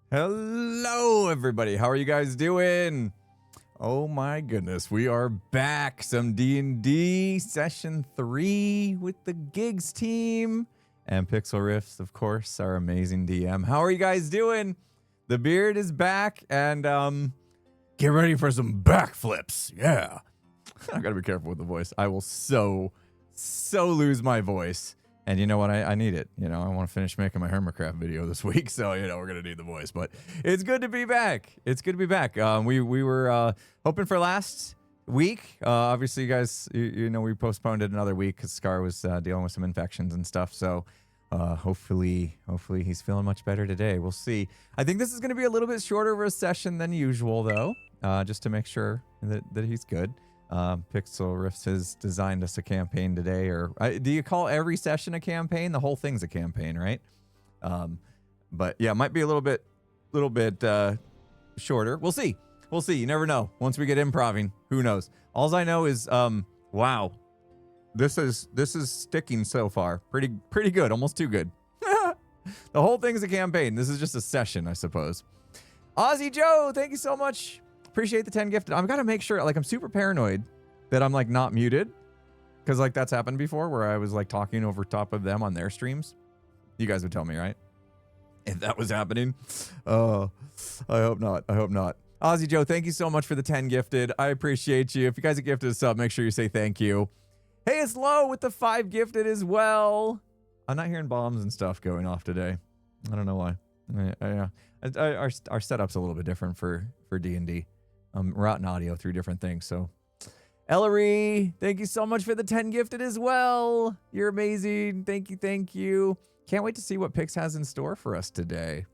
Hello, everybody. How are you guys doing? Oh my goodness, we are back. Some D&D session 3 with the Gigs team and Pixlriffs, of course, our amazing DM. How are you guys doing? The beard is back, and get ready for some backflips. Yeah. I gotta be careful with the voice. I will so lose my voice. And you know what? I need it. You know, I want to finish making my Hermitcraft video this week, so you know we're gonna need the voice. But it's good to be back. It's good to be back. We were hoping for last week. Obviously, you guys, you know, we postponed it another week because Scar was dealing with some infections and stuff. So hopefully he's feeling much better today. We'll see. I think this is gonna be a little bit shorter of a session than usual, though, just to make sure that he's good. Pixlriffs has designed us a campaign today, or do you call every session a campaign? The whole thing's a campaign, right? But yeah, it might be a little bit shorter. We'll see. You never know. Once we get improving, who knows? All I know is, wow, this is sticking so far. Pretty good. Almost too good. The whole thing's a campaign. This is just a session, I suppose. Aussie Joe, thank you so much. Appreciate the 10 gifted. I've got to make sure, like, I'm super paranoid that I'm like not muted, because like that's happened before where I was like talking over top of them on their streams. You guys would tell me, right? If that was happening. I hope not. Aussie Joe, thank you so much for the 10 gifted. I appreciate you. If you guys have gifted us up, make sure you say thank you. Hey, it's Low with the 5 gifted as well. I'm not hearing bombs and stuff going off today. I don't know why. Our setup's a little bit different for D&D. Routing audio through different things. So, Ellery, thank you so much for the 10 gifted as well. You're amazing. Thank you. Can't wait to see what Pix has in store for us today.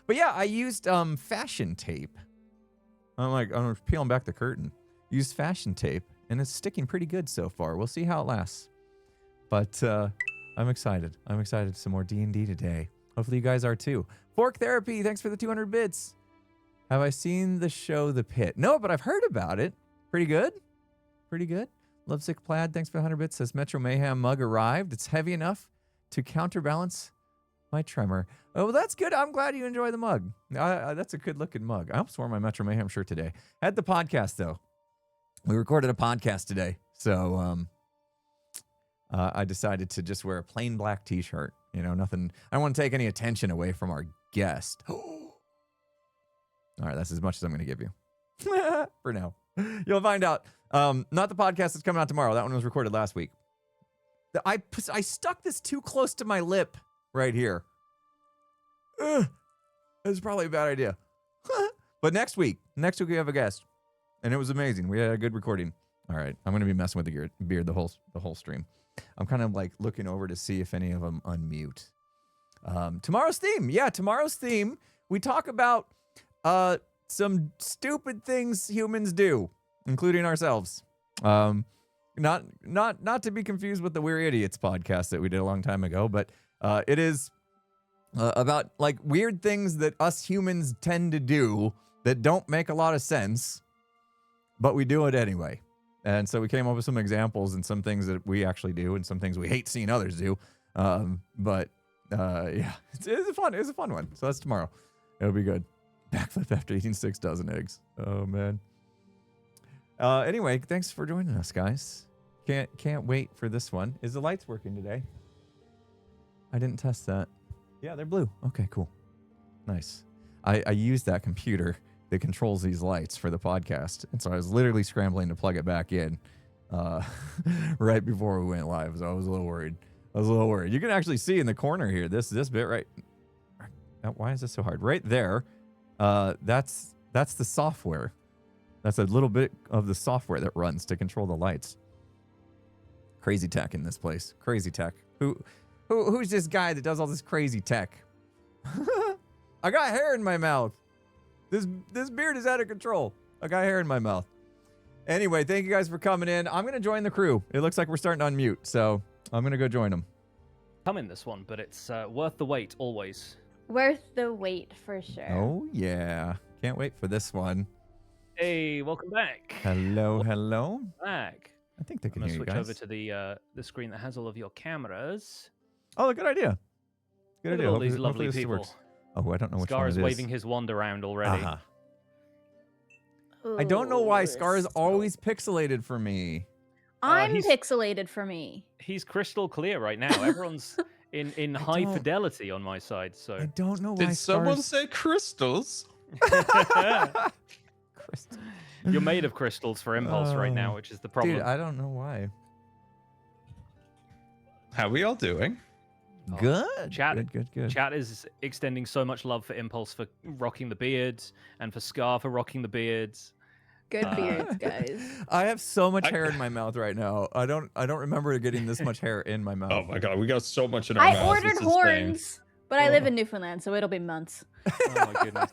But yeah, I used fashion tape. I'm peeling back the curtain. Used fashion tape, and it's sticking pretty good so far. We'll see how it lasts. But I'm excited. Some more D&D today. Hopefully you guys are too. Fork Therapy, thanks for the 200 bits. Have I seen the show The Pit? No, but I've heard about it. Pretty good. Lovesick Plaid, thanks for the 100 bits. Says Metro Mayhem mug arrived. It's heavy enough to counterbalance my tremor. Oh, well, that's good. I'm glad you enjoy the mug. That's a good looking mug. I almost wore my Metro Mayhem shirt today. Had the podcast, though. We recorded a podcast today. So I decided to just wear a plain black t-shirt. You know, nothing. I don't want to take any attention away from our guest. All right, that's as much as I'm going to give you for now. You'll find out. Not the podcast that's coming out tomorrow. That one was recorded last week. I stuck this too close to my lip right here. It's probably a bad idea. But next week we have a guest, and it was amazing. We had a good recording. All right, I'm going to be messing with the beard the whole stream. I'm kind of like looking over to see if any of them unmute. Tomorrow's theme. We talk about some stupid things humans do, including ourselves. Not to be confused with the We're Idiots podcast that we did a long time ago, but it is about like weird things that us humans tend to do that don't make a lot of sense, but we do it anyway. And so we came up with some examples and some things that we actually do and some things we hate seeing others do. But yeah, it's a fun one. So that's tomorrow. It'll be good. Backflip after eating 6 dozen eggs. Oh, man. Anyway, thanks for joining us, guys. Can't wait for this one. Is the lights working today? I didn't test that. Yeah, they're blue. Okay, cool. Nice. I used that computer that controls these lights for the podcast, and so I was literally scrambling to plug it back in right before we went live, so I was a little worried. You can actually see in the corner here, this bit right... Why is this so hard? Right there. That's the software. That's a little bit of the software that runs to control the lights. Crazy tech in this place. Crazy tech. Who's this guy that does all this crazy tech? I got hair in my mouth. This beard is out of control. I got hair in my mouth. Anyway, thank you guys for coming in. I'm gonna join the crew. It looks like we're starting to unmute, so I'm gonna go join them. Come in this one, but it's worth the wait always. Worth the wait for sure. Oh yeah, can't wait for this one. Hey, welcome back. Hello. Back. I think they can I'm hear you gonna guys. switch over to the screen that has all of your cameras. Oh, good idea. Look at all these lovely people. Oh, I don't know which Scar one is it is. waving his wand around already. Uh-huh. I don't know why Ooh, Scar is so- always pixelated for me. I'm he's- pixelated for me. He's crystal clear right now. Everyone's in high don't- fidelity on my side. So I don't know why Did someone Scar's... say crystals? Crystal. you're made of crystals for impulse right now, which is the problem. Dude, I don't know why. How we all doing? Oh, Good. chat- Good. Chat is extending so much love for Impulse for rocking the beards and for Scar for rocking the beards. Good beards, guys. I have so much hair in my mouth right now. I don't remember getting this much hair in my mouth. Oh my god, we got so much in our I mouths. ordered it's insane. horns, but I live in Newfoundland, so it'll be months. Oh my goodness.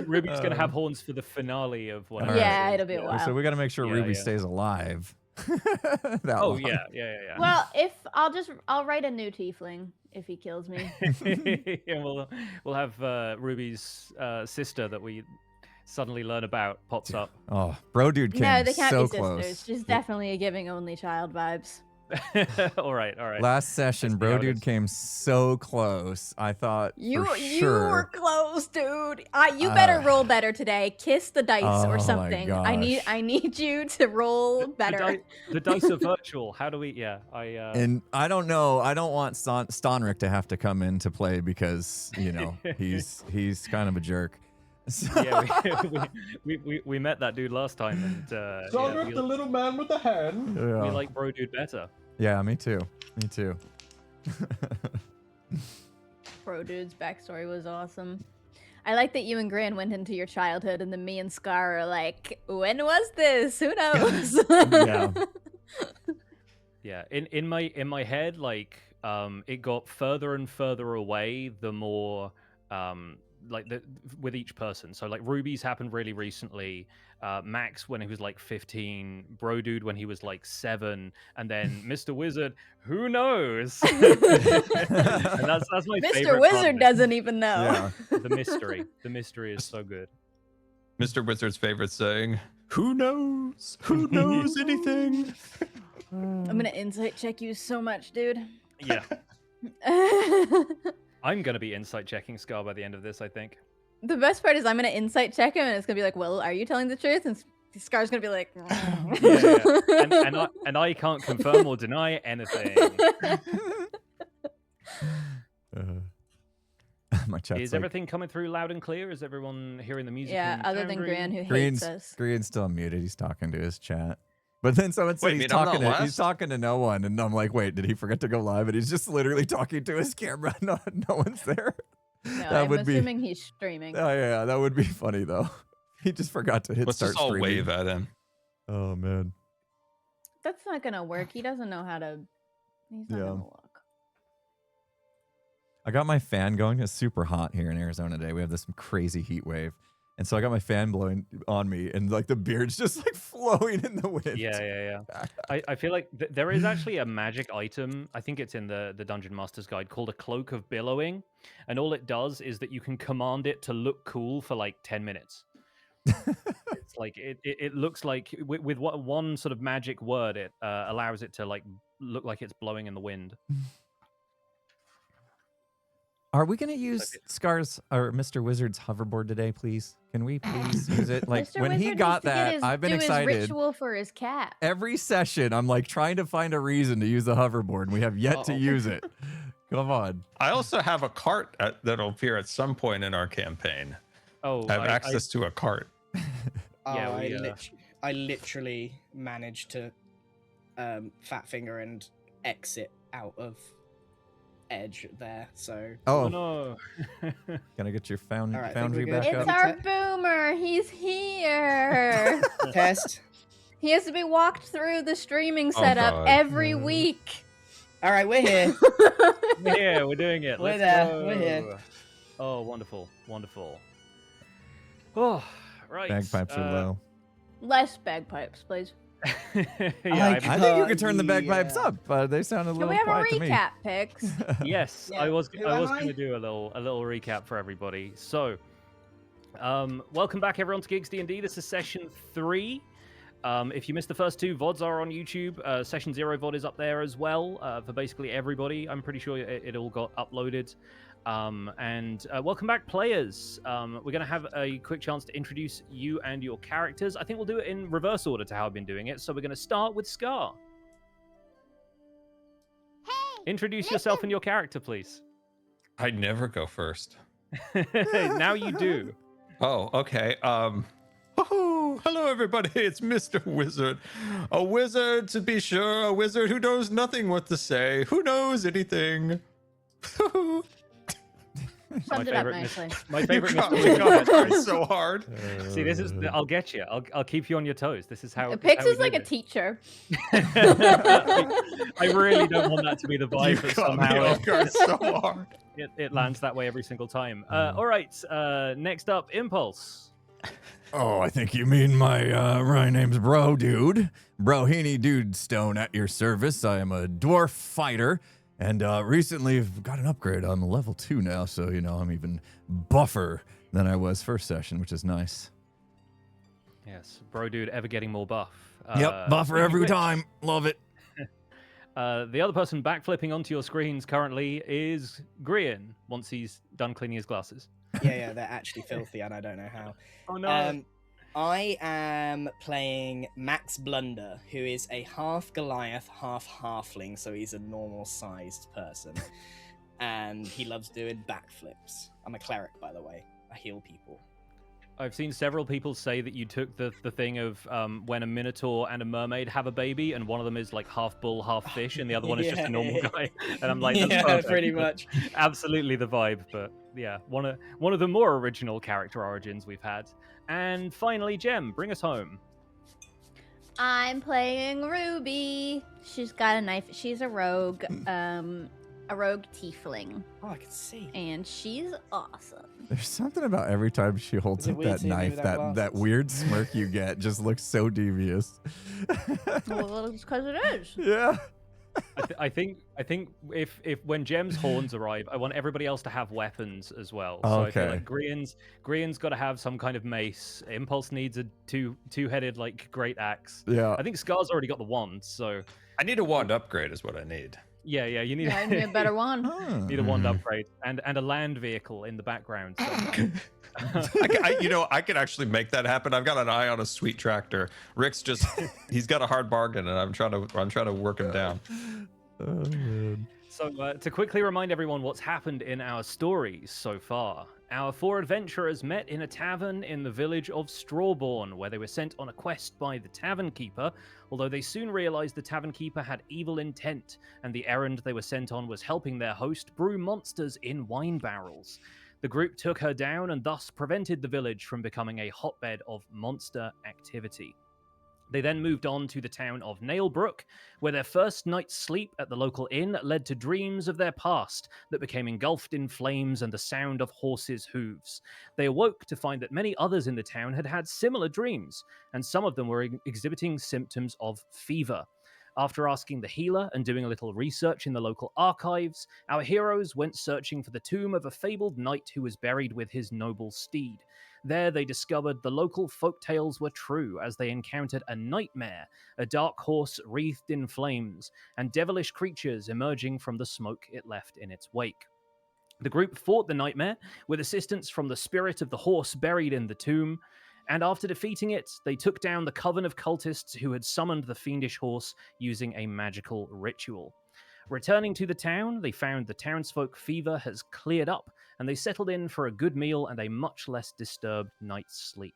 Ruby's gonna have horns for the finale of whatever. Alright. Yeah, it'll be a while. So we got to make sure Yeah, Ruby yeah. stays alive. That Oh long. yeah. Well, if I'll write a new tiefling if he kills me. Yeah, we'll have Ruby's sister that we suddenly learn about pops up. Oh, bro, dude came No, they can't so be sisters. close. She's definitely a giving only child vibes. all right. Last session, Let's see bro, how it dude is. came so close. I thought You for you sure. were close, dude. You better roll better today. Kiss the dice Oh my or something. I gosh. need you to roll better. The dice are virtual. How do we? Yeah, And I don't know. I don't want Stonrick to have to come into play because he's kind of a jerk. So, yeah, we met that dude last time, and yeah, we, little man with the hand. yeah. we like bro dude better. Yeah, me too. Me too. Bro dude's backstory was awesome. I like that you and Grian went into your childhood, and then me and Scar are like, when was this? Who knows? Yeah. Yeah, in my head, like it got further and further away the more with each person. So like Ruby's happened really recently, Max when he was like 15, Bro Dude when he was like 7, and then Mr. Wizard, who knows? And that's my Mr. favorite Wizard part of it. doesn't even know. Yeah. The mystery is so good. Mr. Wizard's favorite saying, who knows? Who knows anything? I'm gonna insight check you so much, dude. Yeah, I'm gonna be insight checking Scar by the end of this, I think. The best part is I'm gonna insight check him, and it's gonna be like, "Well, are you telling the truth?" And Scar's gonna be like, Yeah. And I can't confirm or deny anything. My chat's Is like, everything coming through loud and clear? Is everyone hearing the music? "Yeah." and Other than sounding? Gran, who hates Green's us. still muted. He's talking to his chat. But then someone said Wait, he's mean I'm not talking last? he's talking to no one, and I'm like, wait, did he forget to go live? And he's just literally talking to his camera. No one's there. No, that I'm would be. assuming he's streaming. Oh yeah, that would be funny though. He just forgot to hit Let's start just all streaming. wave at him. Oh man. That's not gonna work. He doesn't know how to. He's not Yeah. gonna look. I got my fan going. It's super hot here in Arizona today. We have this crazy heat wave. And so I got my fan blowing on me, and like the beard's just like flowing in the wind. Yeah. I feel like there is actually a magic item. I think it's in the Dungeon Master's Guide called a Cloak of Billowing, and all it does is that you can command it to look cool for like 10 minutes. It's like it looks like with one sort of magic word, it allows it to like look like it's blowing in the wind. Are we gonna use Scar's or Mr. Wizard's hoverboard today, please? Can we please use it? Like Mr. when he Wizard got needs to get that, his, I've been do excited. His ritual for his cat. Every session, I'm like trying to find a reason to use the hoverboard, and we have yet to use it. Come on. I also have a cart that'll appear at some point in our campaign. Oh, I have access to a cart. Yeah, I literally managed to fat finger and exit out of edge there. So Oh Oh, no. gonna get your All right, I think foundry we're good. back It's up. our boomer. He's here. test. He has to be walked through the streaming Oh, setup God. every week. All right, we're here. Yeah, we're doing it. We're Let's there, go. we're here. Oh, wonderful. Oh, right. Bagpipes are low. Less bagpipes, please. Yeah, I I think you could turn the bagpipes Yeah. up. They sound a Can little we have a quiet to me. recap, Pix? yes, Yeah, I was who I am was I? going to do a little recap for everybody. So, welcome back everyone to Geeks D&D. This is session 3. If you missed the first 2, VODs are on YouTube. Session 0 VOD is up there as well for basically everybody. I'm pretty sure it all got uploaded. And welcome back, players. We're going to have a quick chance to introduce you and your characters. I think we'll do it in reverse order to how I've been doing it. So we're going to start with Scar. Hey, Introduce yourself and your character, please. I never go first. Now you do. Oh, okay. Hello, everybody. It's Mr. Wizard. A wizard, to be sure. A wizard who knows nothing what to say. Who knows anything? Summed it up nicely. My favorite You got Mr. me Wizard. going so hard. See, this is. I'll get you. I'll keep you on your toes. This is how. Pix how we is like do a teacher. I really don't want that to be the You vibe, but got me somehow off guard so hard. it lands that way every single time. All right. Next up, Impulse. Oh, I think you mean my name's Bro Dude. Brohini Dude Stone at your service. I am a dwarf fighter, and recently I've got an upgrade. I'm level 2 now, so you know I'm even buffer than I was first session, which is nice. Yes, bro, dude, ever getting more buff. Yep, buffer every time. Love it. The other person backflipping onto your screens currently is Grian, once he's done cleaning his glasses. Yeah, they're actually filthy, and I don't know how. Oh no. I am playing Max Blunder, who is a half Goliath, half halfling, so he's a normal-sized person. And he loves doing backflips. I'm a cleric, by the way. I heal people. I've seen several people say that you took the thing of when a minotaur and a mermaid have a baby, and one of them is like half bull, half fish, and the other one is just a normal guy. And I'm like, that's yeah, perfect. pretty much. Absolutely the vibe. But yeah, one of the more original character origins we've had. And finally, Jem, bring us home. I'm playing Ruby. She's got a knife. She's a rogue tiefling, Oh, I can see. and she's awesome. There's something about every time she holds Is it up weird that seeing me knife, without that glasses? weird smirk you get just looks so devious. Well, it's because it is. Yeah. I think if when Jem's horns arrive, I want everybody else to have weapons as well. So I feel Okay. like Grian's got to have some kind of mace. Impulse needs a two-headed like great axe. Yeah. I think Scar's already got the wand, so I need a wand upgrade is what I need. yeah, you need, Yeah, I need a better one. need a wand upgrade and a land vehicle in the background. So. I can actually make that happen. I've got an eye on a sweet tractor. Rick's he's got a hard bargain, and I'm trying to work him down. Oh, man. So to quickly remind everyone what's happened in our stories so far, our 4 adventurers met in a tavern in the village of Strawborn, where they were sent on a quest by the tavern keeper, although they soon realized the tavern keeper had evil intent, and the errand they were sent on was helping their host brew monsters in wine barrels. The group took her down and thus prevented the village from becoming a hotbed of monster activity. They then moved on to the town of Nailbrook, where their first night's sleep at the local inn led to dreams of their past that became engulfed in flames and the sound of horses' hooves. They awoke to find that many others in the town had had similar dreams, and some of them were exhibiting symptoms of fever. After asking the healer and doing a little research in the local archives, our heroes went searching for the tomb of a fabled knight who was buried with his noble steed. There they discovered the local folk tales were true as they encountered a nightmare, a dark horse wreathed in flames, and devilish creatures emerging from the smoke it left in its wake. The group fought the nightmare with assistance from the spirit of the horse buried in the tomb, and after defeating it, they took down the coven of cultists who had summoned the fiendish horse using a magical ritual. Returning to the town, they found the townsfolk fever has cleared up, and they settled in for a good meal and a much less disturbed night's sleep.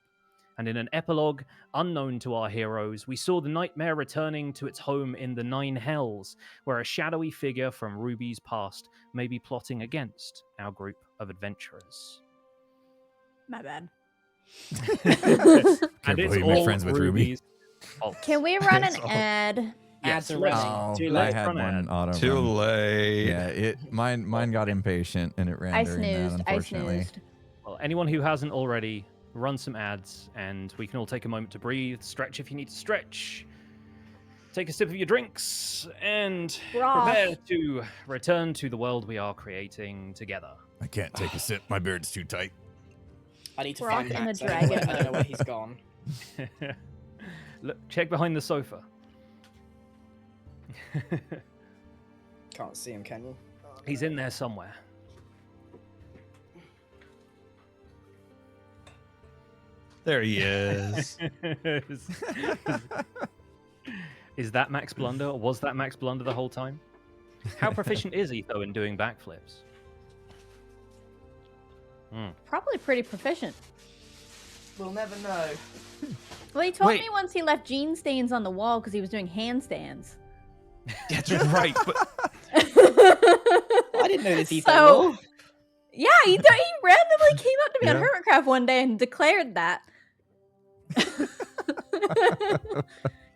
And in an epilogue unknown to our heroes, we saw the nightmare returning to its home in the Nine Hells, where a shadowy figure from Ruby's past may be plotting against our group of adventurers. My bad. And it's believe my all friends with Ruby. Ruby's fault. Can we run an It's all- ad? Ads are let's- running. Oh, Too I late. had Run one ad. auto Too run. late. Yeah, mine got impatient and it ran I during that, snoozed. I unfortunately. snoozed. Well, anyone who hasn't already, run some ads, and we can all take a moment to breathe, stretch if you need to stretch, take a sip of your drinks, and Broth. prepare to return to the world we are creating together. I can't take a sip. My beard's too tight. I need to Rock find and Max. the I don't know dragon. where- I don't know where he's gone. Look, check behind the sofa. Can't see him, can you? He's in there somewhere. There he is. Is that Max Blunder, or was that Max Blunder the whole time? How proficient is he, though, in doing backflips? Probably pretty proficient. We'll never know. Well, he told Wait. me once he left gene stains on the wall because he was doing handstands. That's right. But I didn't know this either. So- Yeah, he randomly came up to me on Yeah. Hermitcraft one day and declared that.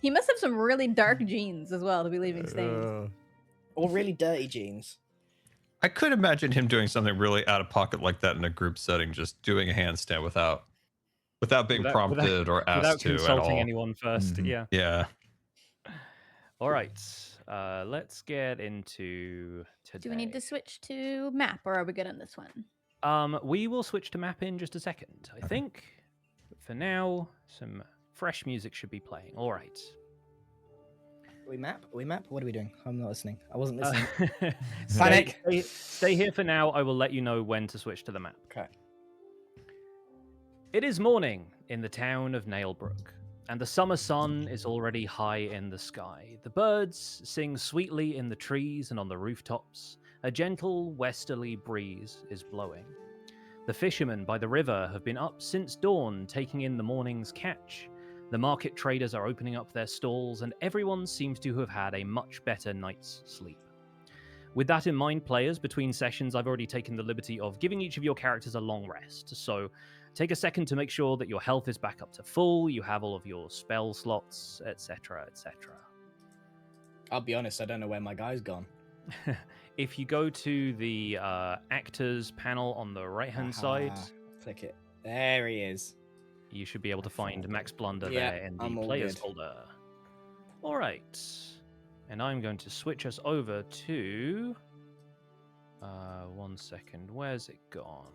He must have some really dark genes as well to be leaving stains. Or really dirty jeans. I could imagine him doing something really out of pocket like that in a group setting, just doing a handstand without being prompted or asked Without to at consulting all. anyone first. Mhm. Yeah. Yeah. All right. Let's get into today. Do we need to switch to map, or are we good on this one? We will switch to map in just a second, I think. But for now, some fresh music should be playing. All right. We map? What are we doing? I'm not listening. I wasn't Uh, listening. stay, Panic. stay here for now. I will let you know when to switch to the map. Okay. It is morning in the town of Nailbrook, and the summer sun is already high in the sky. The birds sing sweetly in the trees and on the rooftops. A gentle westerly breeze is blowing. The fishermen by the river have been up since dawn, taking in the morning's catch. The market traders are opening up their stalls, and everyone seems to have had a much better night's sleep. With that in mind, players, between sessions, I've already taken the liberty of giving each of your characters a long rest. So take a second to make sure that your health is back up to full, you have all of your spell slots, etc., etc. I'll be honest, I don't know where my guy's gone. If you go to the actors panel on the right-hand side, Click it. There he is. you should be able to find Max Blunder Yeah, there in the I'm all players good. folder. All right. And I'm going to switch us over to... 1 second. Where's it gone?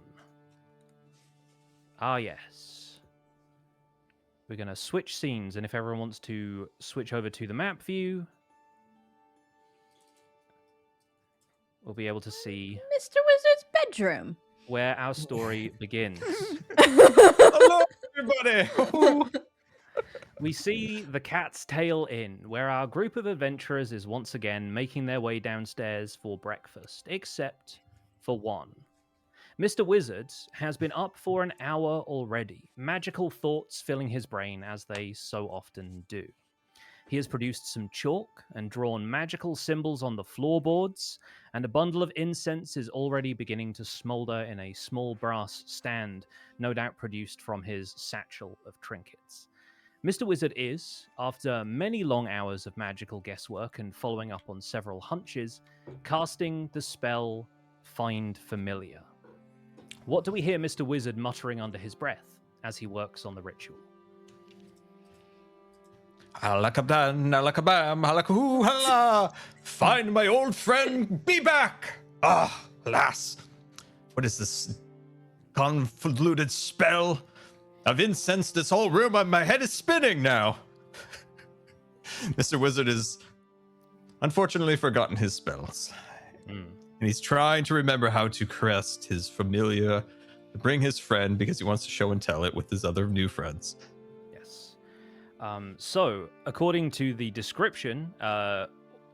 Ah, yes. We're going to switch scenes, and if everyone wants to switch over to the map view, we'll be able to see Mr. Wizard's bedroom. where our story begins. Hello, everybody. We see the Cat's Tail Inn, where our group of adventurers is once again making their way downstairs for breakfast, except for one. Mr. Wizard has been up for an hour already, magical thoughts filling his brain as they so often do. He has produced some chalk and drawn magical symbols on the floorboards, and a bundle of incense is already beginning to smolder in a small brass stand, no doubt produced from his satchel of trinkets. Mr. Wizard is, after many long hours of magical guesswork and following up on several hunches, casting the spell Find Familiar. What do we hear Mr. Wizard muttering under his breath as he works on the ritual? Alakabdan, alakabam, alakahoo, hala! Find my old friend, be back! Ah, alas. What is this convoluted spell? I've incensed this whole room, and my head is spinning now. Mr. Wizard has unfortunately forgotten his spells. And he's trying to remember how to crest his familiar, to bring his friend, because he wants to show and tell it with his other new friends. Yes. So, according to the description,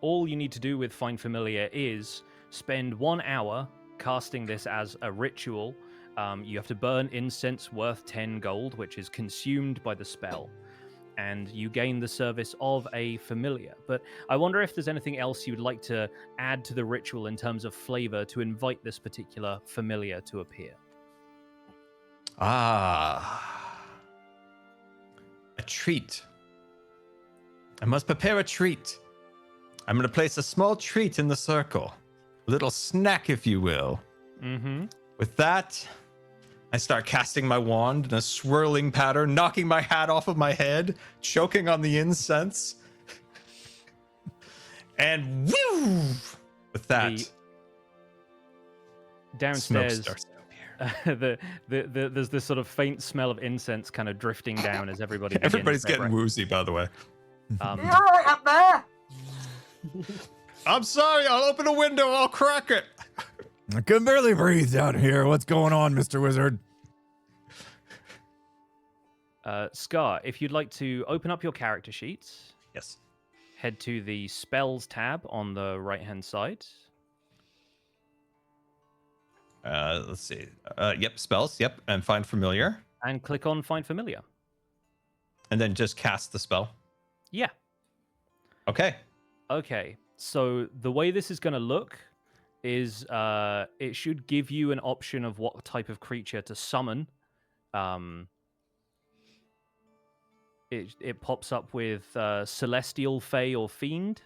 all you need to do with Find Familiar is spend 1 hour casting this as a ritual. You have to burn incense worth 10 gold, which is consumed by the spell, and you gain the service of a familiar. But I wonder if there's anything else you would like to add to the ritual in terms of flavor to invite this particular familiar to appear. Ah. A treat. I must prepare a treat. I'm going to place a small treat in the circle. A little snack, if you will. Mm-hmm. With that, I start casting my wand in a swirling pattern, knocking my hat off of my head, choking on the incense. And woo! With that, smoke Downstairs, starts to appear. there's this sort of faint smell of incense kind of drifting down as everybody begins Everybody's their getting woozy, by the way. breakfast. up there! I'm sorry, I'll open a window, I'll crack it. I can barely breathe down here. What's going on, Mr. Wizard? Scar, if you'd like to open up your character sheets, Yes. head to the spells tab on the right-hand side. Let's see. Yep, spells. Yep, and find familiar, And click on Find Familiar. and then just cast the spell. Yeah. Okay. Okay. So the way this is going to look is it should give you an option of what type of creature to summon. It pops up with Celestial, Fey, or Fiend.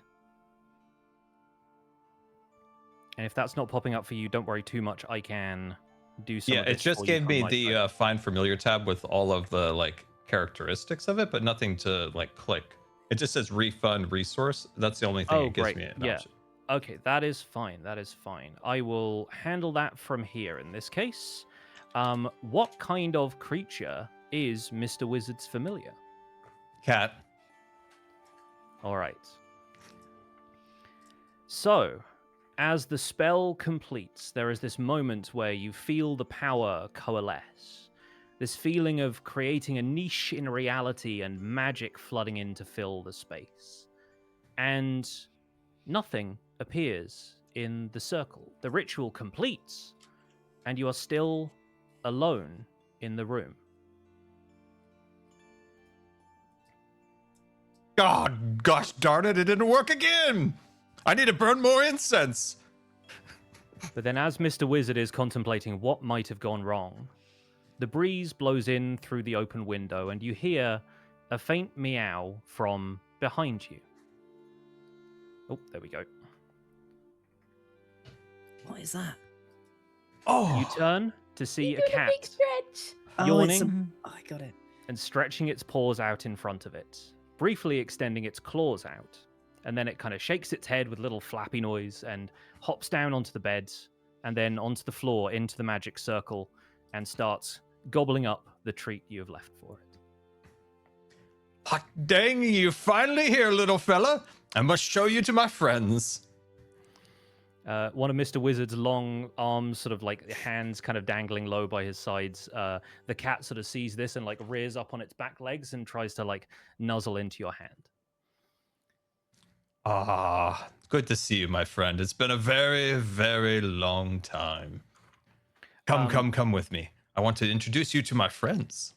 And if that's not popping up for you, don't worry too much. I can do some Yeah, of it this just for you gave from me my the side. find familiar tab with all of the like characteristics of it, but nothing to like click. It just says refund resource. That's the only thing Oh, it gives great. me. An Yeah. option. Okay, that is fine. That is fine. I will handle that from here in this case. What kind of creature is Mr. Wizard's familiar? Cat. All right. So, as the spell completes, there is this moment where you feel the power coalesce. This feeling of creating a niche in reality and magic flooding in to fill the space. And nothing appears in the circle. The ritual completes, and you are still alone in the room. God, gosh darn it! It didn't work again. I need to burn more incense. But then, as Mr. Wizard is contemplating what might have gone wrong, the breeze blows in through the open window, and you hear a faint meow from behind you. Oh, there we go. What is that? Oh, You turn to see a Doing cat big stretch. yawning Oh, I got it. and stretching its paws out in front of it, briefly extending its claws out. And then it kind of shakes its head with a little flappy noise and hops down onto the bed and then onto the floor into the magic circle and starts gobbling up the treat you have left for it. hot dang! You finally here, little fella. I must show you to my friends. One of Mr. Wizard's long arms, sort of like hands kind of dangling low by his sides. The cat sort of sees this and like rears up on its back legs and tries to like nuzzle into your hand. Ah, good to see you, my friend. It's been a very, very long time. Come with me. I want to introduce you to my friends.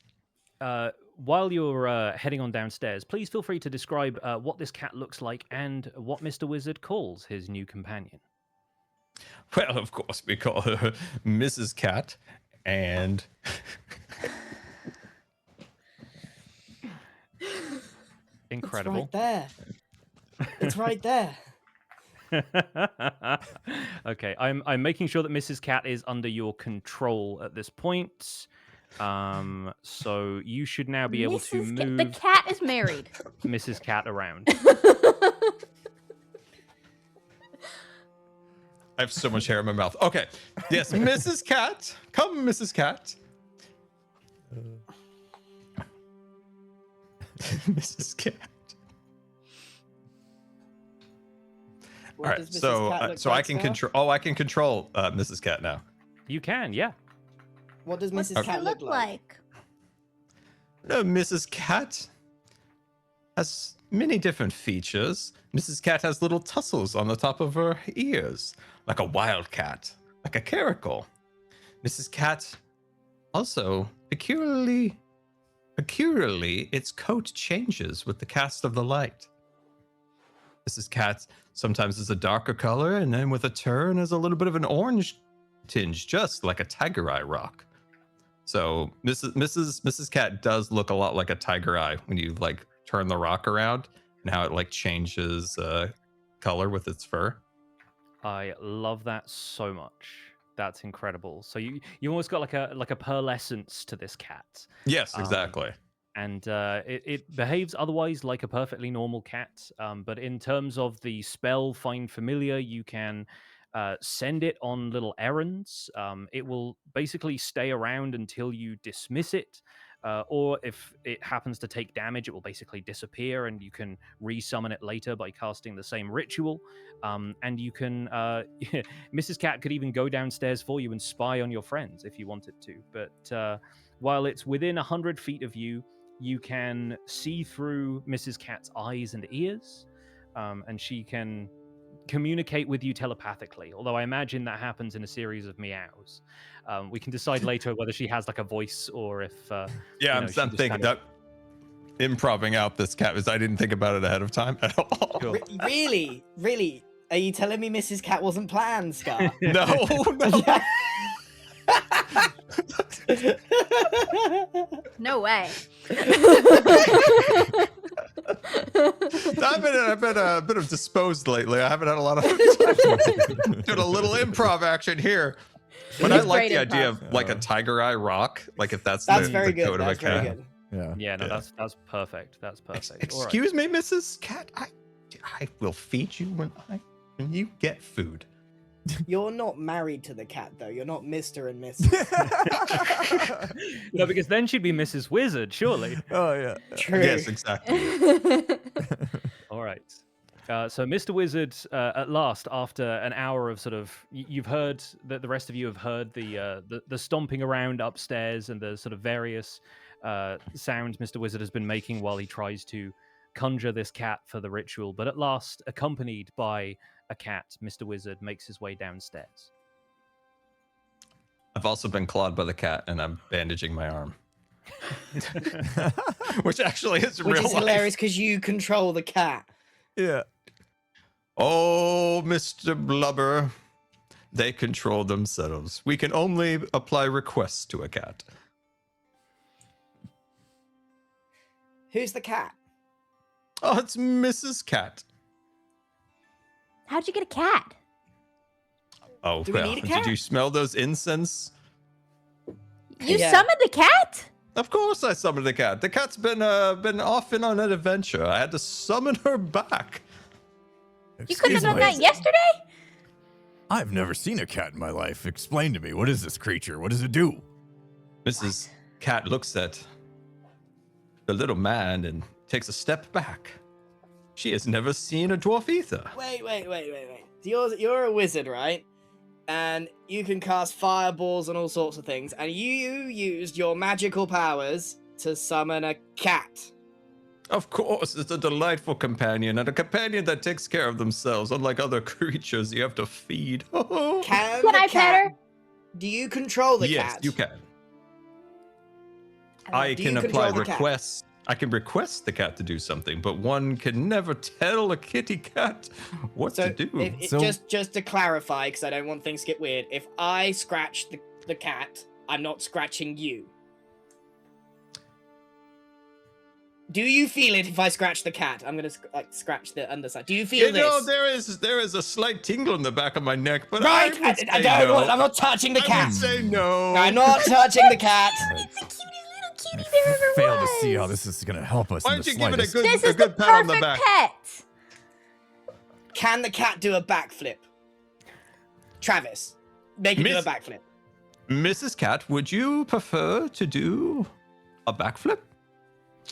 While you're heading on downstairs, please feel free to describe what this cat looks like and what Mr. Wizard calls his new companion. Well, of course, we call her Mrs. Cat, and Incredible. It's right there. Okay, I'm making sure that Mrs. Cat is under your control at this point. So you should now be able to Mrs. Cat- move The cat is married. Mrs. Cat around. I have so much hair in my mouth. Okay, yes, Mrs. Cat. Come, Mrs. Cat. Mrs. Cat. All right, so I can control. Oh, I can control Mrs. Cat now. You can, yeah. What does What Mrs. does Cat it look look like? like? No, Mrs. Cat has many different features. Mrs. Cat has little tussles on the top of her ears, like a wildcat, like a caracal. Mrs. Cat also peculiarly, its coat changes with the cast of the light. Mrs. Cat sometimes is a darker color, and then with a turn is a little bit of an orange tinge, just like a tiger eye rock. So Mrs. Cat does look a lot like a tiger eye when you like turn the rock around and how it like changes color with its fur. I love that so much. That's incredible. So you almost got like a pearlescence to this cat. Yes, exactly. And it behaves otherwise like a perfectly normal cat. But in terms of the spell Find Familiar, you can send it on little errands. It will basically stay around until you dismiss it. Or if it happens to take damage, it will basically disappear, and you can resummon it later by casting the same ritual. And you can, Mrs. Cat could even go downstairs for you and spy on your friends if you wanted to. But while it's within 100 feet of you, you can see through Mrs. Cat's eyes and ears, and she can communicate with you telepathically. Although I imagine that happens in a series of meows. We can decide later whether she has like a voice or if. Yeah, I'm she just thinking kind of- that improving out this cat is I didn't think about it ahead of time at all. Sure. Really? Really? Are you telling me Mrs. Cat wasn't planned, Scar? No, no. No way. I've been a bit of disposed lately. I haven't had a lot of doing a little improv action here. But I It's like great the idea improv. of like a tiger eye rock, like if that's That's the, very the good. code That's of a very cat. good. Yeah. Yeah, no, Yeah. that's perfect. That's perfect. All right. Excuse me, Mrs. Cat. I will feed you when you get food. You're not married to the cat, though. You're not Mr. and Mrs. No, because then she'd be Mrs. Wizard, surely. Oh yeah. True. Yes, exactly. All right. So Mr. Wizard, at last, after an hour of sort of, you've heard that the rest of you have heard the stomping around upstairs and the sort of various sounds Mr. Wizard has been making while he tries to conjure this cat for the ritual. But at last, accompanied by a cat, Mr. Wizard makes his way downstairs. I've also been clawed by the cat, and I'm bandaging my arm. Which actually is Which real is life. hilarious because you control the cat. Yeah. Oh, Mr. Blubber. They control themselves. We can only apply requests to a cat. Who's the cat? Oh, it's Mrs. Cat. How'd you get a cat? Oh, Do we well, need a did cat? you smell those incense? You Yeah. summoned the cat? Of course I summoned the cat. The cat's been off and on an adventure. I had to summon her back. You couldn't have done Excuse that me. yesterday? I've never seen a cat in my life. Explain to me. What is this creature? What does it do? Mrs. Cat looks at the little man and takes a step back. She has never seen a dwarf either. Wait. You're a wizard, right? And you can cast fireballs and all sorts of things. And you used your magical powers to summon a cat. Of course, it's a delightful companion, and a companion that takes care of themselves, unlike other creatures you have to feed. Can Can the I pet cat? her? Do you control the Yes, cat? you can. I Do you can apply control the cat? requests. I can request the cat to do something, but one can never tell a kitty cat what So, to do. So- just to clarify, because I don't want things to get weird, if I scratch the cat, I'm not scratching you. Do you feel it if I scratch the cat? I'm gonna scratch the underside. Do you feel You this? know, there is a slight tingle in the back of my neck, but Right, I would I say don't no. want. I'm not touching the I cat. would say no. I'm not touching the cat. It's the cutest little cutie I there ever fail to was. see how this is going to help us. Why in don't the you give it a slightest. good, This a is the good pat on the perfect back? pet. Can the cat do a backflip? Travis, make it do a Miss- backflip. Mrs. Cat, would you prefer to do a backflip?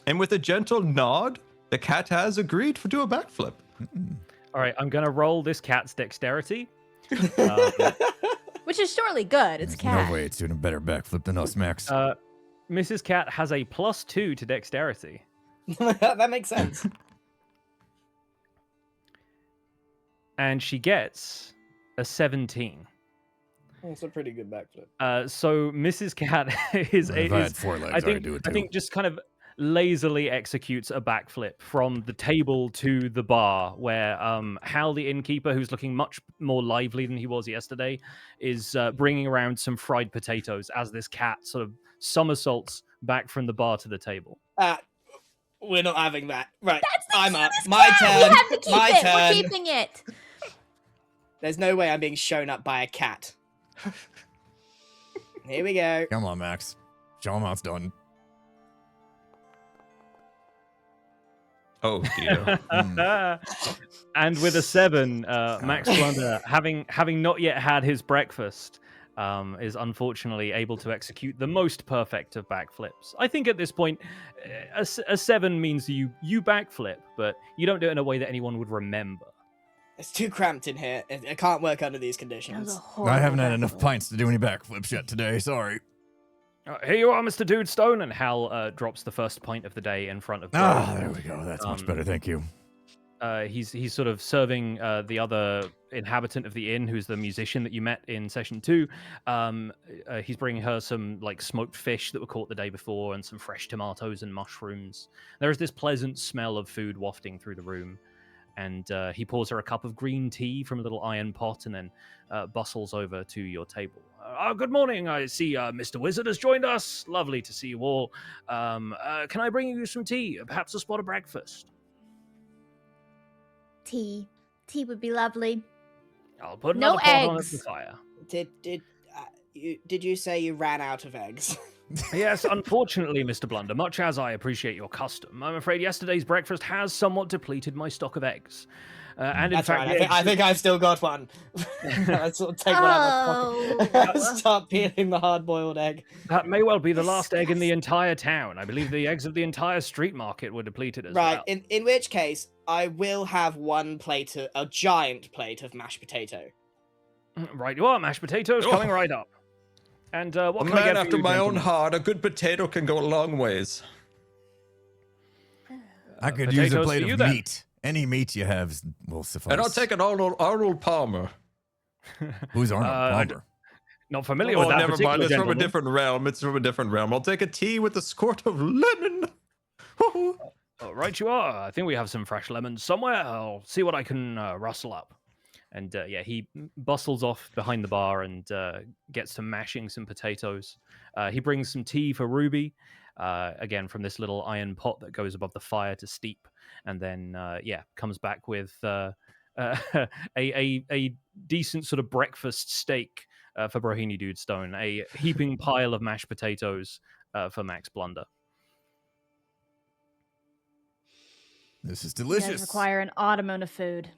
And with a gentle nod, the cat has agreed to do a backflip. All right, I'm going to roll this cat's dexterity. Which is surely good. It's a There's cat. no way it's doing a better backflip than us, Max. Mrs. Cat has a +2 to dexterity. That makes sense. And she gets a 17. That's a pretty good backflip. So Mrs. Cat is, If I had four legs, I think, I'd do it I too. think just kind of lazily executes a backflip from the table to the bar, where Hal, the innkeeper, who's looking much more lively than he was yesterday, is bringing around some fried potatoes as this cat sort of somersaults back from the bar to the table. We're not having that. Right, That's the I'm up. cutest My cat. turn. We have to keep My it. turn. We're keeping it. There's no way I'm being shown up by a cat. Here we go. Come on, Max. Show him how it's done. Oh, dear. And with a 7, Max Blunder, having not yet had his breakfast, is unfortunately able to execute the most perfect of backflips. I think at this point, a 7 means you backflip, but you don't do it in a way that anyone would remember. It's too cramped in here. I can't work under these That was conditions. a horrible I haven't had enough backflip. pints to do any backflips yet today. Sorry. Here you are, Mr. Dudestone. And Hal drops the first pint of the day in front of Brian. There we go. That's much better. Thank you. He's sort of serving the other inhabitant of the inn, who's the musician that you met in session 2. He's bringing her some like smoked fish that were caught the day before, and some fresh tomatoes and mushrooms. There is this pleasant smell of food wafting through the room, and he pours her a cup of green tea from a little iron pot, and then bustles over to your table. Good morning. I see Mr. Wizard has joined us. Lovely to see you all. Can I bring you some tea? Perhaps a spot of breakfast? Tea would be lovely. I'll put No another pot on eggs. the fire. Did you say you ran out of eggs? Yes, unfortunately, Mr. Blunder, much as I appreciate your custom, I'm afraid yesterday's breakfast has somewhat depleted my stock of eggs. And in That's fact, right. I think I've still got one. I sort of take one out of my pocket. Start peeling the hard-boiled egg. that may well be the last egg in the entire town. I believe the eggs of the entire street market were depleted as Right. well. In which case, I will have a giant plate of mashed potato. Right, you are. Mashed potatoes coming right up. And what A can I man get for after you, my own gentlemen? heart. A good potato can go a long ways. I could use a potatoes plate for you of then. meat. Any meat you have will suffice. And I'll take an Arnold Palmer. Who's Arnold I Palmer? Not familiar Oh, with that never particular mind. It's from a gentleman. different realm. It's from a different realm. I'll take a tea with a squirt of lemon. Oh, right you are. I think we have some fresh lemons somewhere. I'll see what I can rustle up. And yeah, he bustles off behind the bar and gets to mashing some potatoes. He brings some tea for Ruby, again from this little iron pot that goes above the fire to steep. And then yeah, comes back with a decent sort of breakfast steak for Brohini Dudestone, a heaping pile of mashed potatoes for Max Blunder. This is You delicious. guys require an odd amount of food.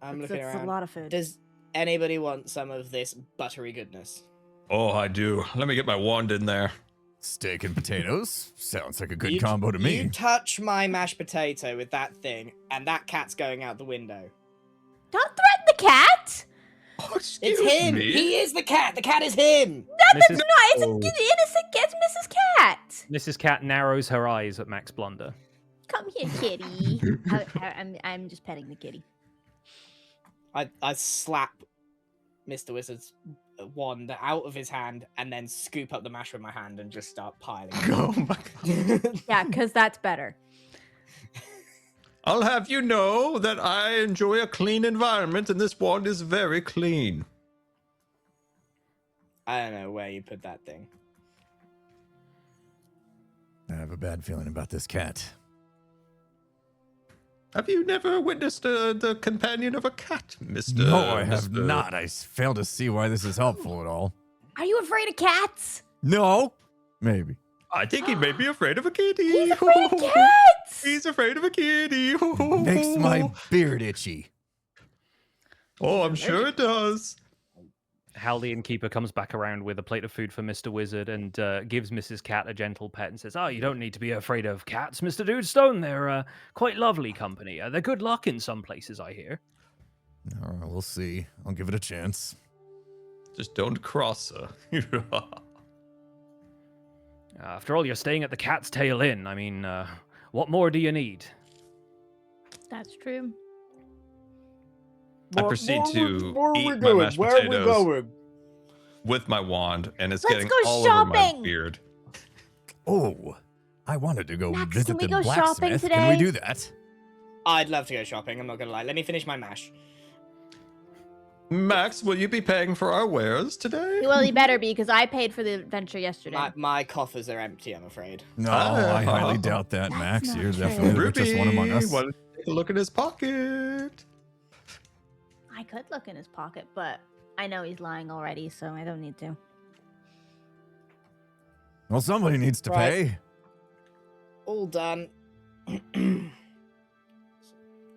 I'm That's looking around. a lot of food. Does anybody want some of this buttery goodness? Oh, I do. Let me get my wand in there. Steak and potatoes sounds like a good You- combo to me. You touch my mashed potato with that thing, and that cat's going out the window. Don't threaten the cat! Oh, It's excuse him! me. He is the cat! The cat is him! Mrs. No, it's an innocent gets Mrs. Cat. Mrs. Cat narrows her eyes at Max Blunder. Come here, kitty. I'm just petting the kitty. I slap Mr. Wizard's wand out of his hand and then scoop up the mash with my hand and just start piling it. Oh my God. Yeah, because that's better. I'll have you know that I enjoy a clean environment, and this wand is very clean. I don't know where you put that thing. I have a bad feeling about this cat. Have you never witnessed the companion of a cat, Mr. No, I have Mr. not. I fail to see why this is helpful at all. Are you afraid of cats? No, maybe. I think he may be afraid of a kitty. He's afraid of cats! He's afraid of a kitty. Makes my beard itchy. Oh, I'm sure it does. Hal the innkeeper comes back around with a plate of food for Mr. Wizard and gives Mrs. Cat a gentle pet and says, "Oh, you don't need to be afraid of cats, Mr. Dudestone. They're quite lovely company. They're good luck in some places, I hear." All right, we'll see. I'll give it a chance. Just don't cross her. After all, you're staying at the Cat's Tail Inn. I mean, what more do you need? That's true. I proceed to eat my mashed potatoes with my wand, and it's Let's getting go all over my shopping. beard. Oh, I wanted to go Max, visit can we the go shopping blacksmith. Can we today? do that? I'd love to go shopping, I'm not gonna lie. Let me finish my mash. Max, will you be paying for our wares today? Well, you better be, because I paid for the adventure yesterday. My coffers are empty, I'm afraid. No, Ah. I highly doubt that, That's Max. not You're true. definitely the richest Ruby, one among us. want to take a look in his pocket? I could look in his pocket, but I know he's lying already, so I don't need to. Well, somebody needs to Right. pay. All done.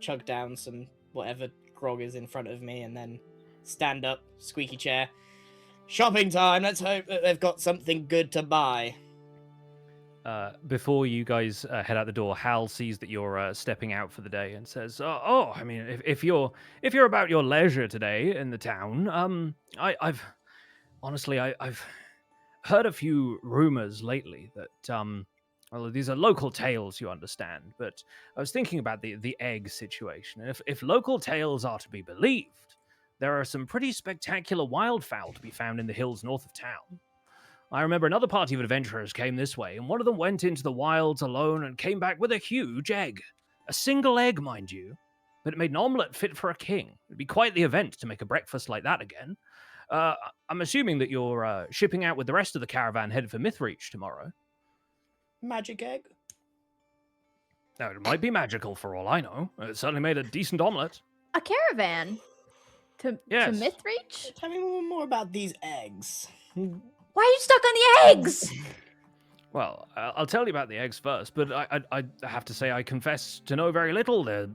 Chug down some whatever grog is in front of me and then stand up, squeaky chair. Shopping time, let's hope that they've got something good to buy. Before you guys head out the door, Hal sees that you're stepping out for the day and says, "Oh, I mean, if you're about your leisure today in the town, I've honestly I've heard a few rumors lately that, well, these are local tales, you understand, but I was thinking about the egg situation. And if local tales are to be believed, there are some pretty spectacular wildfowl to be found in the hills north of town. I remember another party of adventurers came this way, and one of them went into the wilds alone and came back with a huge egg. A single egg, mind you, but it made an omelette fit for a king. It'd be quite the event to make a breakfast like that again. I'm assuming that you're shipping out with the rest of the caravan headed for Mythreach tomorrow. Magic egg. Now, it might be magical for all I know. It certainly made a decent omelette. A caravan? To Yes. Mythreach? Tell me more about these eggs. Why are you stuck on the eggs? Well, I'll tell you about the eggs first, but I have to say I confess to know very little. They're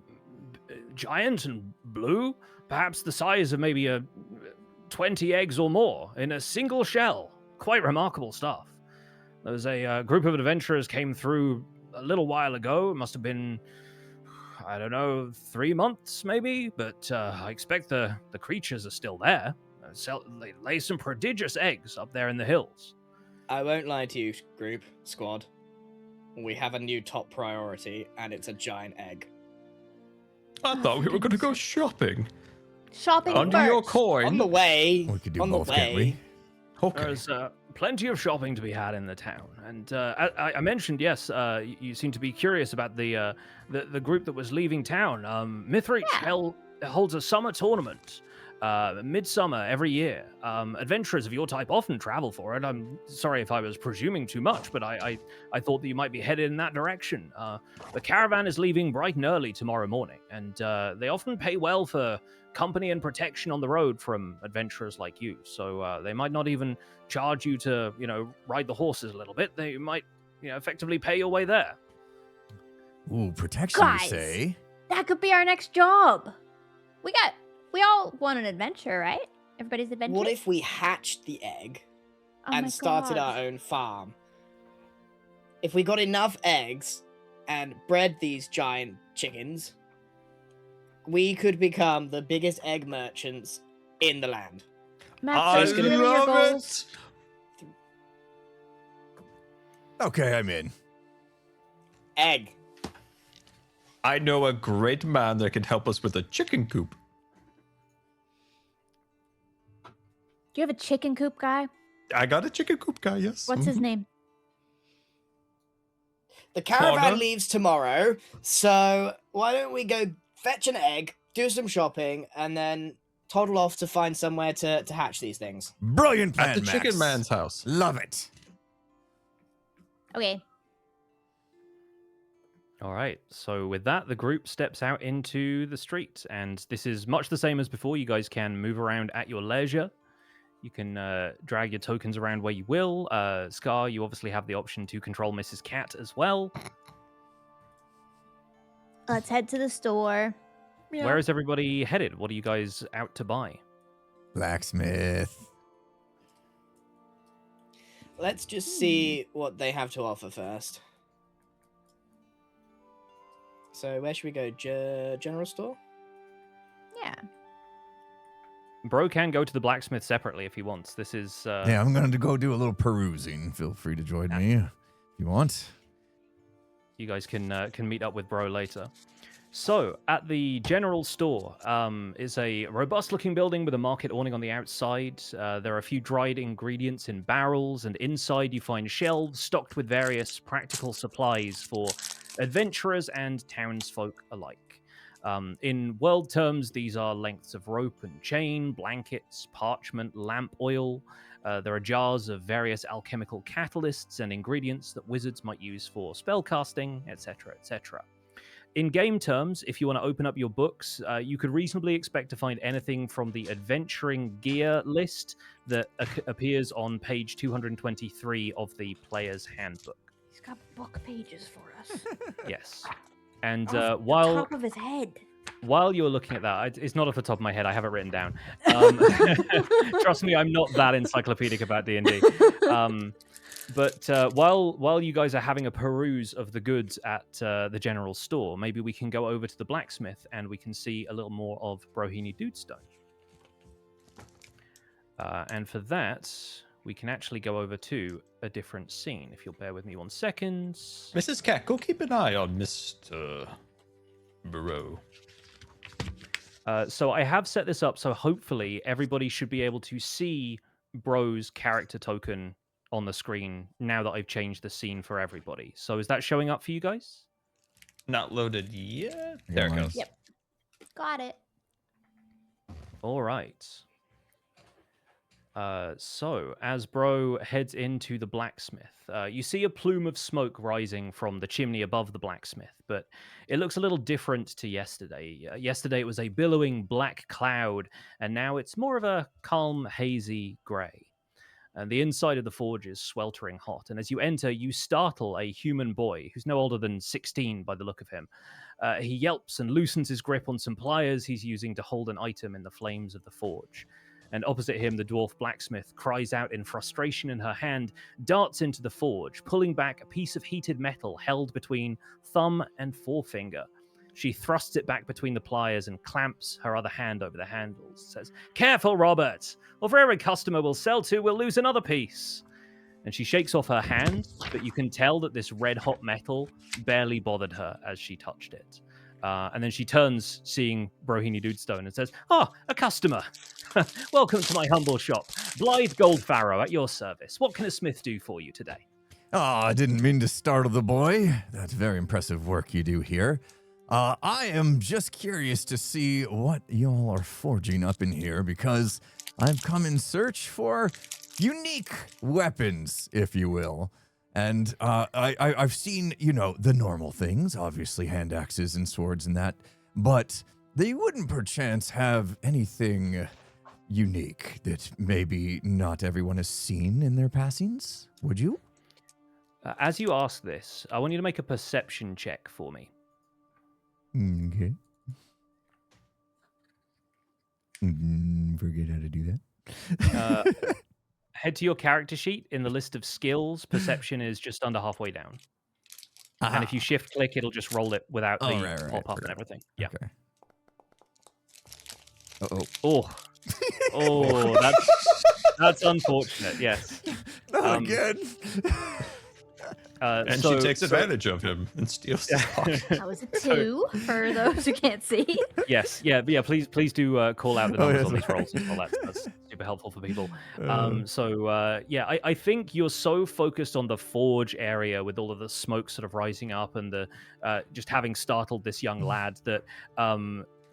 giant and blue, perhaps the size of maybe 20 eggs or more in a single shell. Quite remarkable stuff. There was a group of adventurers came through a little while ago. It must have been, I don't know, 3 months maybe, but I expect the creatures are still there. They lay some prodigious eggs up there in the hills. I won't lie to you, group, squad. We have a new top priority, and it's a giant egg. I thought we were going to go shopping. Shopping Under first. your coin. On the way. We could do on both, the can't way. we? Okay. There's plenty of shopping to be had in the town, and I mentioned, yes, you seem to be curious about the group that was leaving town. Mythreach holds a summer tournament, midsummer every year. Adventurers of your type often travel for it. I'm sorry if I was presuming too much, but I thought that you might be headed in that direction. The caravan is leaving bright and early tomorrow morning, and they often pay well for company and protection on the road from adventurers like you. So they might not even charge you to, ride the horses a little bit. They might, effectively pay your way there. Ooh, protection, Guys. you say? That could be our next job. We all want an adventure, right? Everybody's adventure. What if we hatched the egg Oh my and started God. our own farm? If we got enough eggs and bred these giant chickens, we could become the biggest egg merchants in the land. Matt, I so what are your love goals? it. Okay, I'm in. Egg. I know a great man that can help us with a chicken coop. Do you have a chicken coop guy? I got a chicken coop guy, yes. What's his name? The caravan Connor? leaves tomorrow, so why don't we go fetch an egg, do some shopping, and then toddle off to find somewhere to hatch these things. Brilliant plan, At the Max. chicken man's house. Love it. Okay. All right. So with that, the group steps out into the street, and this is much the same as before. You guys can move around at your leisure. You can drag your tokens around where you will. Scar, you obviously have the option to control Mrs. Cat as well. Let's head to the store. Where is everybody headed? What are you guys out to buy? Blacksmith. Let's just see what they have to offer first. So where should we go? General store? Yeah. Bro can go to the blacksmith separately if he wants. This is... Yeah, I'm going to go do a little perusing. Feel free to join me if you want. You guys can meet up with Bro later. So, at the general store is a robust-looking building with a market awning on the outside. There are a few dried ingredients in barrels, and inside you find shelves stocked with various practical supplies for adventurers and townsfolk alike. In world terms, these are lengths of rope and chain, blankets, parchment, lamp oil. There are jars of various alchemical catalysts and ingredients that wizards might use for spellcasting, etc., etc. In game terms, if you want to open up your books, you could reasonably expect to find anything from the adventuring gear list that appears on page 223 of the player's handbook. He's got book pages for us. Yes. And Off the while top of his head. while you're looking at that, it's not off the top of my head. I have it written down. Trust me, I'm not that encyclopedic about D&D. But while you guys are having a peruse of the goods at the general store, maybe we can go over to the blacksmith and we can see a little more of Brohini Dudestone. And for that, we can actually go over to a different scene. If you'll bear with me 1 second. Mrs. Cat, go keep an eye on Mr. Bro. So I have set this up so hopefully everybody should be able to see Bro's character token on the screen now that I've changed the scene for everybody. So is that showing up for you guys? Not loaded yet. There it Mine. goes. Yep. Got it. All right. So as Bro heads into the blacksmith, you see a plume of smoke rising from the chimney above the blacksmith, but it looks a little different to yesterday. Yesterday it was a billowing black cloud, and now it's more of a calm, hazy grey. And the inside of the forge is sweltering hot, and as you enter, you startle a human boy who's no older than 16 by the look of him. He yelps and loosens his grip on some pliers he's using to hold an item in the flames of the forge. And opposite him, the dwarf blacksmith cries out in frustration, and her hand darts into the forge, pulling back a piece of heated metal held between thumb and forefinger. She thrusts it back between the pliers and clamps her other hand over the handles. Says, "Careful, Robert, or for every customer we'll sell to, we'll lose another piece." And she shakes off her hand, but you can tell that this red-hot metal barely bothered her as she touched it. And then she turns, seeing Brohini Dudestone, and says, "Oh, a customer. Welcome to my humble shop. Blythe Goldfarrow at your service. What can a smith do for you today?" Oh, I didn't mean to startle the boy. That's very impressive work you do here. I am just curious to see what y'all are forging up in here, because I've come in search for unique weapons, if you will. And I've seen, the normal things, obviously hand axes and swords and that, but they wouldn't perchance have anything unique that maybe not everyone has seen in their passings, would you? As you ask this, I want you to make a perception check for me. Okay. Forget how to do that. Head to your character sheet. In the list of skills, perception is just under halfway down. Aha. And if you shift click, it'll just roll it without the right, pop-up and forgot. everything. Yeah. Okay. Uh-oh. Oh. Oh, that's unfortunate, yes. Not again. And she takes advantage of him and steals his pocket. That was a 2 for those who can't see. Yes, yeah. Please do call out the numbers yes, on these right. rolls as well. That's super helpful for people. I think you're so focused on the forge area with all of the smoke sort of rising up and the just having startled this young lad that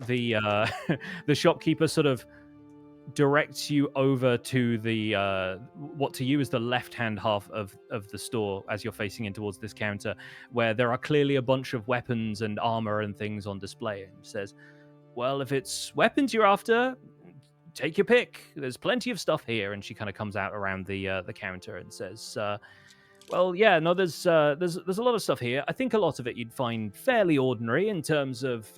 the shopkeeper sort of directs you over to the what to you is the left-hand half of the store as you're facing in towards this counter, where there are clearly a bunch of weapons and armor and things on display, and says, "Well, if it's weapons you're after, take your pick. There's plenty of stuff here." And she kind of comes out around the counter and says, "Well, yeah, no, there's a lot of stuff here. I think a lot of it you'd find fairly ordinary in terms of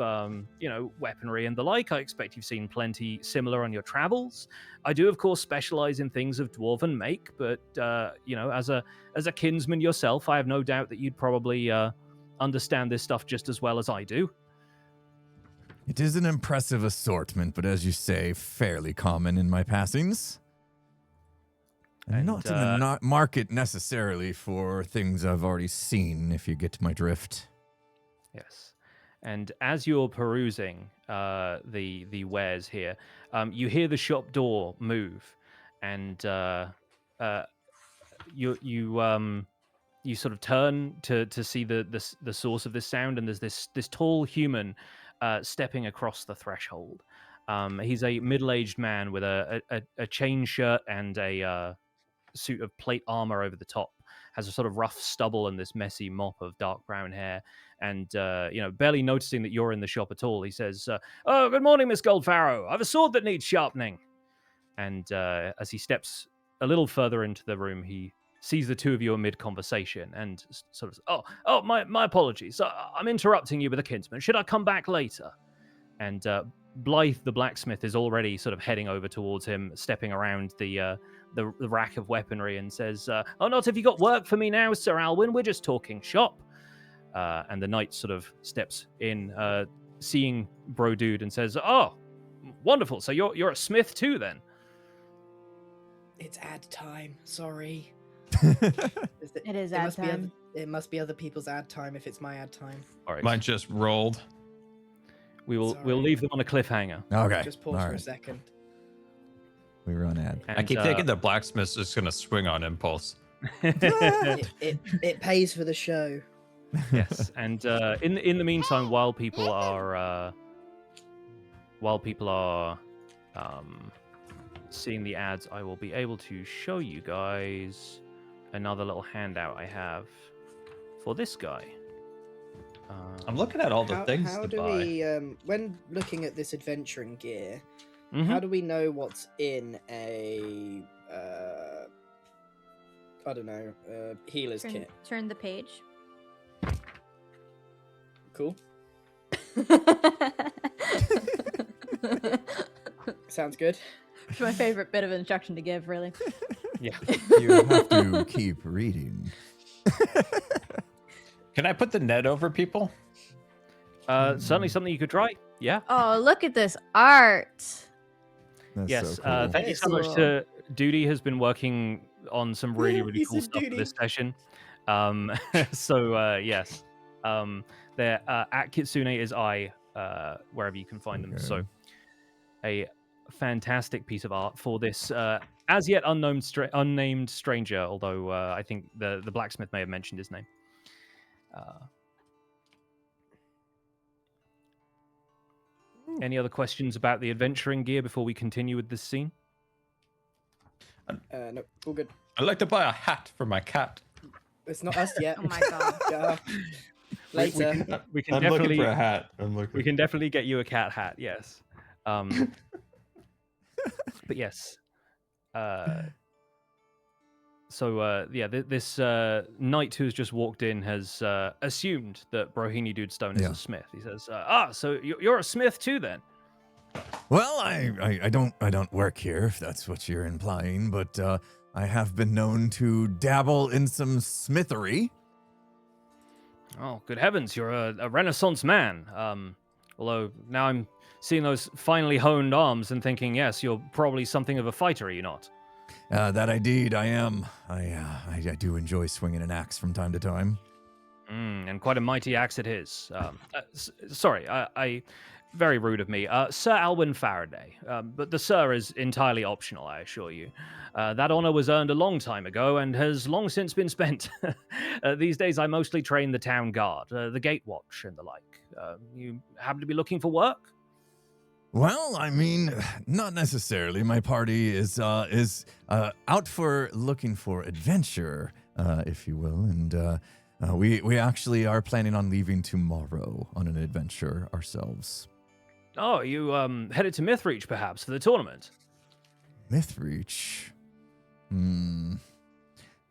weaponry and the like. I expect you've seen plenty similar on your travels. I do, of course, specialize in things of dwarven make, but as a kinsman yourself, I have no doubt that you'd probably understand this stuff just as well as I do." It is an impressive assortment, but as you say, fairly common in my passings. And not in the market necessarily for things I've already seen, if you get my drift. Yes. And as you're perusing the wares here, you hear the shop door move, and you sort of turn to see the source of this sound, and there's this tall human stepping across the threshold. He's a middle-aged man with a chain shirt and a suit of plate armor over the top, has a sort of rough stubble and this messy mop of dark brown hair, and barely noticing that you're in the shop at all, he says, "Oh, good morning, Miss Goldfarrow. I've a sword that needs sharpening." And as he steps a little further into the room, he sees the two of you amid conversation and sort of, my apologies. I'm interrupting you with a kinsman. Should I come back later?" And Blythe the blacksmith is already sort of heading over towards him, stepping around the rack of weaponry, and says, "Oh, not if you got work for me now, Sir Alwyn. We're just talking shop." And the knight sort of steps in, seeing Bro Dude, and says, "Oh, wonderful. So you're a smith too, then?" It's ad time. Sorry. It is ad time. It must be other people's ad time if it's my ad time. All right. Mine just rolled. We'll Sorry. leave them on a cliffhanger. Okay. Just pause All for a right. second. We run ad. I keep thinking the blacksmith's just gonna swing on impulse. It pays for the show. Yes, and in the meantime, while people are seeing the ads, I will be able to show you guys another little handout I have for this guy. I'm looking at all the things How to do buy. we, when looking at this adventuring gear, Mhm. how do we know what's in a, I don't know, healer's kit? Turn the page. Cool. Sounds good. It's my favorite bit of instruction to give, really. Yeah. You have to keep reading. Can I put the net over people? Certainly something you could try. Yeah. Oh, look at this art. That's Yes. so cool. Thank you so Cool. much to Duty has been working on some really He cool said stuff for Duty. this session. Yes. There at Kitsune is wherever you can find them. So a fantastic piece of art for this as yet unnamed stranger, although I think the blacksmith may have mentioned his name. Any other questions about the adventuring gear before we continue with this scene? No, all good. I'd like to buy a hat for my cat. It's not us yet. Oh my god. Later. We can I'm definitely looking for a hat. we can definitely get you a cat hat. Yes. But yes. This knight who's just walked in has assumed that Brohini Dude Stone is Yeah. a smith. He says, so you're a smith too then? Well, I don't work here, if that's what you're implying, but I have been known to dabble in some smithery. Oh, good heavens, you're a Renaissance man. Although now I'm seeing those finely honed arms and thinking, yes, you're probably something of a fighter, are you not? That indeed I am. I do enjoy swinging an axe from time to time. And quite a mighty axe it is. Sorry, I very rude of me. Sir Alwyn Faraday. But the sir is entirely optional, I assure you. That honor was earned a long time ago and has long since been spent. These days I mostly train the town guard, the gate watch and the like. You happen to be looking for work? Well, I mean, not necessarily. My party is out for looking for adventure, if you will, and we actually are planning on leaving tomorrow on an adventure ourselves. Oh, you headed to Mythreach perhaps for the tournament? Mythreach.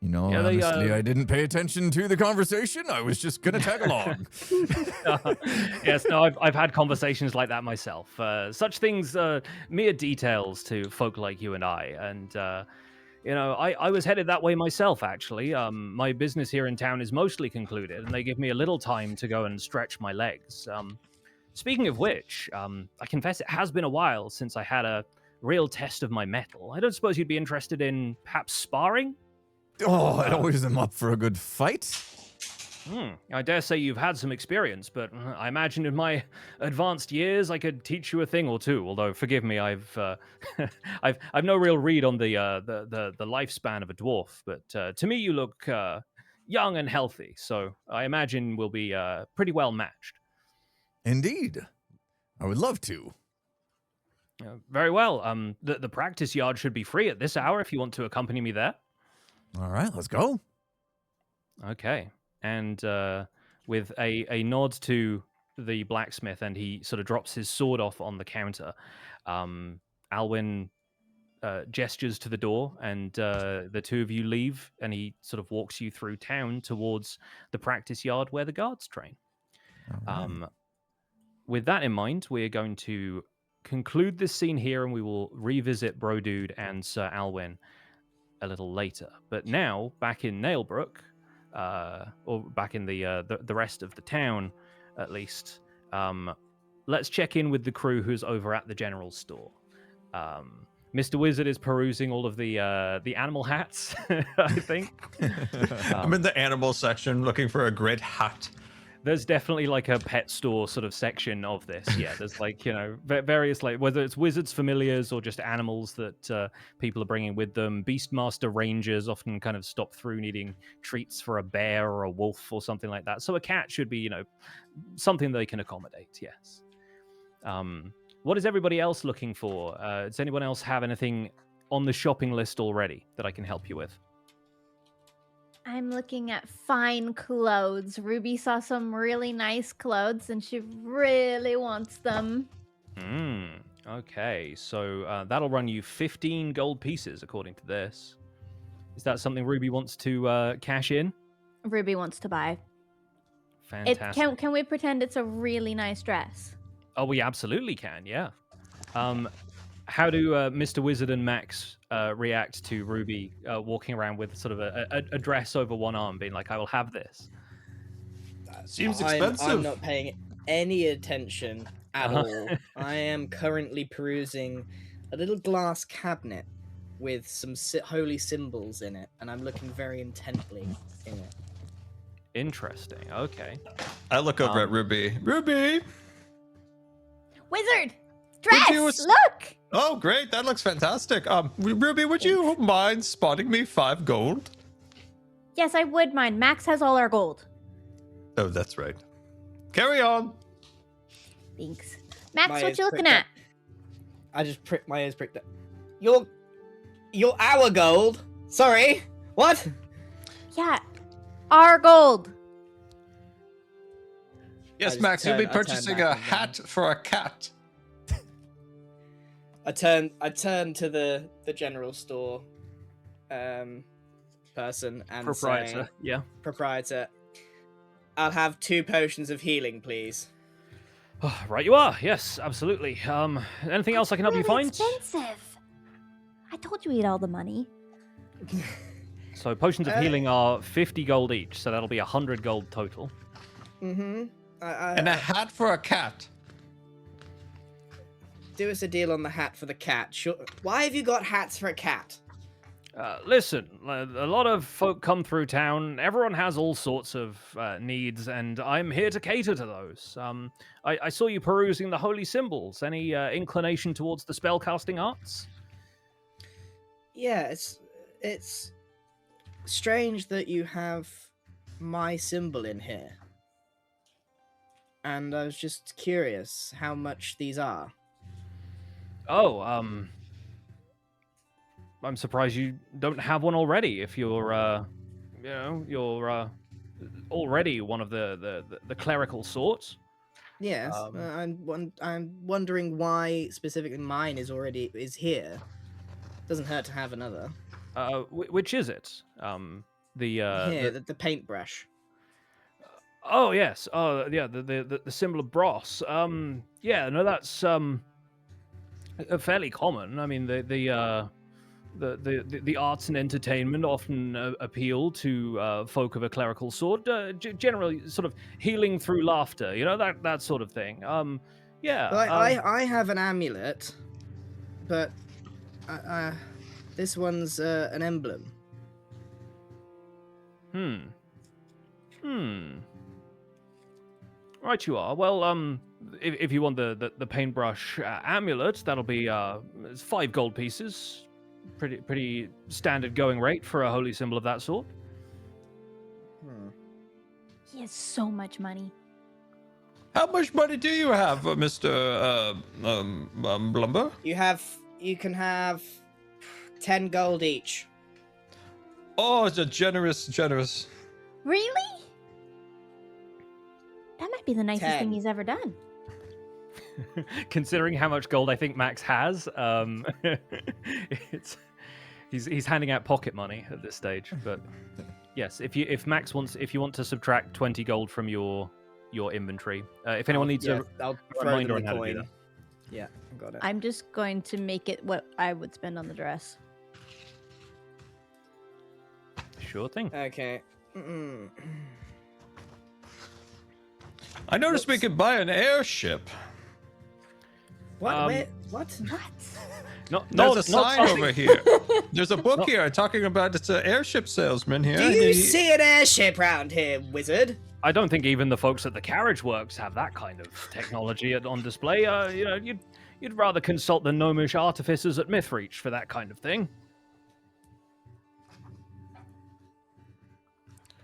Yeah, honestly, I didn't pay attention to the conversation. I was just gonna tag along. Yes, no, I've had conversations like that myself. Such things are mere details to folk like you and I. And, I was headed that way myself, actually. My business here in town is mostly concluded, and they give me a little time to go and stretch my legs. Speaking of which, I confess it has been a while since I had a real test of my mettle. I don't suppose you'd be interested in perhaps sparring? Oh, I always am up for a good fight. I dare say you've had some experience, but I imagine in my advanced years I could teach you a thing or two. Although, forgive me, I've no real read on the lifespan of a dwarf. But to me, you look young and healthy, so I imagine we'll be pretty well matched. Indeed, I would love to. Very well. The practice yard should be free at this hour if you want to accompany me there. All right, let's go. Okay. And with a nod to the blacksmith, and he sort of drops his sword off on the counter, Alwyn gestures to the door, and the two of you leave, and he sort of walks you through town towards the practice yard where the guards train. All right. With that in mind, we're going to conclude this scene here, and we will revisit Brodude and Sir Alwyn a little later. But now, back in Nailbrook, or back in the rest of the town, at least, let's check in with the crew who's over at the general store. Mr. Wizard is perusing all of the animal hats, I think. I'm in the animal section looking for a great hat. There's definitely like a pet store sort of section of this. Yeah, there's like, various, like, whether it's wizards familiars or just animals that people are bringing with them. Beastmaster rangers often kind of stop through needing treats for a bear or a wolf or something like that. So a cat should be, something they can accommodate, yes. What is everybody else looking for? Does anyone else have anything on the shopping list already that I can help you with? I'm looking at fine clothes. Ruby saw some really nice clothes and she really wants them. Okay, so that'll run you 15 gold pieces according to this. Is that something Ruby wants to cash in? Ruby wants to buy. Fantastic. Can we pretend it's a really nice dress? Oh, we absolutely can, yeah. How do Mr. Wizard and Max react to Ruby walking around with sort of a dress over one arm, being like, I will have this? Seems expensive. I'm not paying any attention at all. I am currently perusing a little glass cabinet with some holy symbols in it, and I'm looking very intently in it. Interesting, okay. I look over at Ruby. Ruby! Wizard! Dress! you- Look! Oh, great. That looks fantastic. Ruby, would you mind spotting me 5 gold? Yes, I would mind. Max has all our gold. Oh, that's right. Carry on. Thanks. Max, My what ears you looking pricked at? up. I just pricked my ears pricked up. You're our gold. Sorry. What? Yeah, our gold. Yes, just Max, you'll be turn- I turn purchasing back a and hat for a cat. I turn to the general store person and Proprietor, say, yeah. proprietor, I'll have 2 potions of healing, please. Right you are, yes, absolutely. Anything else I can help you Really find? expensive. I told you we had all the money. So potions of healing are 50 gold each, so that'll be 100 gold total. Mm-hmm. And a hat for a cat. Do us a deal on the hat for the cat. Sure. Why have you got hats for a cat? Listen, a lot of folk come through town. Everyone has all sorts of needs, and I'm here to cater to those. I saw you perusing the holy symbols. Any inclination towards the spellcasting arts? Yeah, it's strange that you have my symbol in here. And I was just curious how much these are. Oh, I'm surprised you don't have one already. If you're, you're already one of the clerical sorts. Yes, I'm wondering why specifically mine is here. Doesn't hurt to have another. Which is it? The paintbrush. Oh yes. Oh yeah. The symbol of Bros. Yeah. No, that's fairly common. I mean, the arts and entertainment often appeal to folk of a clerical sort. Generally, sort of healing through laughter. That sort of thing. Yeah. Well, I have an amulet, but this one's an emblem. Right, you are. Well, if you want the paintbrush amulet, that'll be it's 5 gold pieces. Pretty standard going rate for a holy symbol of that sort. He has so much money. How much money do you have, Mr. Blumber? You can have 10 gold each. Oh, it's a generous. Really? That might be the nicest 10. thing he's ever done. Considering how much gold I think Max has, he's handing out pocket money at this stage. But yes, if you want to subtract 20 gold from your inventory, if anyone needs I'll a throw reminder them on the how to do coin. that. Yeah, I got it. I'm just going to make it what I would spend on the dress. Sure thing. Okay. Mm-mm. I noticed we could buy an airship. What? Wait, what? What? There's a sign over here. There's a book here talking about it's an airship salesman here. Do you see an airship round here, wizard? I don't think even the folks at the carriage works have that kind of technology on display. You'd rather consult the gnomish artificers at Mythreach for that kind of thing.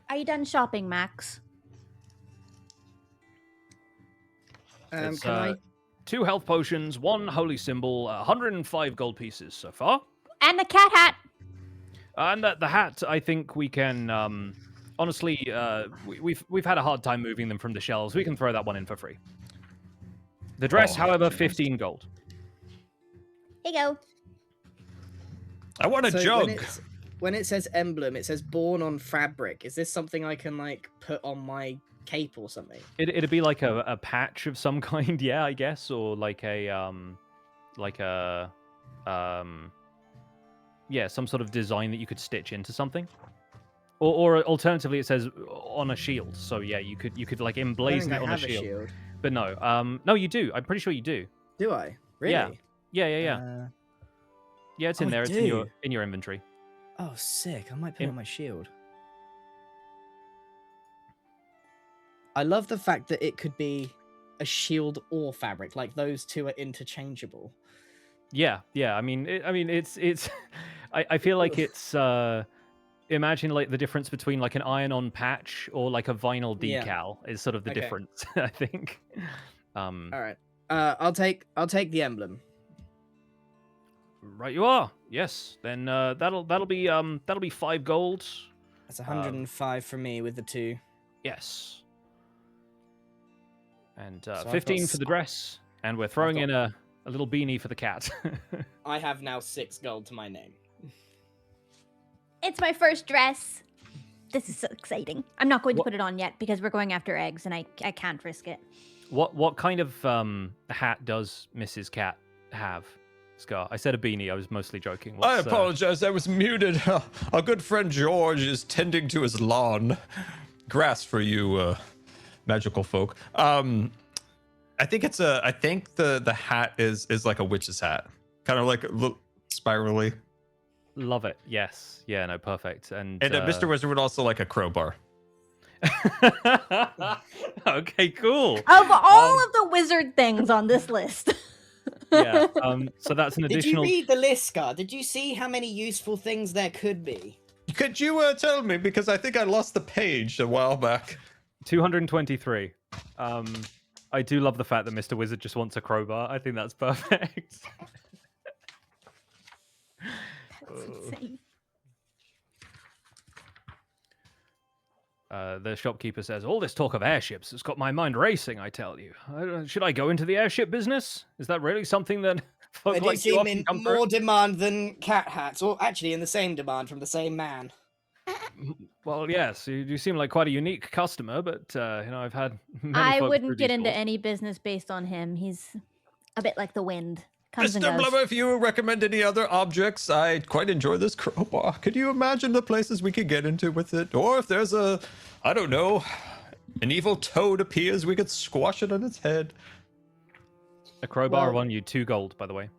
Are you done shopping, Max? It's, Can I? 2 health potions, 1 holy symbol, 105 gold pieces so far. And a cat hat. And the hat, I think we can. Honestly, we've had a hard time moving them from the shelves. We can throw that one in for free. The dress, however, 15 gold. Here you go. I want a So jug. when it says emblem, it says born on fabric. Is this something I can like put on my cape or something? It'd be like a patch of some kind, yeah, I guess, or like yeah, some sort of design that you could stitch into something. Or alternatively, it says on a shield. So yeah, you could like emblazon it on a shield. But no, no, you do. I'm pretty sure you do. Do I? Really? Yeah. Yeah, it's in I there. It's in your inventory. Oh, sick! I might put it on my shield. I love the fact that it could be a shield or fabric. Like those two are interchangeable. Yeah. I mean, it's. I feel like it's. Imagine like the difference between like an iron-on patch or like a vinyl decal is sort of the difference. I think. All right. I'll take the emblem. Right, you are. Yes. Then that'll be 5 gold. That's 105 for me with the 2. Yes. And So I've 15 got for the dress, and we're throwing got- in a little beanie for the cat. I have now 6 gold to my name. It's my first dress. This is so exciting. I'm not going to put it on yet because we're going after eggs and I can't risk it. What kind of hat does Mrs. Cat have, Scar? I said a beanie. I was mostly joking. I apologize. I was muted. Our good friend George is tending to his lawn. Grass for you, magical folk. I think the hat is like a witch's hat, kind of like a little spirally. Love it. Yes. Yeah. No. Perfect. And Mr. Wizard would also like a crowbar. Okay. Cool. Of all of the wizard things on this list. Yeah. So that's an Did additional. you read the list, Scar? Did you see how many useful things there could be? Could you tell me, because I think I lost the page a while back. 223. I do love the fact that Mr. Wizard just wants a crowbar. I think that's perfect. That's insane. The shopkeeper says, all this talk of airships has got my mind racing, I tell you. Should I go into the airship business? Is that really something that folk They do like you seem often in come more demand than cat hats, or actually in the same demand from the same man. Well, yes, you seem like quite a unique customer, but I've had many I folk wouldn't through get these into doors. any business based on him. He's a bit like the wind. Comes and Mr. goes. Blubber, if you recommend any other objects, I quite enjoy this crowbar. Could you imagine the places we could get into with it? Or if there's I don't know, an evil toad appears, we could squash it on its head. A crowbar Well- won you 2 gold, by the way.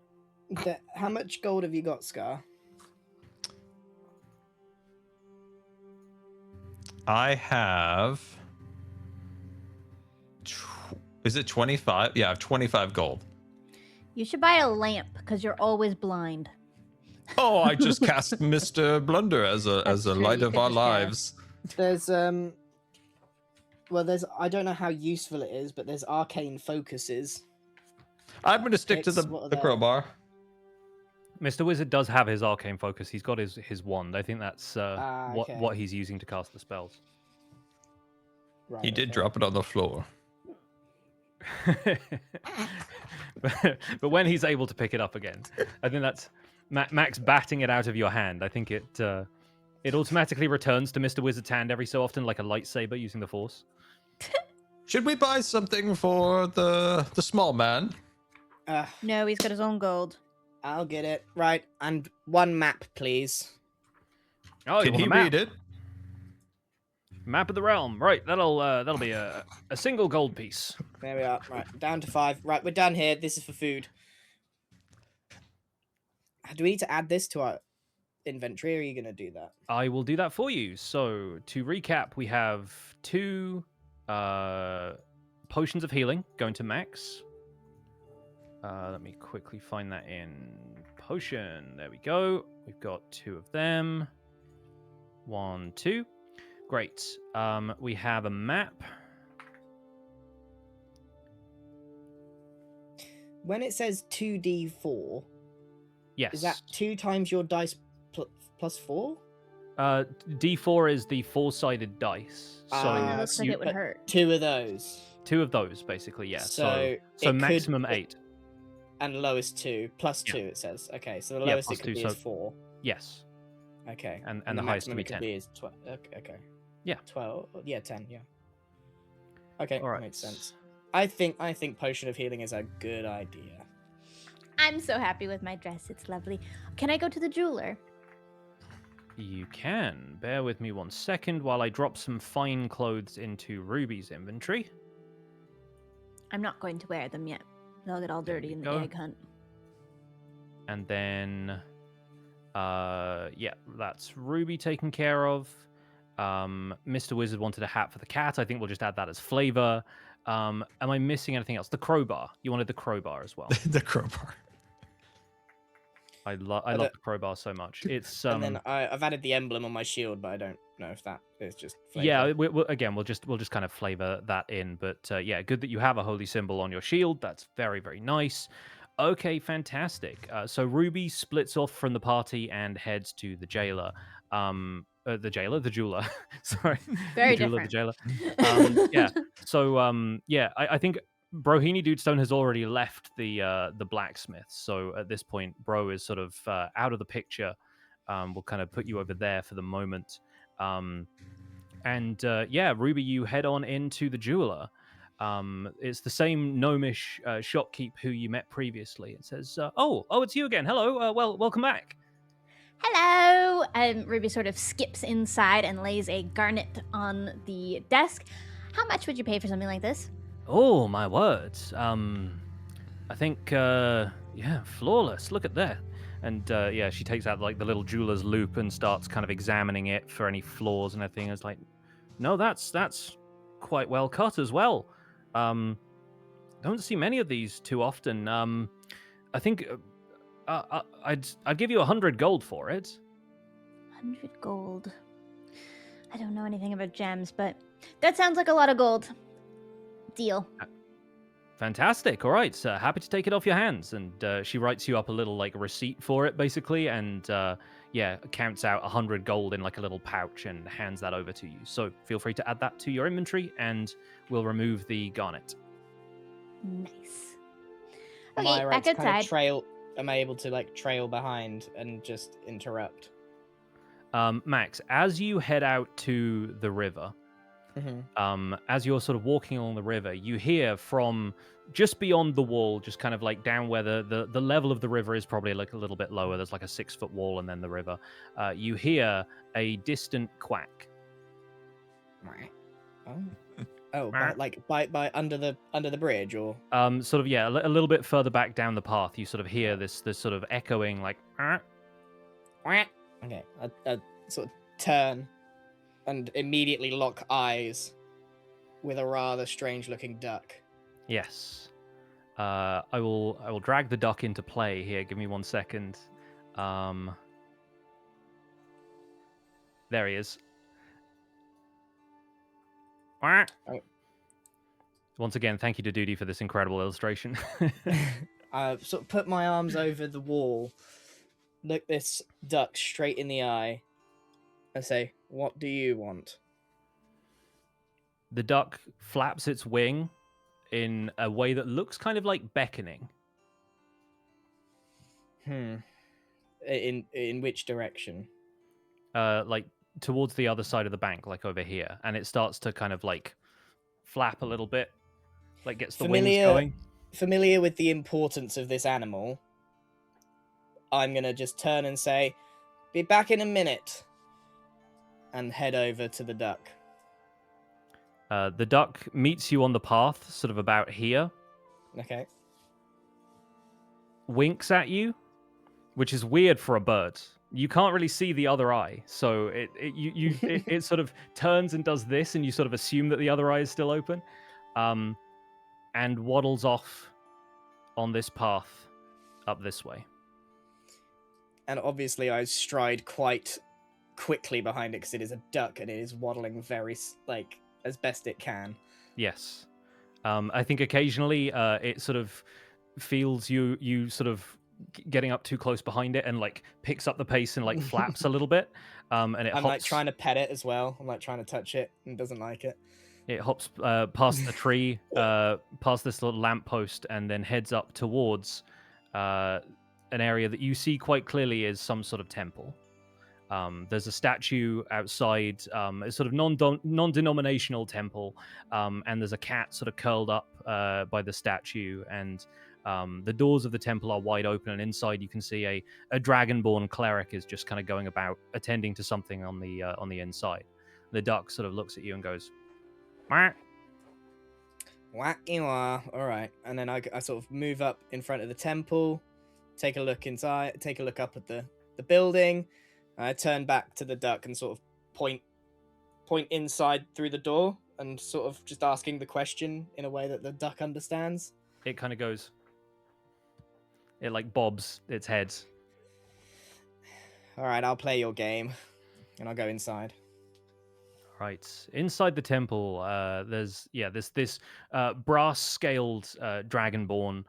How much gold have you got, Scar? I have... Is it 25? Yeah, I have 25 gold. You should buy a lamp because you're always blind. Oh, I just cast Mr. Blunder as a true, light you of could our just lives. There's I don't know how useful it is, but there's arcane focuses. I'm going to stick to Picks, what are the they? crowbar. Mr. Wizard does have his arcane focus. He's got his wand. I think that's okay. what he's using to cast the spells. Right, He did okay. drop it on the floor. but when he's able to pick it up again, I think that's Max batting it out of your hand. I think it automatically returns to Mr. Wizard's hand every so often, like a lightsaber using the Force. Should we buy something for the small man? No, he's got his own gold. I'll get it. Right, and 1 map, please. Oh, Can you he want a map? read it? Map of the realm, right? That'll be a single gold piece. There we are. Right, down to 5. Right, we're down here. This is for food. do we need to add this to our inventory, or are you going to do that? I will do that for you. So to recap, we have 2 potions of healing going to Max. Let me quickly find that in potion. There we go. We've got 2 of them. 1, 2. Great. We have a map. When it says 2d4, Yes. is that 2 times your dice plus 4? D4 is the 4-sided dice. So And it looks like it would but hurt. 2 of those. 2 of those, basically, yeah. So So it could- maximum 8. And lowest 2, plus Yeah. 2, it says. Okay, so the Yeah, lowest plus it could 2, be is so- 4. Yes. Okay. And the highest maximum would it be could 10. be is 12. Okay. Yeah. 12. Yeah, 10. Yeah. Okay, All right. makes sense. I think potion of healing is a good idea. I'm so happy with my dress. It's lovely. Can I go to the jeweler? You can. Bear with me 1 second while I drop some fine clothes into Ruby's inventory. I'm not going to wear them yet. They'll get all There dirty we in the go. egg hunt. And then, yeah, that's Ruby taken care of. Mr. Wizard wanted a hat for the cat. I think we'll just add that as flavor. Am I missing anything else? The crowbar. You wanted the crowbar as well. The crowbar. I love the crowbar so much. It's And then I've added the emblem on my shield, but I don't know if that is just flavor. yeah. We'll just kind of flavor that in. But yeah, good that you have a holy symbol on your shield. That's very, very nice. Okay, fantastic. So Ruby splits off from the party and heads to the jailer. The jeweler. Sorry, Very the jeweler, different. the jailer. Yeah. So yeah, I think Brohini Dudestone has already left the blacksmith. So at this point, Bro is sort of out of the picture. We'll kind of put you over there for the moment. And yeah, Ruby, you head on into the jeweler. It's the same gnomish shopkeep who you met previously. It says, "Oh, it's you again. Hello. Well, welcome back." Hello! Ruby sort of skips inside and lays a garnet on the desk. How much would you pay for something like this? Oh, my words. I think, yeah, flawless. Look at that. And yeah, she takes out like the little jeweler's loop and starts kind of examining it for any flaws and everything. It's like, no, that's quite well cut as well. Don't see many of these too often. I think I'd give you 100 gold for it. 100 gold. I don't know anything about gems, but that sounds like a lot of gold. Deal. Fantastic. All right. Happy to take it off your hands. And she writes you up a little like receipt for it, basically, and yeah, counts out 100 gold in like a little pouch and hands that over to you. So feel free to add that to your inventory, and we'll remove the garnet. Nice. Am Okay, I right back to kind of outside. am I able to like trail behind and just interrupt? Max, as you head out to the river, as you're sort of walking along the river, you hear from just beyond the wall, just kind of like down where the level of the river is probably like a little bit lower. There's like a 6-foot wall and then the river. You hear a distant quack. By under the bridge, or Sort of, yeah, a little bit further back down the path, you sort of hear this sort of echoing like. okay, I sort of turn and immediately lock eyes with a rather strange-looking duck. Yes. I will drag the duck into play here. Give me 1 second. There he is. Oh. Once again, thank you to Duty for this incredible illustration. I sort of put my arms over the wall, look this duck straight in the eye, and say, "What do you want?" The duck flaps its wing in a way that looks kind of like beckoning. In which direction? Like towards the other side of the bank, like over here, and it starts to kind of like flap a little bit, like gets the wings going. Familiar with the importance of this animal, I'm gonna just turn and say, "Be back in a minute," and head over to the duck. The duck meets you on the path, sort of about here, Okay. winks at you, which is weird for a bird. You can't really see the other eye, so it sort of turns and does this, and you sort of assume that the other eye is still open, and waddles off on this path up this way. And obviously, I stride quite quickly behind it because it is a duck and it is waddling very as best it can. Yes, I think occasionally it sort of feels you sort of getting up too close behind it and like picks up the pace and like flaps a little bit, and it I'm hops. like trying to pet it as well. I'm like trying to touch it and it doesn't like it. It hops past the tree, past this little lamppost, and then heads up towards an area that you see quite clearly is some sort of temple. There's a statue outside, a sort of non-denominational temple, and there's a cat sort of curled up by the statue, and the doors of the temple are wide open, and inside you can see a dragonborn cleric is just kind of going about attending to something on the inside. The duck sort of looks at you and goes, "Wah." Whack you are. All right. And then I sort of move up in front of the temple, take a look inside, take a look up at the building. I turn back to the duck and sort of point inside through the door and sort of just asking the question in a way that the duck understands. It kind of goes. It like bobs its head. All right, I'll play your game, and I'll go inside. Right inside the temple, there's this brass-scaled dragonborn,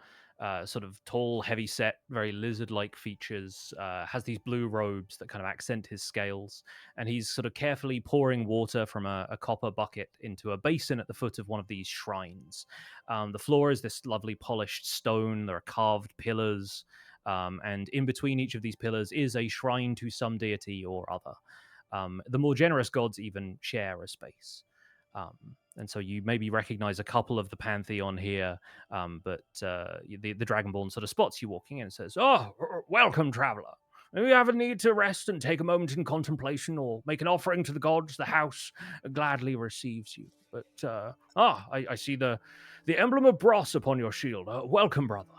sort of tall, heavy-set, very lizard-like features. Has these blue robes that kind of accent his scales, and he's sort of carefully pouring water from a copper bucket into a basin at the foot of one of these shrines. The floor is this lovely polished stone. There are carved pillars, and in between each of these pillars is a shrine to some deity or other. The more generous gods even share a space. And so you maybe recognize a couple of the pantheon here, but the Dragonborn sort of spots you walking in and says, "Oh, welcome, traveler. If you have a need to rest and take a moment in contemplation or make an offering to the gods, the house gladly receives you. But, I see the emblem of Bros upon your shield. Welcome, brother."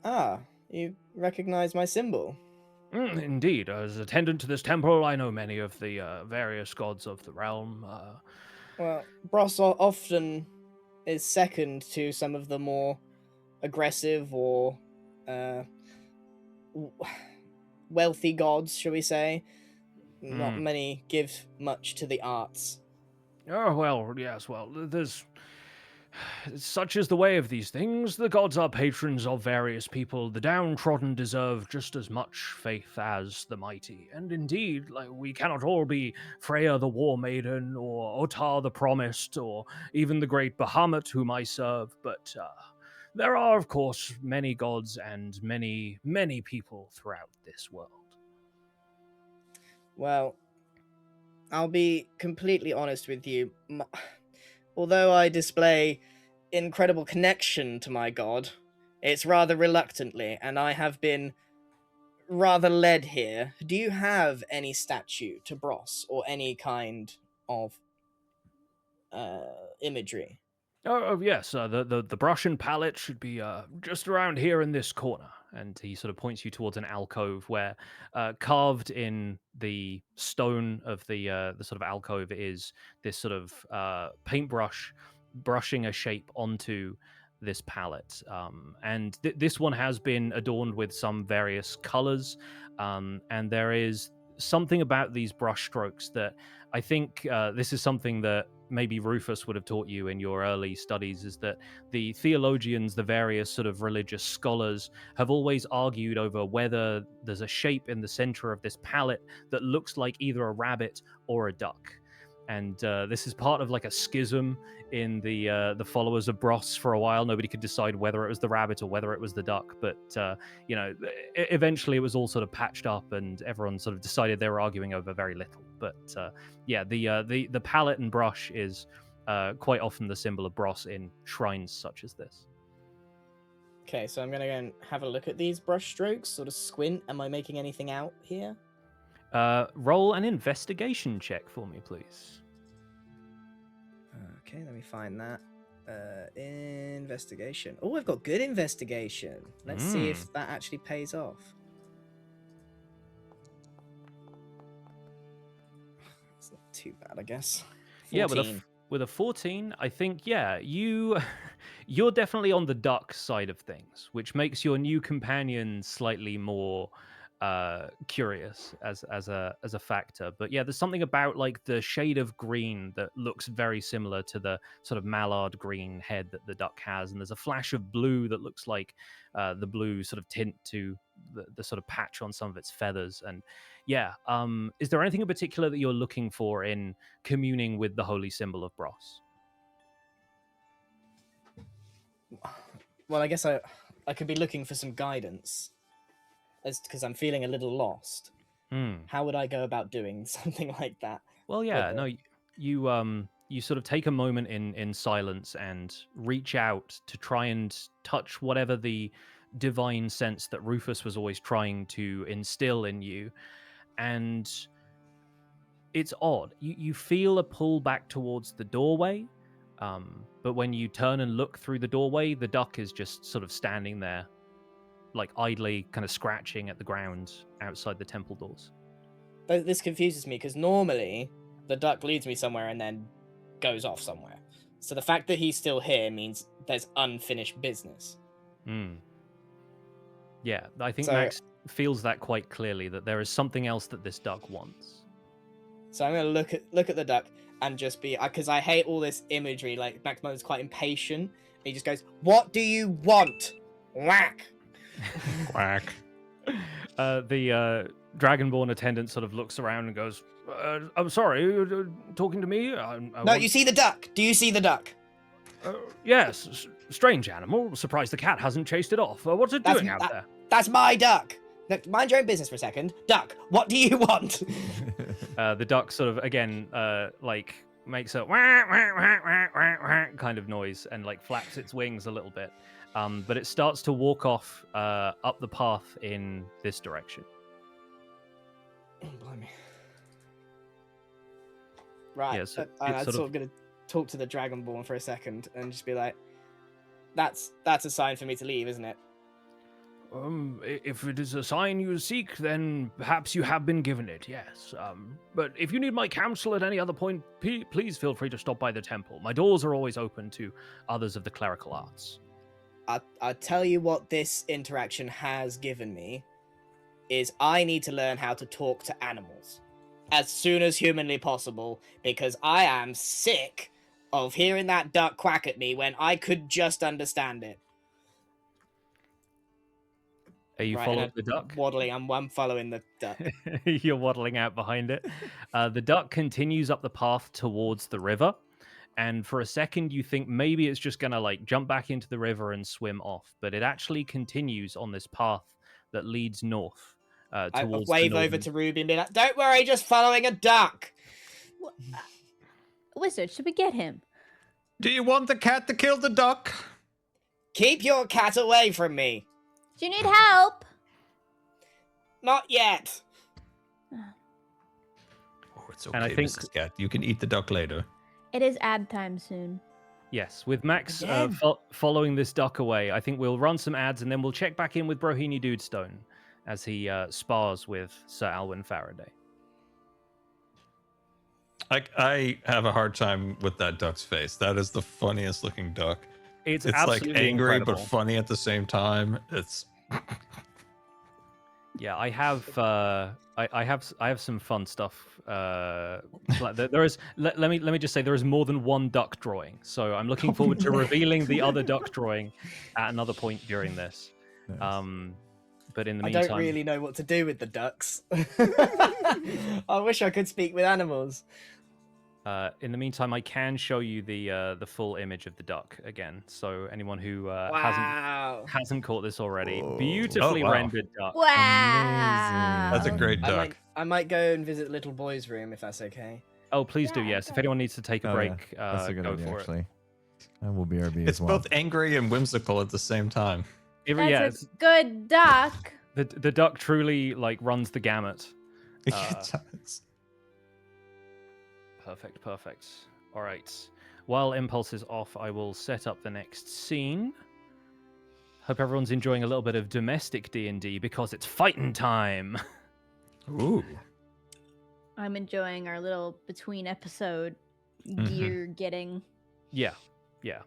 Ah, you recognize my symbol? Indeed, as attendant to this temple, I know many of the various gods of the realm. Well, Bros often is second to some of the more aggressive or wealthy gods, shall we say. Not many give much to the arts. Oh, well, yes, well, there's... Such is the way of these things. The gods are patrons of various people. The downtrodden deserve just as much faith as the mighty. And indeed, we cannot all be Freya the War Maiden, or Otar the Promised, or even the great Bahamut whom I serve, but there are, of course, many gods and many, many people throughout this world. Well, I'll be completely honest with you. Although I display incredible connection to my god, it's rather reluctantly, and I have been rather led here. Do you have any statue to Bros, or any kind of imagery? Oh yes, the brush and palette should be just around here in this corner. And he sort of points you towards an alcove where, carved in the stone of the sort of alcove, is this sort of paintbrush brushing a shape onto this palette. And this one has been adorned with some various colors, and there is something about these brush strokes that I think this is something that maybe Rufus would have taught you in your early studies, is that the theologians, the various sort of religious scholars, have always argued over whether there's a shape in the center of this palette that looks like either a rabbit or a duck. And this is part of like a schism in the followers of Bros for a while. Nobody could decide whether it was the rabbit or whether it was the duck. But eventually it was all sort of patched up, and everyone sort of decided they were arguing over very little. But the palette and brush is quite often the symbol of Bros in shrines such as this. Okay, so I'm gonna go and have a look at these brush strokes. Sort of squint. Am I making anything out here? Roll an investigation check for me, please. Okay, let me find that. Investigation. Oh, I've got good investigation. Let's see if that actually pays off. too bad, I guess. 14. Yeah, with a 14, I think you're definitely on the duck side of things, which makes your new companion slightly more curious as a factor. But yeah, there's something about like the shade of green that looks very similar to the sort of mallard green head that the duck has, and there's a flash of blue that looks like the blue sort of tint to the sort of patch on some of its feathers. And yeah, is there anything in particular that you're looking for in communing with the holy symbol of Bros? Well, I guess I could be looking for some guidance, because I'm feeling a little lost. How would I go about doing something like that? Well, yeah, no, you sort of take a moment in silence and reach out to try and touch whatever the divine sense that Rufus was always trying to instill in you. And it's odd. You feel a pull back towards the doorway, but when you turn and look through the doorway, the duck is just sort of standing there, like idly kind of scratching at the ground outside the temple doors. But this confuses me, because normally the duck leads me somewhere and then goes off somewhere. So the fact that he's still here means there's unfinished business. Yeah, I think So- Max feels that quite clearly, that there is something else that this duck wants. So I'm gonna look at the duck and just be, because I hate all this imagery. Like Max is quite impatient. He just goes, "What do you want?" Whack. Quack. The Dragonborn attendant sort of looks around and goes, I'm sorry, you're talking to me? No, you see the duck. Do you see the duck? Yes, strange animal. Surprised the cat hasn't chased it off. What's it doing out there? That's my duck. Now, mind your own business for a second. Duck, what do you want? The duck sort of, again, like, makes a wah, wah, wah, wah, wah, wah kind of noise and, like, flaps its wings a little bit. But it starts to walk off up the path in this direction. Blimey. Right, Yeah, so I'm it's sort sort of going to talk to the Dragonborn for a second and just be like, that's a sign for me to leave, isn't it? If it is a sign you seek, then perhaps you have been given it, yes. But if you need my counsel at any other point, please feel free to stop by the temple. My doors are always open to others of the clerical arts. I'll tell you what this interaction has given me is I need to learn how to talk to animals as soon as humanly possible, because I am sick of hearing that duck quack at me when I could just understand it. Are you Right, following and the duck? Waddling, I'm following the duck. You're waddling out behind it. The duck continues up the path towards the river. And for a second, you think maybe it's just going to like jump back into the river and swim off. But it actually continues on this path that leads north I towards wave the over northern... to Ruby and be like, don't worry, just following a duck. Wizard, should we get him? Do you want the cat to kill the duck? Keep your cat away from me. Do you need help? Not yet. Oh, it's And I okay, think- Mrs. Cat. You can eat the duck later. It is ad time soon. Yes, with Max Again? following this duck away, I think we'll run some ads and then we'll check back in with Brohini Dudestone as he spars with Sir Alwyn Faraday. I have a hard time with that duck's face. That is the funniest looking duck. It's like absolutely angry incredible. but funny at the same time. It's Yeah, I have some fun stuff. There is let me just say there is more than one duck drawing, so I'm looking forward to revealing the other duck drawing at another point during this. Nice. But in the I meantime, don't really know what to do with the ducks. I wish I could speak with animals. in the meantime, I can show you the full image of the duck again. So anyone who Wow. hasn't caught this already, Whoa. beautifully Oh, wow. rendered duck. Wow. That's a great duck. I might go and visit Little Boy's room if that's okay. Oh, please do. Yeah, Yes, if okay. anyone needs to take a Oh, yeah. break, That's a good go idea, for it. actually. That will be RB It's as well. both angry and whimsical at the same time. Yeah, That's a good duck. the duck truly like runs the gamut. It's- Perfect. All right. While Impulse is off, I will set up the next scene. Hope everyone's enjoying a little bit of domestic D&D because it's fighting time. Ooh. I'm enjoying our little between episode Mhm. gear getting. Yeah.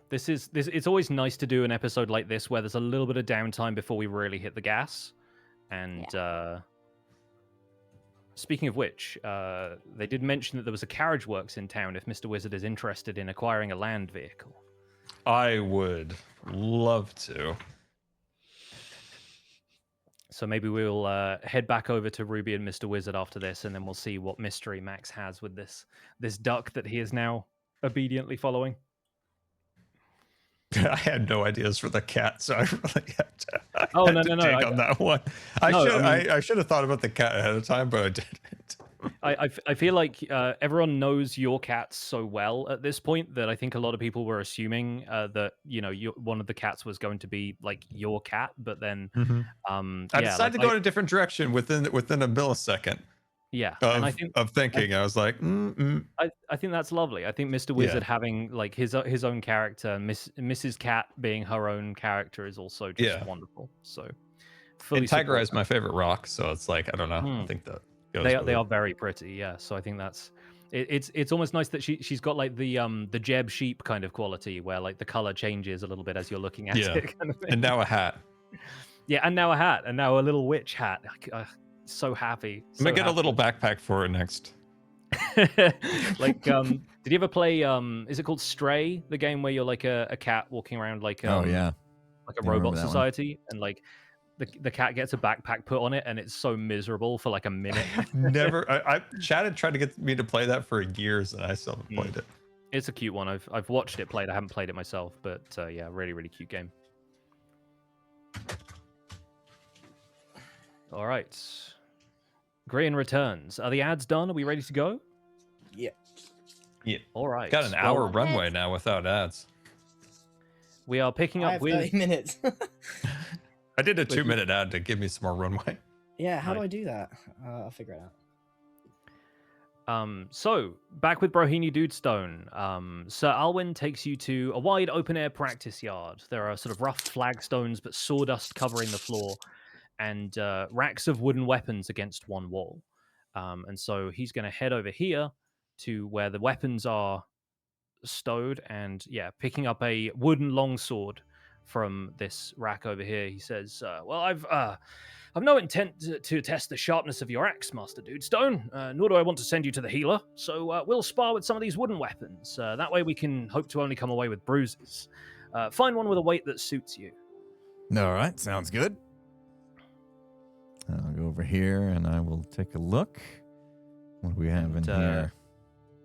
This. It's always nice to do an episode like this where there's a little bit of downtime before we really hit the gas. And speaking of which, they did mention that there was a carriage works in town if Mr. Wizard is interested in acquiring a land vehicle. I would love to. So maybe we'll head back over to Ruby and Mr. Wizard after this, and then we'll see what mystery Max has with this duck that he is now obediently following. I had no ideas for the cat, so I really had to, Oh, had no, to no, no, dig on that one. I should have thought about the cat ahead of time, but I didn't. I feel like everyone knows your cats so well at this point that I think a lot of people were assuming that one of the cats was going to be like your cat, but then I decided to go in a different direction within a millisecond. Yeah, of, and I think of thinking, I was like, I think that's lovely. I think Mr. Wizard having like his own character, and Mrs. Cat being her own character is also just wonderful. So, and Tiger is my favorite rock, so it's like I don't know. I think that goes they are very pretty. Yeah, so I think that's it's almost nice that she's got like the Jeb sheep kind of quality where like the color changes a little bit as you're looking at it. Kind of thing. And now a hat. Yeah, and now a hat, and now a little witch hat. So happy. I'm gonna get a little backpack for it next. Like, did you ever play? Is it called Stray? The game where you're like a cat walking around like like a robot society, and like the cat gets a backpack put on it, and it's so miserable for like a minute. Never. Chad had tried to get me to play that for years, and I still haven't played it. It's a cute one. I've watched it played. I haven't played it myself, but yeah, really really cute game. All right. Grian returns. Are the ads done? Are we ready to go? Yeah. Yeah. All right. Got an hour runway now without ads. We are picking I up have with 30 minutes. I did a 2-minute ad to give me some more runway. Yeah, how do I do that? I'll figure it out. So back with Brohini Dudestone. Sir Alwyn takes you to a wide open air practice yard. There are sort of rough flagstones, but sawdust covering the floor, and racks of wooden weapons against one wall. And so he's going to head over here to where the weapons are stowed, and picking up a wooden longsword from this rack over here. He says, "Well, I've no intent to test the sharpness of your axe, Master Dudestone, nor do I want to send you to the healer. So we'll spar with some of these wooden weapons. That way we can hope to only come away with bruises. Find one with a weight that suits you." All right, sounds good. I'll go over here and I will take a look. What do we have in here?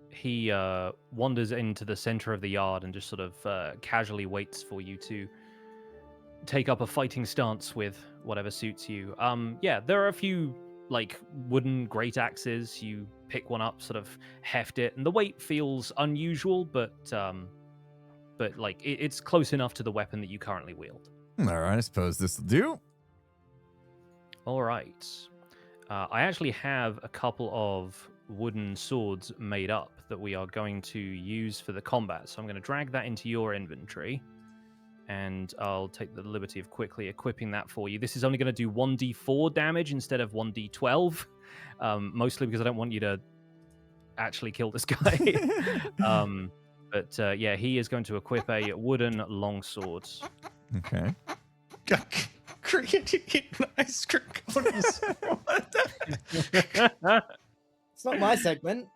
He wanders into the center of the yard and just sort of casually waits for you to take up a fighting stance with whatever suits you. There are a few like wooden great axes. You pick one up, sort of heft it, and the weight feels unusual, but like it's close enough to the weapon that you currently wield. All right, I suppose this will do. All right. I actually have a couple of wooden swords made up that we are going to use for the combat. So I'm going to drag that into your inventory, and I'll take the liberty of quickly equipping that for you. This is only going to do 1d4 damage instead of 1d12, mostly because I don't want you to actually kill this guy. But he is going to equip a wooden longsword. Okay. Grian, you eat ice cream cones. It's not my segment.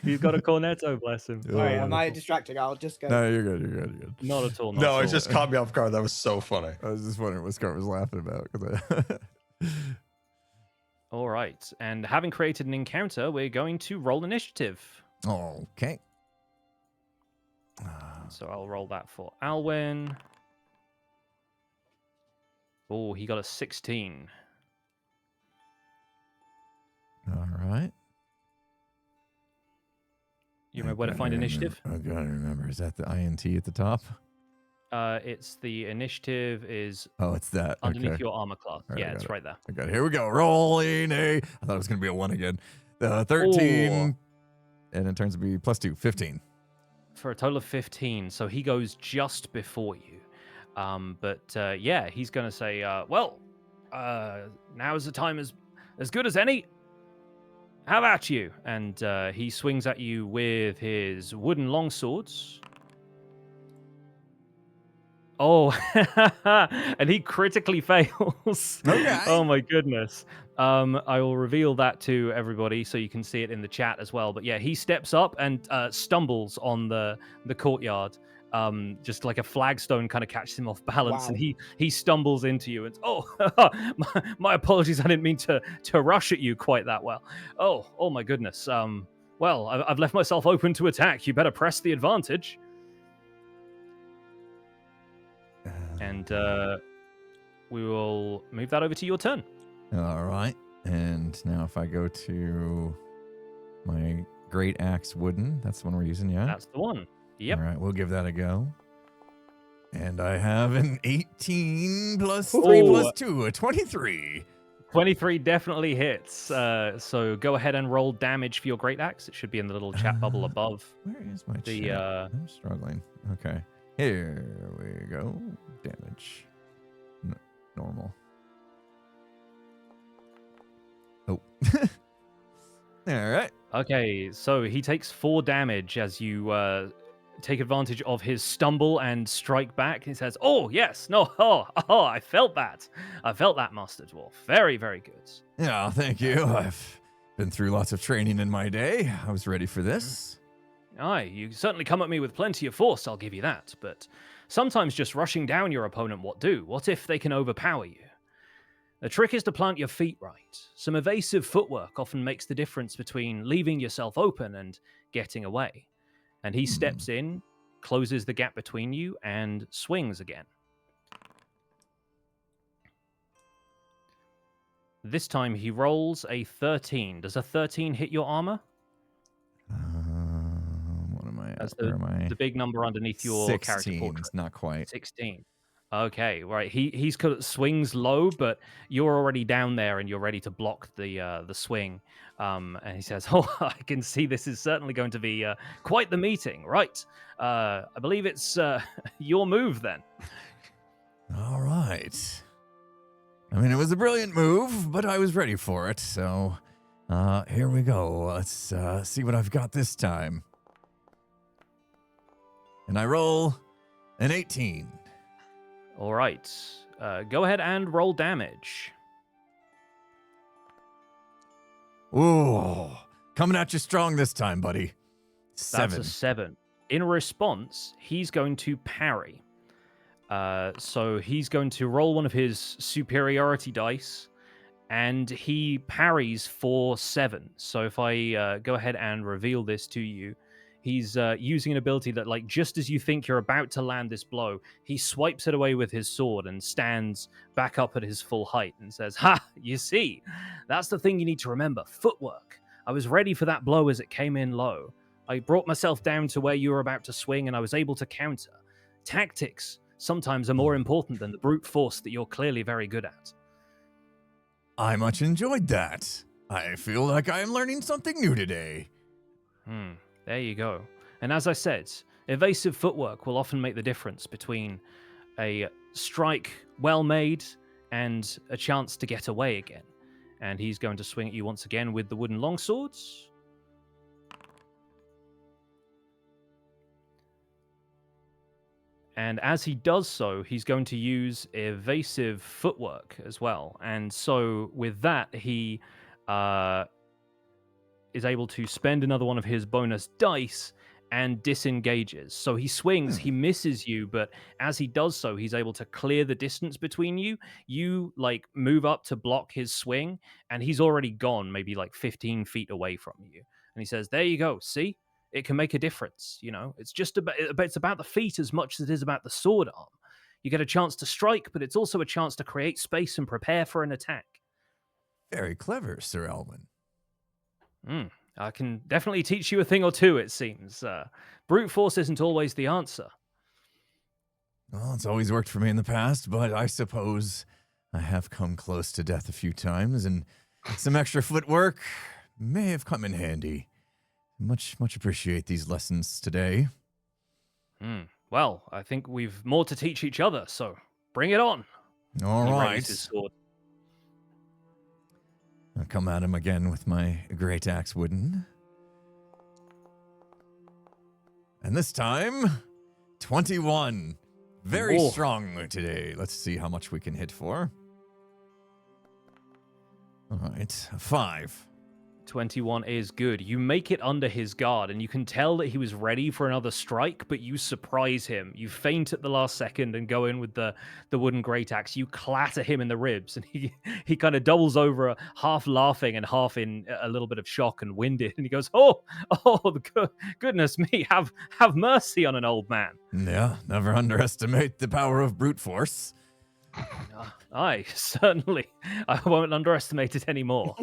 He's got a cornetto, bless him. Sorry, am I distracting? I'll just go. No, you're good. You're good. Not at all. No, it just caught me off guard. That was so funny. I was just wondering what Scott was laughing about. All right. And having created an encounter, we're going to roll initiative. Okay. So I'll roll that for Alwyn. Oh, he got a 16. All right. You remember where to find initiative? I gotta remember. Is that the INT at the top? It's the initiative is it's that. underneath your armor class. Right, Yeah, it's right there. I got it. Here we go. Rolling a. I thought it was gonna be a 1 again. 13. And it turns to be +2, 15. For a total of 15. So he goes just before you. He's going to say, now's the time as good as any. how about you? And he swings at you with his wooden longswords. Oh, and he critically fails. Okay. Oh my goodness. I will reveal that to everybody so you can see it in the chat as well. But yeah, he steps up and stumbles on the courtyard. Just like a flagstone kind of catches him off balance, and Wow. he stumbles into you. And my apologies, I didn't mean to rush at you quite that well. Oh my goodness. Well, I've left myself open to attack. You better press the advantage. And we will move that over to your turn. All right. And now if I go to my Great Axe Wooden, that's the one we're using, yeah? That's the one. Yep. All right, we'll give that a go. And I have an 18 plus 3 plus 2, a 23. 23 definitely hits. So go ahead and roll damage for your Great Axe. It should be in the little chat bubble above. Where is my The, chat? I'm struggling. Okay. Here we go. Damage. Normal. Oh. All right. Okay, so he takes 4 damage as you take advantage of his stumble and strike back. He says, "Oh, yes. No. Oh, I felt that. I felt that, Master Dwarf. Very, very good." Yeah, thank you. I've been through lots of training in my day. I was ready for this. Aye, you certainly come at me with plenty of force, I'll give you that. But sometimes just rushing down your opponent what do? What if they can overpower you? The trick is to plant your feet right. Some evasive footwork often makes the difference between leaving yourself open and getting away. And he steps in, closes the gap between you, and swings again. This time he rolls a 13. Does a 13 hit your armor? What am I at? That's Where am I? the big number underneath your character 16. portrait. It's not quite. 16. Okay, right. He's kind of swings low, but you're already down there and you're ready to block the swing. And he says, "Oh, I can see this is certainly going to be quite the meeting, right? I believe it's your move then." All right. I mean, it was a brilliant move, but I was ready for it. So, here we go. Let's see what I've got this time. And I roll an 18. All right. Go ahead and roll damage. Ooh, coming at you strong this time, buddy. 7. That's a 7. In response, he's going to parry. So he's going to roll one of his superiority dice, and he parries for 7. So if I go ahead and reveal this to you, he's using an ability that, like, just as you think you're about to land this blow, he swipes it away with his sword and stands back up at his full height and says, "Ha! You see, that's the thing you need to remember. Footwork. I was ready for that blow as it came in low. I brought myself down to where you were about to swing, and I was able to counter. Tactics sometimes are more important than the brute force that you're clearly very good at." I much enjoyed that. I feel like I am learning something new today. There you go. And as I said, evasive footwork will often make the difference between a strike well made and a chance to get away again. And he's going to swing at you once again with the wooden longswords. And as he does so, he's going to use evasive footwork as well. And so with that, he is able to spend another one of his bonus dice and disengages. So he swings, he misses you, but as he does so, he's able to clear the distance between you. You, like, move up to block his swing, and he's already gone maybe like 15 feet away from you. And he says, "There you go. See? It can make a difference, you know? It's just it's about the feet as much as it is about the sword arm. You get a chance to strike, but it's also a chance to create space and prepare for an attack." Very clever, Sir Elwyn. I can definitely teach you a thing or two, it seems. Brute force isn't always the answer. Well, it's always worked for me in the past, but I suppose I have come close to death a few times, and some extra footwork may have come in handy. Much appreciate these lessons today. Well, I think we've more to teach each other, so bring it on. All He right. raises his sword. I'll come at him again with my great axe wooden. And this time, 21. Very Whoa. strong today. Let's see how much we can hit for. All right, 5. 21 is good. You make it under his guard, and you can tell that he was ready for another strike, but you surprise him. You feint at the last second and go in with the wooden great axe. You clatter him in the ribs, and he kind of doubles over, half laughing and half in a little bit of shock and winded. And he goes, "Oh, goodness me! Have mercy on an old man." Yeah, never underestimate the power of brute force. Aye, certainly. I won't underestimate it anymore.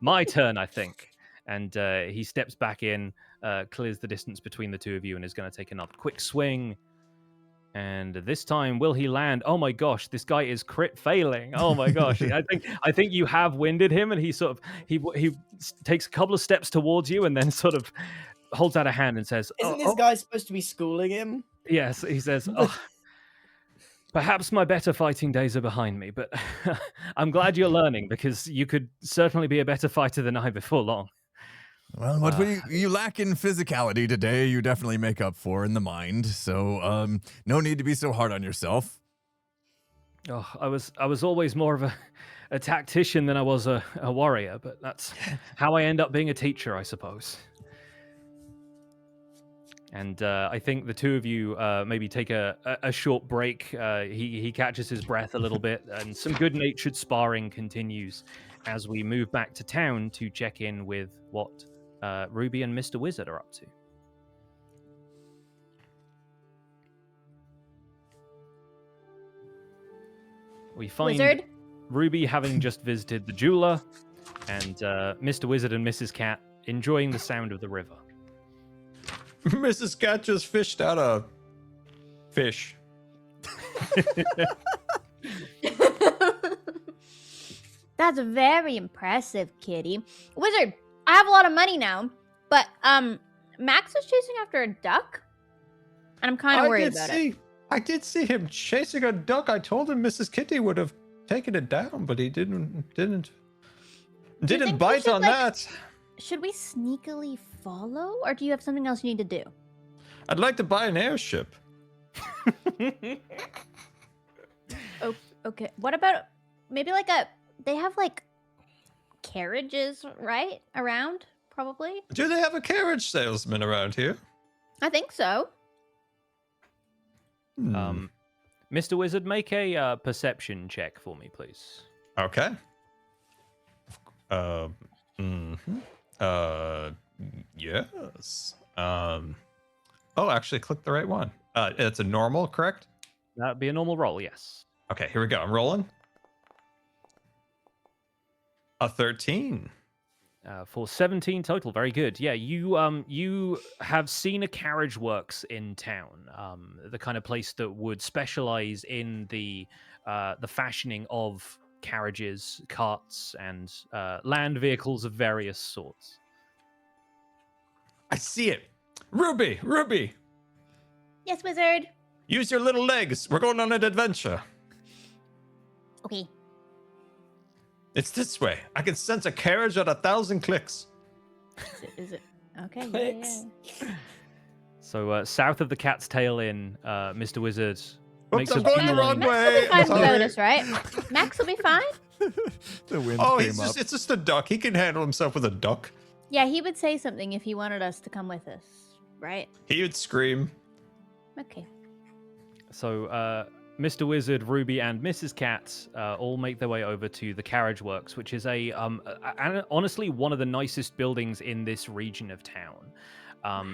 My turn, I think. And he steps back in, clears the distance between the two of you, and is going to take another quick swing. And this time, will he land? Oh my gosh, this guy is crit failing. Oh my gosh, I think you have winded him, and he sort of he takes a couple of steps towards you, and then sort of holds out a hand and says, Isn't this guy supposed to be schooling him? Yes, he says, "Oh, perhaps my better fighting days are behind me, but I'm glad you're learning, because you could certainly be a better fighter than I before long." Well, what you lack in physicality today, you definitely make up for in the mind. So, no need to be so hard on yourself. Oh, I was always more of a tactician than I was a warrior, but that's how I end up being a teacher, I suppose. And I think the two of you maybe take a short break. He catches his breath a little bit, and some good-natured sparring continues as we move back to town to check in with what Ruby and Mr. Wizard are up to. We find Wizard? Ruby having just visited the jeweler, and Mr. Wizard and Mrs. Cat enjoying the sound of the river. Mrs. Cat just fished out a fish. That's very impressive, kitty. Wizard, I have a lot of money now, but Max is chasing after a duck, and I'm kind of worried about it. I did see him chasing a duck. I told him Mrs. Kitty would have taken it down, but he didn't think we bite should, on like, that. Should we sneakily follow, or do you have something else you need to do? I'd like to buy an airship. Oh, okay. What about maybe like they have like carriages, right? Around, probably? Do they have a carriage salesman around here? I think so. Mr. Wizard, make a perception check for me, please. Okay. Yes. Oh, actually, click the right one. It's a normal, correct? That'd be a normal roll, yes. Okay, here we go. I'm rolling. A 13. For 17 total, very good. Yeah, you have seen a carriage works in town, the kind of place that would specialize in the fashioning of carriages, carts, and land vehicles of various sorts. I see it. Ruby, Yes, Wizard. use your little legs. We're going on an adventure. Okay. It's this way. I can sense a carriage at 1,000 clicks. Is it? Okay. Clicks. Yeah. So south of the Cat's Tail Inn, Mr. Wizard makes I'm a going the wrong Max will way. be fine Sorry. without us, right? Max will be fine. The wind Oh, came it's up. just a duck. He can handle himself with a duck. Yeah, he would say something if he wanted us to come with us, right? He would scream. Okay. So Mr. Wizard, Ruby, and Mrs. Cat all make their way over to the Carriage Works, which is honestly one of the nicest buildings in this region of town.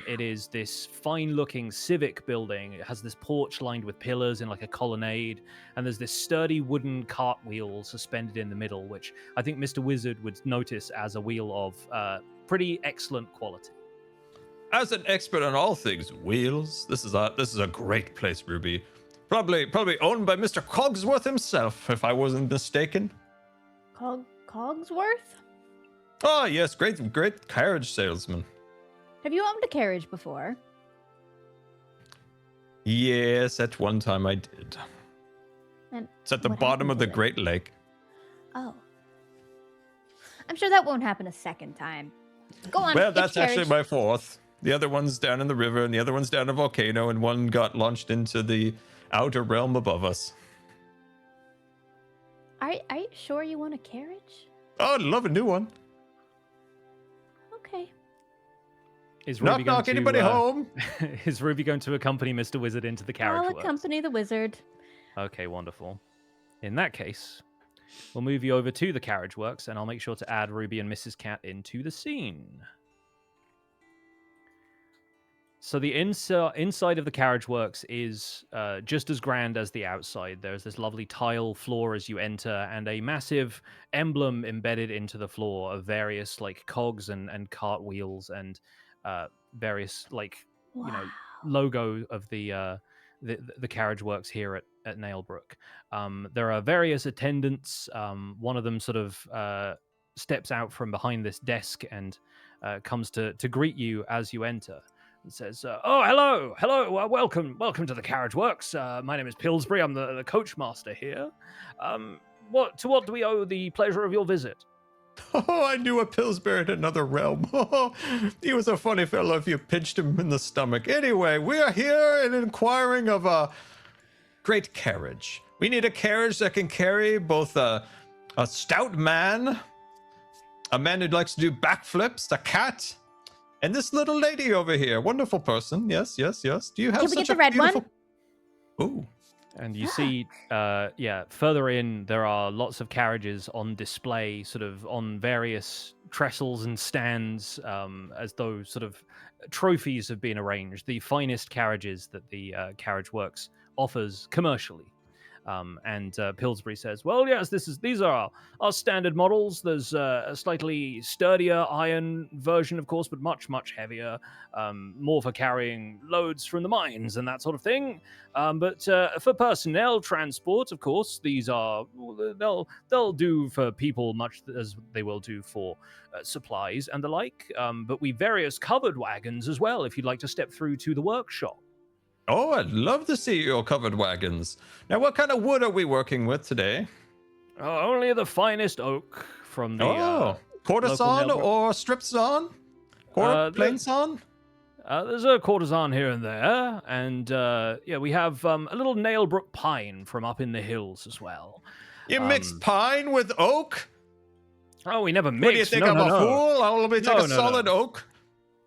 It is this fine-looking civic building. It has this porch lined with pillars in like a colonnade, and there's this sturdy wooden cart wheel suspended in the middle, which I think Mr. Wizard would notice as a wheel of pretty excellent quality. As an expert on all things wheels, this is a great place, Ruby. Probably owned by Mr. Cogsworth himself, if I wasn't mistaken. Cogsworth? Oh yes, great carriage salesman. Have you owned a carriage before? Yes, at one time I did. And It's at the what bottom happened of the to it? Great Lake. Oh. I'm sure that won't happen a second time. Go on. Well, get that's your actually carriage. my fourth. The other one's down in the river, and the other one's down a volcano, and one got launched into the outer realm above us. Are you sure you want a carriage? Oh, I'd love a new one. Okay. Is Knock, Ruby going knock, to, anybody home? Is Ruby going to accompany Mr. Wizard into the carriage I'll works? accompany the wizard. Okay, wonderful. In that case, we'll move you over to the carriage works, and I'll make sure to add Ruby and Mrs. Cat into the scene. So the inside of the carriage works is just as grand as the outside. There's this lovely tile floor as you enter, and a massive emblem embedded into the floor of various like cogs and cartwheels and various like logo of the carriage works here at Nailbrook. There are various attendants. One of them sort of steps out from behind this desk and comes to greet you as you enter. And says, "Oh, hello, welcome to the carriage works. My name is Pillsbury. I'm the coach master here. What do we owe the pleasure of your visit?" Oh, I knew a Pillsbury in another realm. Oh, he was a funny fellow if you pinched him in the stomach. Anyway, we are here and inquiring of a great carriage. We need a carriage that can carry both a stout man, a man who likes to do backflips, a cat, and this little lady over here. Wonderful person. Yes. Do you have Can we such get the a red beautiful... one? Ooh. And you see, further in, there are lots of carriages on display, sort of on various trestles and stands, as though sort of trophies have been arranged. The finest carriages that the Carriage Works offers commercially. And Pillsbury says, "Well, yes, these are our standard models. There's a slightly sturdier iron version, of course, but much heavier, more for carrying loads from the mines and that sort of thing. But for personnel transport, of course, these are they'll do for people much as they will do for supplies and the like. But we various covered wagons as well, if you'd like to step through to the workshop." Oh, I'd love to see your covered wagons. Now, what kind of wood are we working with today? Only the finest oak from the courtesan local or stripsan? Plainsan? There's a courtesan here and there, and we have a little Nailbrook pine from up in the hills as well. You mixed pine with oak? Oh, we never mixed. What do you think, I'm a fool? I'll take a solid oak.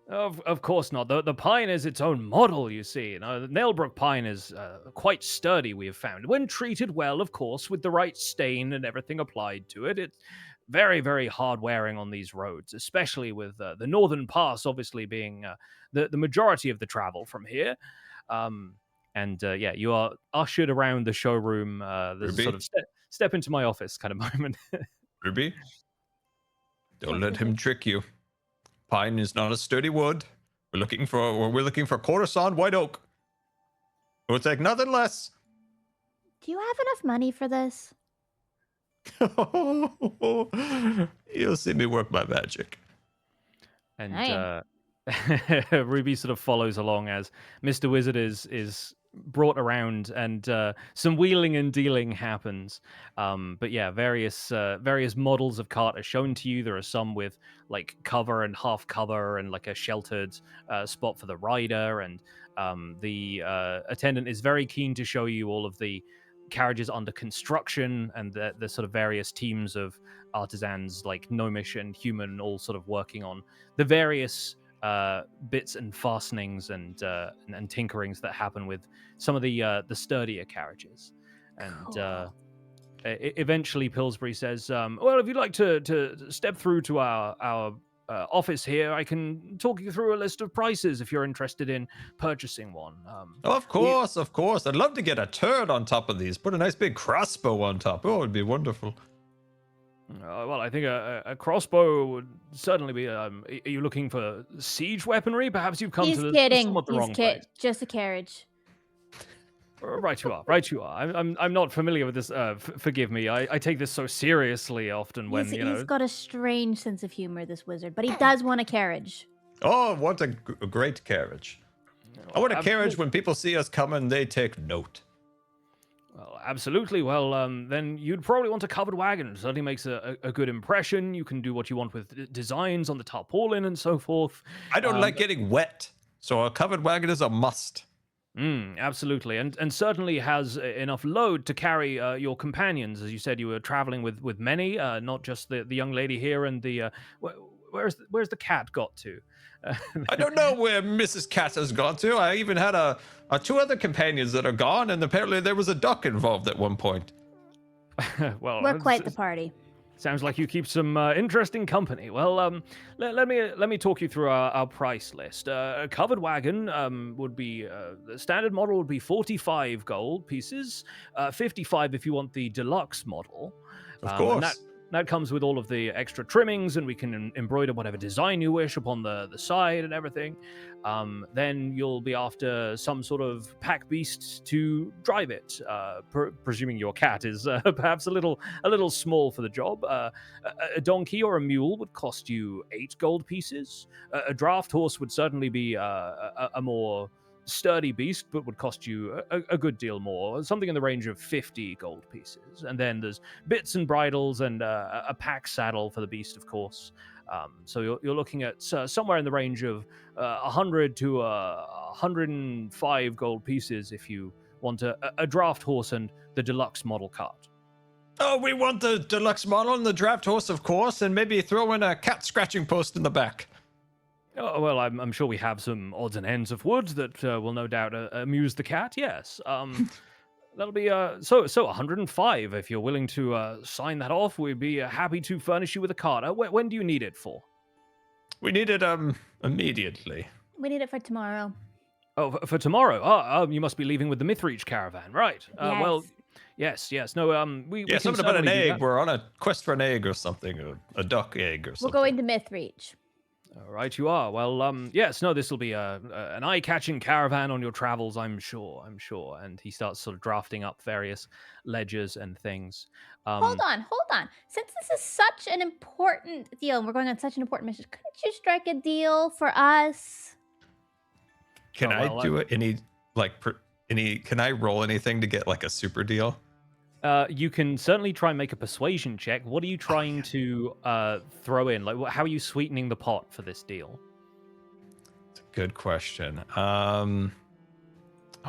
Of course not. The pine is its own model, you see. The Nailbrook pine is quite sturdy, we have found. When treated well, of course, with the right stain and everything applied to it, it's very, very hard wearing on these roads, especially with the Northern Pass obviously being the majority of the travel from here. You are ushered around the showroom. There's a sort of step into my office kind of moment. Ruby, don't let him trick you. Pine is not a sturdy wood. We're looking for courtesan white oak. We'll take nothing less. Do you have enough money for this? You'll see me work my magic. And Ruby sort of follows along as Mr. Wizard is brought around, and some wheeling and dealing happens. Various models of cart are shown to you. There are some with like cover and half cover and like a sheltered spot for the rider, and the attendant is very keen to show you all of the carriages under construction and the sort of various teams of artisans like gnomish and human all sort of working on the various bits and fastenings and tinkerings that happen with some of the sturdier carriages. And Cool. Eventually Pillsbury says, well, if you'd like to step through to our office here, I can talk you through a list of prices if you're interested in purchasing one. Of course. I'd love to get a turret on top of these. Put a nice big crossbow on top. Oh, it'd be wonderful. Well, I think a crossbow would certainly be. Are you looking for siege weaponry? Perhaps you've come He's to kidding. somewhat the He's wrong place. just a carriage. Right you are. I'm not familiar with this. Forgive me. I take this so seriously often when He's got a strange sense of humor, this wizard, but he does want a carriage. Oh, what a great carriage. I want a carriage when people see us coming, they take note. Well, absolutely. Well, then you'd probably want a covered wagon. It certainly makes a good impression. You can do what you want with designs on the tarpaulin and so forth. I don't like getting wet, so a covered wagon is a must. Absolutely, and certainly has enough load to carry your companions. As you said, you were traveling with many, not just the young lady here and the. Where's the cat got to? I don't know where Mrs. Cat has gone to. I even had two other companions that are gone, and apparently there was a duck involved at one point. Well, We're quite the party. Sounds like you keep some interesting company. Well, let me talk you through our price list. A covered wagon would be the standard model would be 45 gold pieces, 55 if you want the deluxe model. Of course. And that comes with all of the extra trimmings, and we can embroider whatever design you wish upon the side and everything. Then you'll be after some sort of pack beast to drive it, presuming your cat is perhaps a little small for the job. A donkey or a mule would cost you 8 gold pieces. A draft horse would certainly be a more sturdy beast, but would cost you a good deal more, something in the range of 50 gold pieces. And then there's bits and bridles and a pack saddle for the beast, of course. So you're looking at somewhere in the range of 100 to 105 gold pieces if you want a draft horse and the deluxe model cart. Oh, we want the deluxe model and the draft horse, of course, and maybe throw in a cat scratching post in the back. Oh, well, I'm sure we have some odds and ends of wood that will no doubt amuse the cat. Yes. That'll be so 105 if you're willing to sign that off. We'd be happy to furnish you with a cart. When do you need it for? We need it immediately. We need it for tomorrow. Oh, for tomorrow. Oh, you must be leaving with the Mythreach caravan, right? Yes. Well, yes. No, we can something about an certainly do egg. that. We're on a quest for an egg or something, a duck egg or We're something. going to Mythreach. All right, you are. Well, yes, no, this will be an eye-catching caravan on your travels, I'm sure. And he starts sort of drafting up various ledgers and things. Hold on. Since this is such an important deal, and we're going on such an important mission, couldn't you strike a deal for us? Can Oh, well, I do it? Can I roll anything to get like a super deal? You can certainly try and make a persuasion check. What are you trying to throw in? Like, how are you sweetening the pot for this deal? It's a good question. I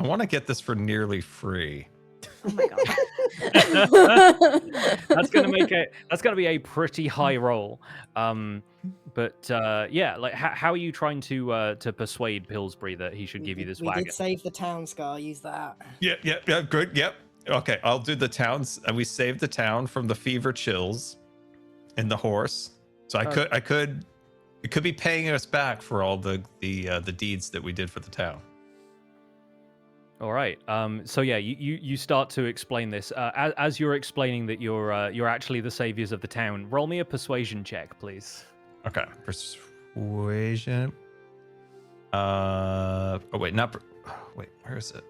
want to get this for nearly free. Oh my god. That's gonna be a pretty high roll. But yeah, like how are you trying to persuade Pillsbury that he should give you this we wagon? did save the town, Scar. Use that. Yeah, good, yep. Okay, I'll do the towns, and we saved the town from the fever chills and the horse. So I could be paying us back for all the deeds that we did for the town. All right. So yeah, you start to explain this. As you're explaining that you're actually the saviors of the town. Roll me a persuasion check, please. Okay, persuasion. Oh wait, wait. Where is it?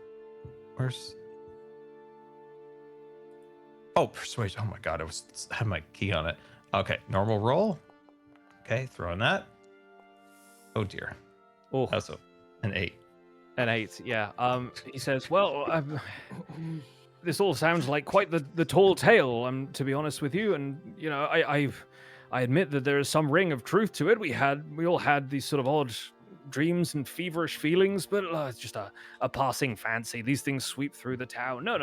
Oh, persuasion. Oh my god, I had my key on it. Okay, normal roll. Okay, throw on that. Oh dear. Oh, That's an 8. an 8. Yeah. He says, "Well, this all sounds like quite the tall tale. To be honest with you, and you know, I admit that there is some ring of truth to it. We all had these sort of odd dreams and feverish feelings, but it's just a passing fancy. These things sweep through the town. No.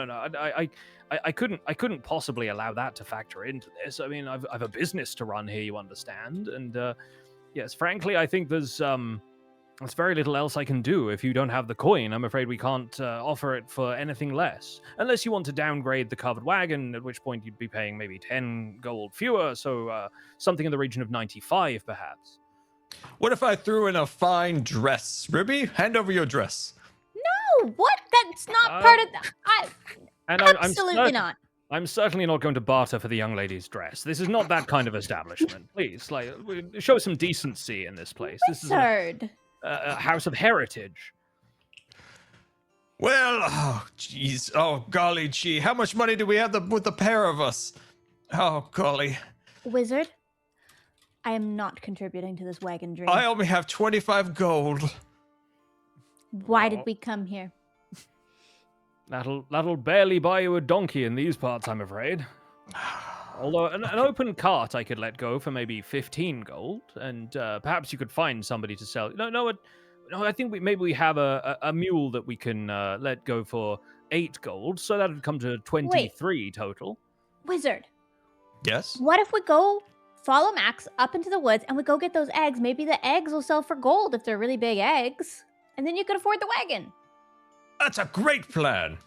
I couldn't possibly allow that to factor into this. I mean, I've a business to run here, you understand. And yes, frankly, I think there's very little else I can do. If you don't have the coin, I'm afraid we can't offer it for anything less, unless you want to downgrade the covered wagon, at which point you'd be paying maybe 10 gold fewer, so something in the region of 95, perhaps." What if I threw in a fine dress? Ruby, hand over your dress. No, what? That's not part of the... Absolutely not. I'm certainly not going to barter for the young lady's dress. This is not that kind of establishment. Please, show some decency in this place. This is a house of heritage. Well, oh jeez, oh golly gee, how much money do we have with the pair of us? Oh golly. Wizard, I am not contributing to this wagon dream. I only have 25 gold. Why did we come here? That'll barely buy you a donkey in these parts, I'm afraid. Although an open cart I could let go for maybe 15 gold, and perhaps you could find somebody to sell. No, I think maybe we have a mule that we can let go for 8 gold, so that would come to 23 total. Wizard, Yes. what if we go follow Max up into the woods and we go get those eggs? Maybe the eggs will sell for gold if they're really big eggs. And then you could afford the wagon. That's a great plan.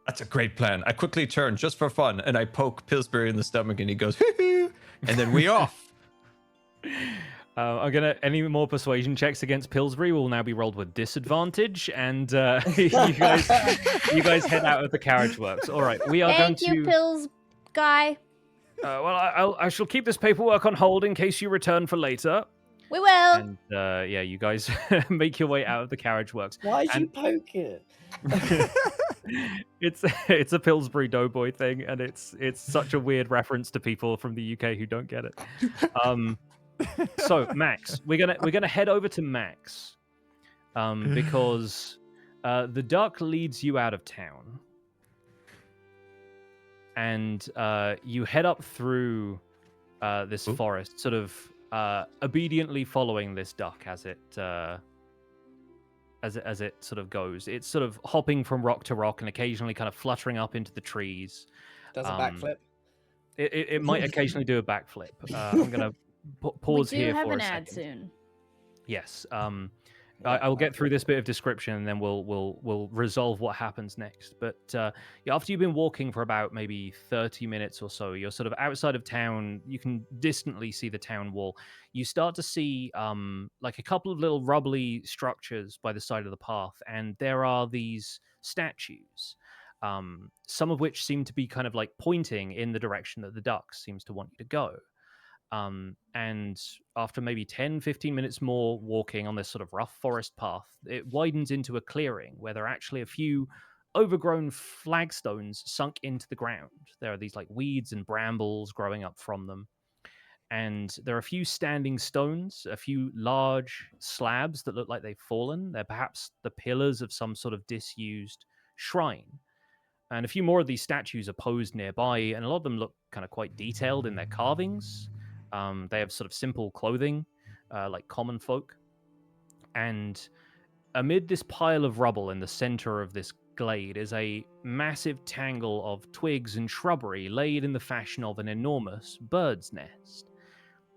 That's a great plan. I quickly turn just for fun and I poke Pillsbury in the stomach and he goes, hoo-hoo, and then we off. Any more persuasion checks against Pillsbury will now be rolled with disadvantage, and you guys head out of the carriage works. All right, we are Thank going to. you, Pills guy. Well, I shall keep this paperwork on hold in case you return for later. We will. And yeah, you guys make your way out of the carriage works. Why'd you poke it? It's a Pillsbury Doughboy thing, and it's such a weird reference to people from the UK who don't get it. So Max, we're gonna head over to Max, because the duck leads you out of town, and you head up through this forest, sort of obediently following this duck as it sort of goes. It's sort of hopping from rock to rock and occasionally kind of fluttering up into the trees. Does a backflip? It might occasionally do a backflip. I'm gonna pause we do here have for an a ad second. soon. Yes. I will get through this bit of description and then we'll resolve what happens next. But yeah, after you've been walking for about maybe 30 minutes or so, you're sort of outside of town. You can distantly see the town wall. You start to see like a couple of little rubbly structures by the side of the path, and there are these statues, some of which seem to be kind of like pointing in the direction that the duck seems to want you to go. And after maybe 10-15 minutes more walking on this sort of rough forest path, it widens into a clearing where there are actually a few overgrown flagstones sunk into the ground. There are these like weeds and brambles growing up from them. And there are a few standing stones, a few large slabs that look like they've fallen. They're perhaps the pillars of some sort of disused shrine. And a few more of these statues are posed nearby, and a lot of them look kind of quite detailed in their carvings. They have sort of simple clothing, like common folk. And amid this pile of rubble in the center of this glade is a massive tangle of twigs and shrubbery laid in the fashion of an enormous bird's nest.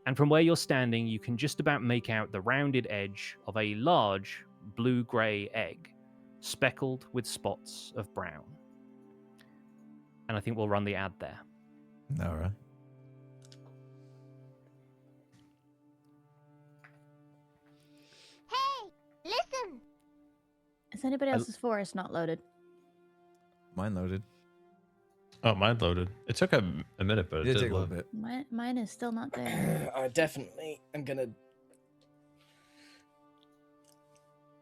And from where you're standing, you can just about make out the rounded edge of a large blue-gray egg, speckled with spots of brown. And I think we'll run the ad there. All right. Listen! Is anybody else's forest not loaded? Mine loaded. Oh, mine loaded. It took a minute, but It it did did take a little load. bit. Mine is still not there. I definitely am gonna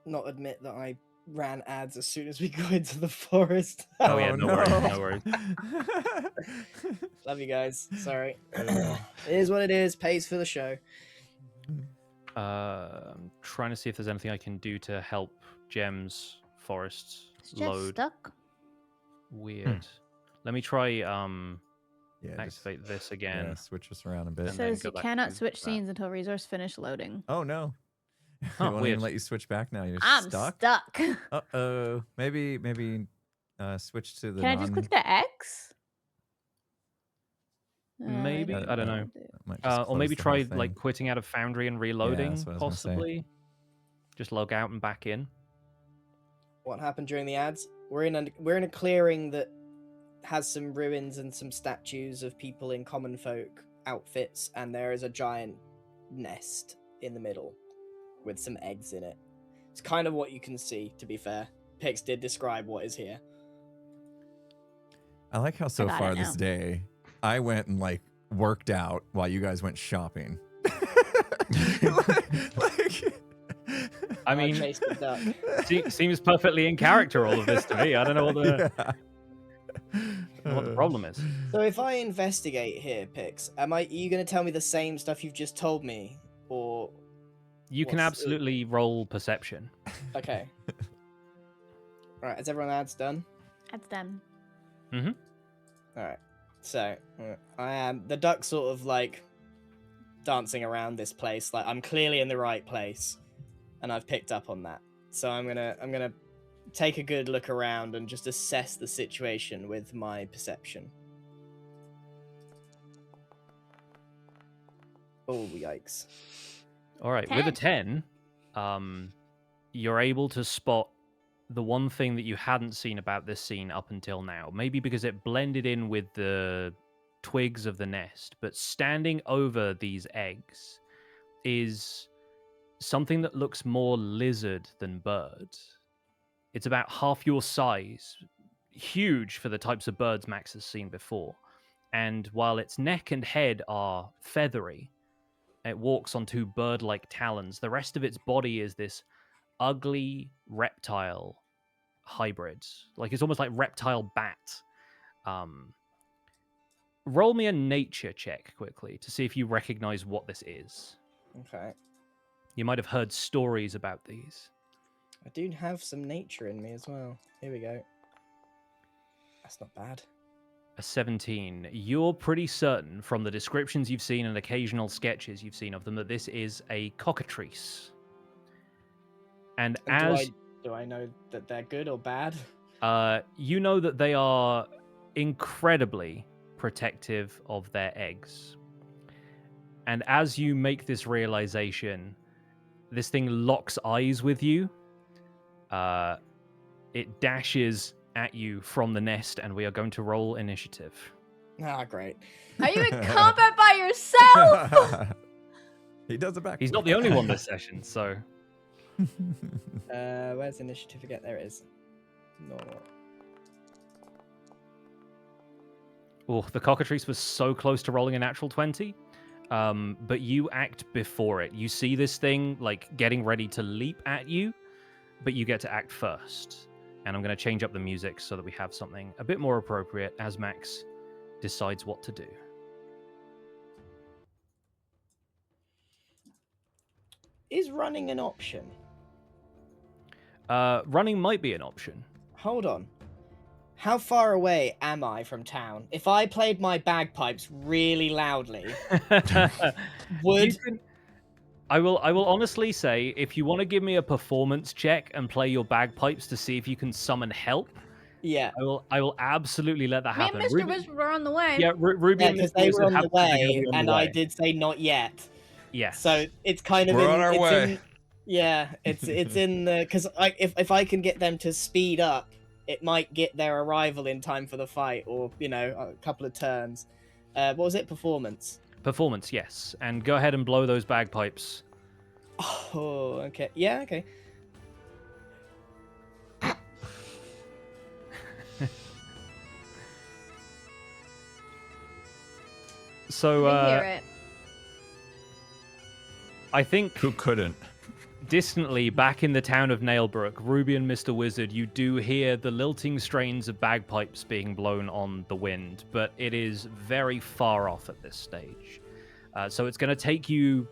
not admit that I ran ads as soon as we go into the forest. Oh, yeah, no worries, no worries. Love you guys. Sorry. It is what it is. Pays for the show. I'm trying to see if there's anything I can do to help Gem's forests It's just load. stuck. Weird. Let me try Yeah, just activate this again. switch us around a bit. It And then says go you back cannot to switch that. scenes until resource finish loading. Oh no. Huh, It won't weird. even let you switch back now. You're I'm stuck. stuck. Uh-oh. Maybe switch to the Can I just click the X? Maybe? don't I don't know. know. Might just Or close maybe the whole try thing. like quitting out of Foundry and reloading, that's what I was gonna say. possibly. Just log out and back in. What happened during the ads? We're in a clearing that has some ruins and some statues of people in common folk outfits, and there is a giant nest in the middle with some eggs in it. It's kind of what you can see, to be fair. Pix did describe what is here. I like how so got far it this now. day, I went and like worked out while you guys went shopping. like, I mean, chased the duck. seems perfectly in character, all of this to me. I don't know what the Yeah. what the problem is. So if I investigate here, Pix, are you going to tell me the same stuff you've just told me, or You can What's- absolutely roll perception. okay? All right, is everyone else done? That's done. Mm-hmm. All right. So I am the duck, sort of like dancing around this place. Like I'm clearly in the right place, and I've picked up on that. So I'm gonna take a good look around and just assess the situation with my perception. Oh yikes! All right, with a 10, you're able to spot the one thing that you hadn't seen about this scene up until now. Maybe because it blended in with the twigs of the nest, but standing over these eggs is something that looks more lizard than bird. It's about half your size, huge for the types of birds Max has seen before. And while its neck and head are feathery, it walks on two bird-like talons. The rest of its body is this ugly reptile hybrid. Like it's almost like reptile bat. Roll me a nature check quickly to see if you recognize what this is. Okay. You might have heard stories about these. I do have some nature in me as well. Here we go. That's not bad. A 17. You're pretty certain from the descriptions you've seen and occasional sketches you've seen of them that this is a cockatrice. And as do I know that they're good or bad? you know that they are incredibly protective of their eggs. And as you make this realization, this thing locks eyes with you. It dashes at you from the nest, and we are going to roll initiative. Ah, great. Are you in combat by yourself? He does it back. He's not the only one this session, so... Where's initiative again? There it is. Normal. Oh, the cockatrice was so close to rolling a natural 20. But you act before it. You see this thing, like, getting ready to leap at you, but you get to act first. And I'm going to change up the music so that we have something a bit more appropriate as Max decides what to do. Is running an option? Running might be an option. Hold on. How far away am I from town? If I played my bagpipes really loudly, would... I will honestly say, if you want to give me a performance check and play your bagpipes to see if you can summon help, yeah, I will absolutely let that Me happen. and Mr. Wizard were on the way. Yeah, Ruby and because Mr. they Wizard were on have the said they're gonna way, be on and the I way. did say not yet. Yes. So it's kind of We're on our way. It's in the, because if I can get them to speed up, it might get their arrival in time for the fight, or a couple of turns. What was it? Performance. Performance, yes. And go ahead and blow those bagpipes. Oh, okay. Yeah, okay. So, I hear it. I think Who couldn't? distantly back in the town of Nailbrook, Ruby and Mr. Wizard, you do hear the lilting strains of bagpipes being blown on the wind, but it is very far off at this stage. So it's going to take you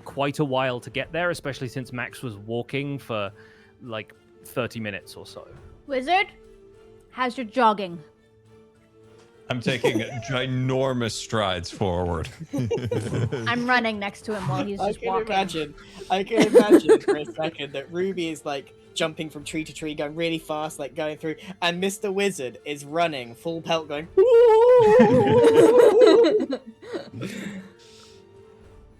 quite a while to get there, especially since Max was walking for like 30 minutes or so. Wizard, how's your jogging? I'm taking ginormous strides forward. I'm running next to him while he's just walking. I can imagine for a second that Ruby is like jumping from tree to tree, going really fast, like going through, and Mr. Wizard is running full pelt, going.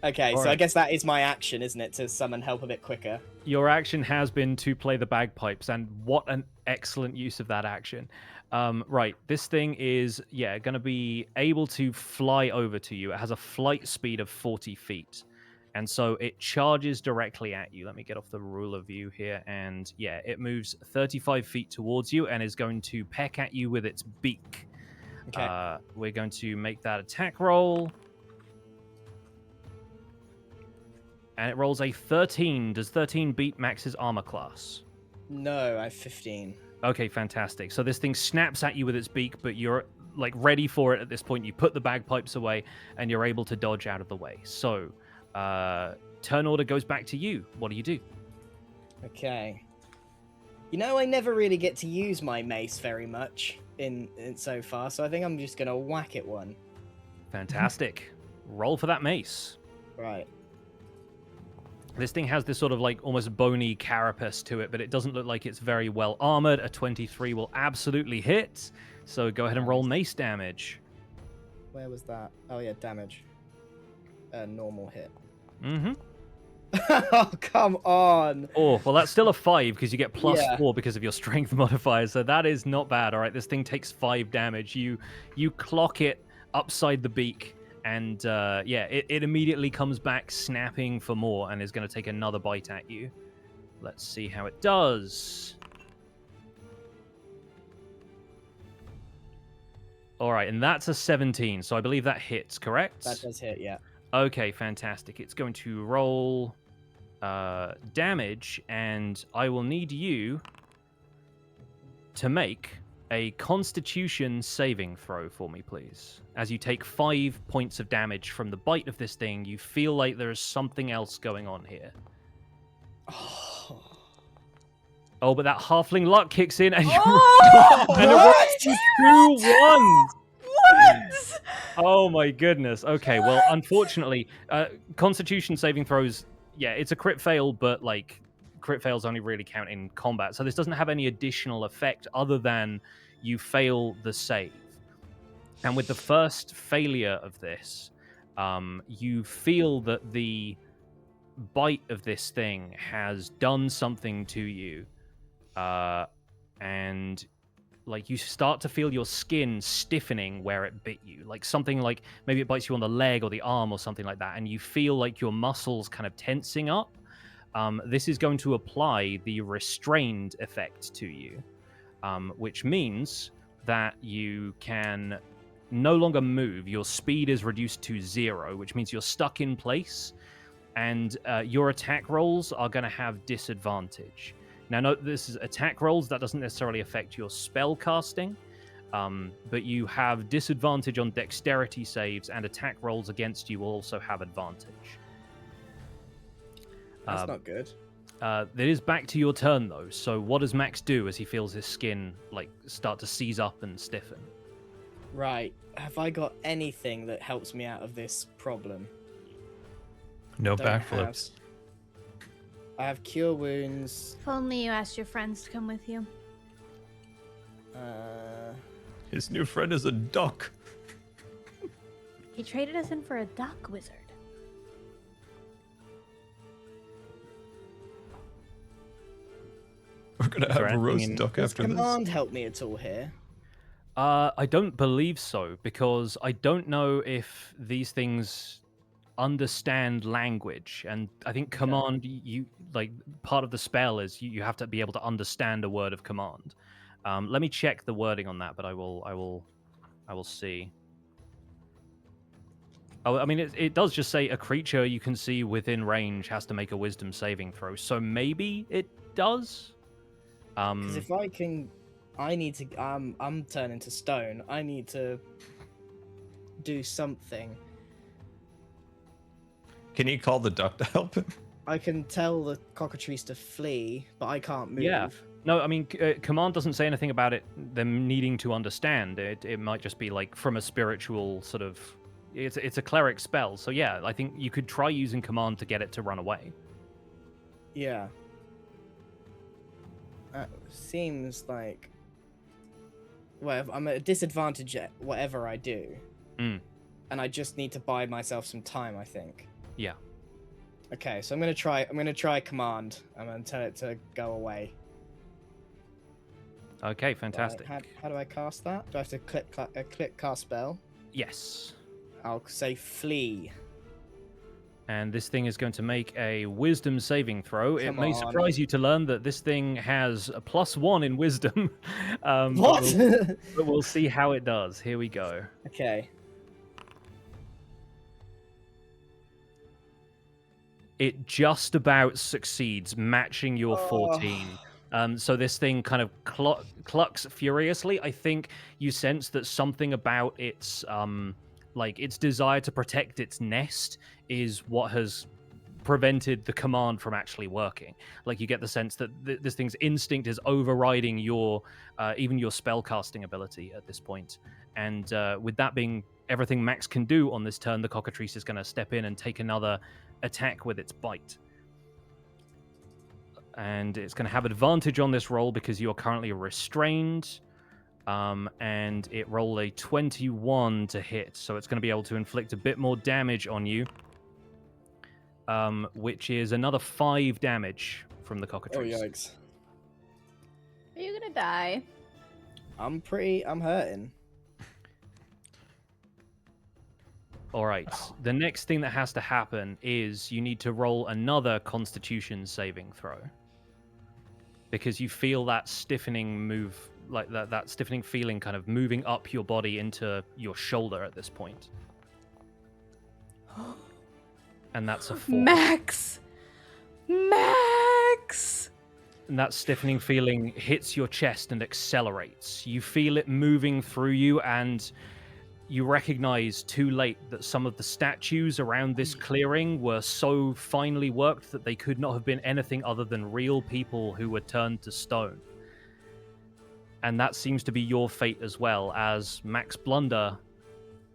Okay, All so I right. guess that is my action, isn't it, to summon help a bit quicker? Your action has been to play the bagpipes, and what an excellent use of that action. Right, this thing is, going to be able to fly over to you. It has a flight speed of 40 feet. And so it charges directly at you. Let me get off the ruler view here. And it moves 35 feet towards you and is going to peck at you with its beak. Okay. We're going to make that attack roll. And it rolls a 13. Does 13 beat Max's armor class? No, I have 15. Okay, fantastic. So this thing snaps at you with its beak, but you're like ready for it at this point. You put the bagpipes away and you're able to dodge out of the way. So turn order goes back to you. What do you do? Okay. You know, I never really get to use my mace very much in so far, so I think I'm just gonna whack it one. Fantastic. Roll for that mace. Right. This thing has this sort of like almost bony carapace to it, but it doesn't look like it's very well armored. A 23 will absolutely hit. So go ahead and roll mace damage. Where was that? Oh yeah, damage. Normal hit. Mm-hmm. Oh, come on. Oh, well, that's still a 5 because you get plus Yeah. 4 because of your strength modifier. So that is not bad. All right, this thing takes 5 damage. You clock it upside the beak. And yeah, it immediately comes back snapping for more and is going to take another bite at you. Let's see how it does. All right, and that's a 17, so I believe that hits, correct? That does hit, yeah. Okay, fantastic. It's going to roll damage, and I will need you to make a Constitution saving throw for me, please. As you take 5 points of damage from the bite of this thing, you feel like there is something else going on here. Oh, but that halfling luck kicks in, and you and it rolls 2 1s. What? Oh my goodness. Okay, well, unfortunately, Constitution saving throws, yeah, it's a crit fail, but like crit fails only really count in combat, so this doesn't have any additional effect other than you fail the save. And with the first failure of this, you feel that the bite of this thing has done something to you, and like you start to feel your skin stiffening where it bit you, like something like maybe it bites you on the leg or the arm or something like that, and you feel like your muscles kind of tensing up. This is going to apply the restrained effect to you, which means that you can no longer move. Your speed is reduced to 0, which means you're stuck in place, and your attack rolls are going to have disadvantage. Now, note this is attack rolls. That doesn't necessarily affect your spell casting, but you have disadvantage on dexterity saves, and attack rolls against you will also have advantage. That's not good. It is back to your turn, though. So what does Max do as he feels his skin like start to seize up and stiffen? Right. Have I got anything that helps me out of this problem? No Don't backflips. I have cure wounds. If only you asked your friends to come with you. His new friend is a duck. He traded us in for a duck wizard. We're gonna Is there have a roast anything in- duck Does after this. command help me at all here? I don't believe so, because I don't know if these things understand language, and I think command, you like part of the spell is you have to be able to understand a word of command. Let me check the wording on that, but I will see. Oh, I mean, it does just say a creature you can see within range has to make a wisdom saving throw, so maybe it does. Because if I can, I need to. I'm turning to stone. I need to do something. Can you call the duck to help him? I can tell the cockatrice to flee, but I can't move. Yeah. No, I mean, command doesn't say anything about it, them needing to understand. It might just be like from a spiritual sort of. It's a cleric spell, so yeah, I think you could try using command to get it to run away. Yeah. Seems like. Well, I'm at a disadvantage at whatever I do. Mm. And I just need to buy myself some time, I think. Yeah. Okay, so I'm gonna try command. I'm gonna tell it to go away. Okay, fantastic. How do I cast that? Do I have to click cast spell? Yes. I'll say flee. And this thing is going to make a wisdom saving throw. It Come may on. surprise you to learn that this thing has a +1 in wisdom. What? But we'll see how it does. Here we go. Okay. It just about succeeds, matching your 14. So this thing kind of clucks furiously. I think you sense that something about its its desire to protect its nest is what has prevented the command from actually working. Like you get the sense that this thing's instinct is overriding your even your spellcasting ability at this point. And with that being everything Max can do on this turn, the Cockatrice is going to step in and take another attack with its bite. And it's going to have advantage on this roll because you're currently restrained. And it rolled a 21 to hit, so it's going to be able to inflict a bit more damage on you, which is another 5 damage from the Cockatrice. Oh, yikes. Are you gonna die? I'm hurting. All right. The next thing that has to happen is you need to roll another Constitution saving throw. Because you feel that stiffening move, like that stiffening feeling kind of moving up your body into your shoulder at this point. And that's a 4. Max! Max! And that stiffening feeling hits your chest and accelerates. You feel it moving through you, and you recognize too late that some of the statues around this clearing were so finely worked that they could not have been anything other than real people who were turned to stone. And that seems to be your fate as well, as Max Blunder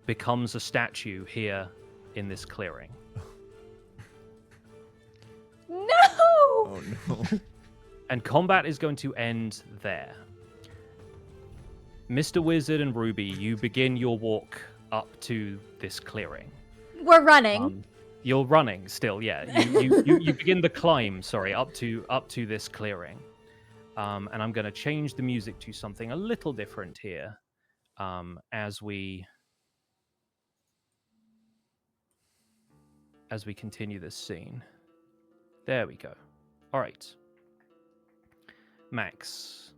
becomes a statue here in this clearing. No! Oh no. And combat is going to end there. Mr. Wizard and Ruby, you begin your walk up to this clearing. We're running. You're running still, yeah. You begin the climb, up to this clearing. And I'm going to change the music to something a little different here, as we continue this scene. There we go. All right. Max.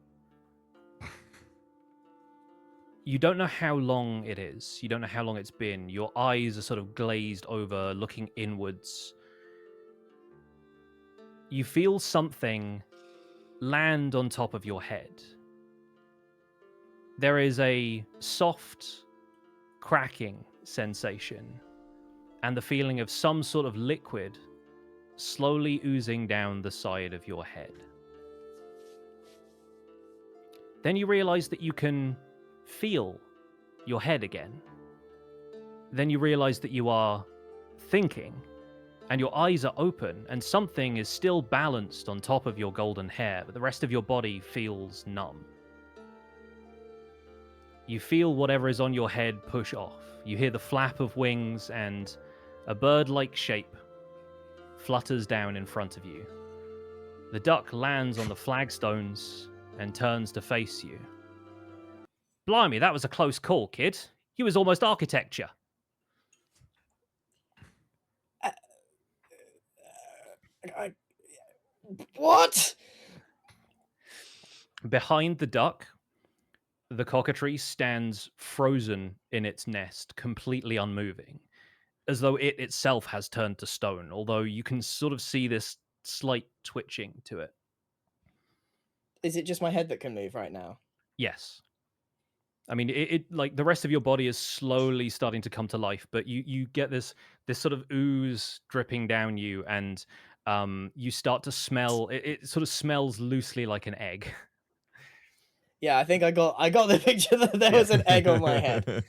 You don't know how long it is. You don't know how long it's been. Your eyes are sort of glazed over, looking inwards. You feel something land on top of your head. There is a soft cracking sensation and the feeling of some sort of liquid slowly oozing down the side of your head. Then you realize that you can feel your head again. Then you realize that you are thinking, and your eyes are open, and something is still balanced on top of your golden hair, but the rest of your body feels numb. You feel whatever is on your head push off. You hear the flap of wings, and a bird-like shape flutters down in front of you. The duck lands on the flagstones and turns to face you. Blimey, that was a close call, kid. You was almost architecture. What? Behind the duck, the cockatrice stands frozen in its nest, completely unmoving, as though it itself has turned to stone, although you can sort of see this slight twitching to it. Is it just my head that can move right now? Yes. I mean, it like the rest of your body is slowly starting to come to life, but you get this sort of ooze dripping down you, and you start to smell. It sort of smells loosely like an egg. Yeah, I think I got the picture that there was an egg on my head.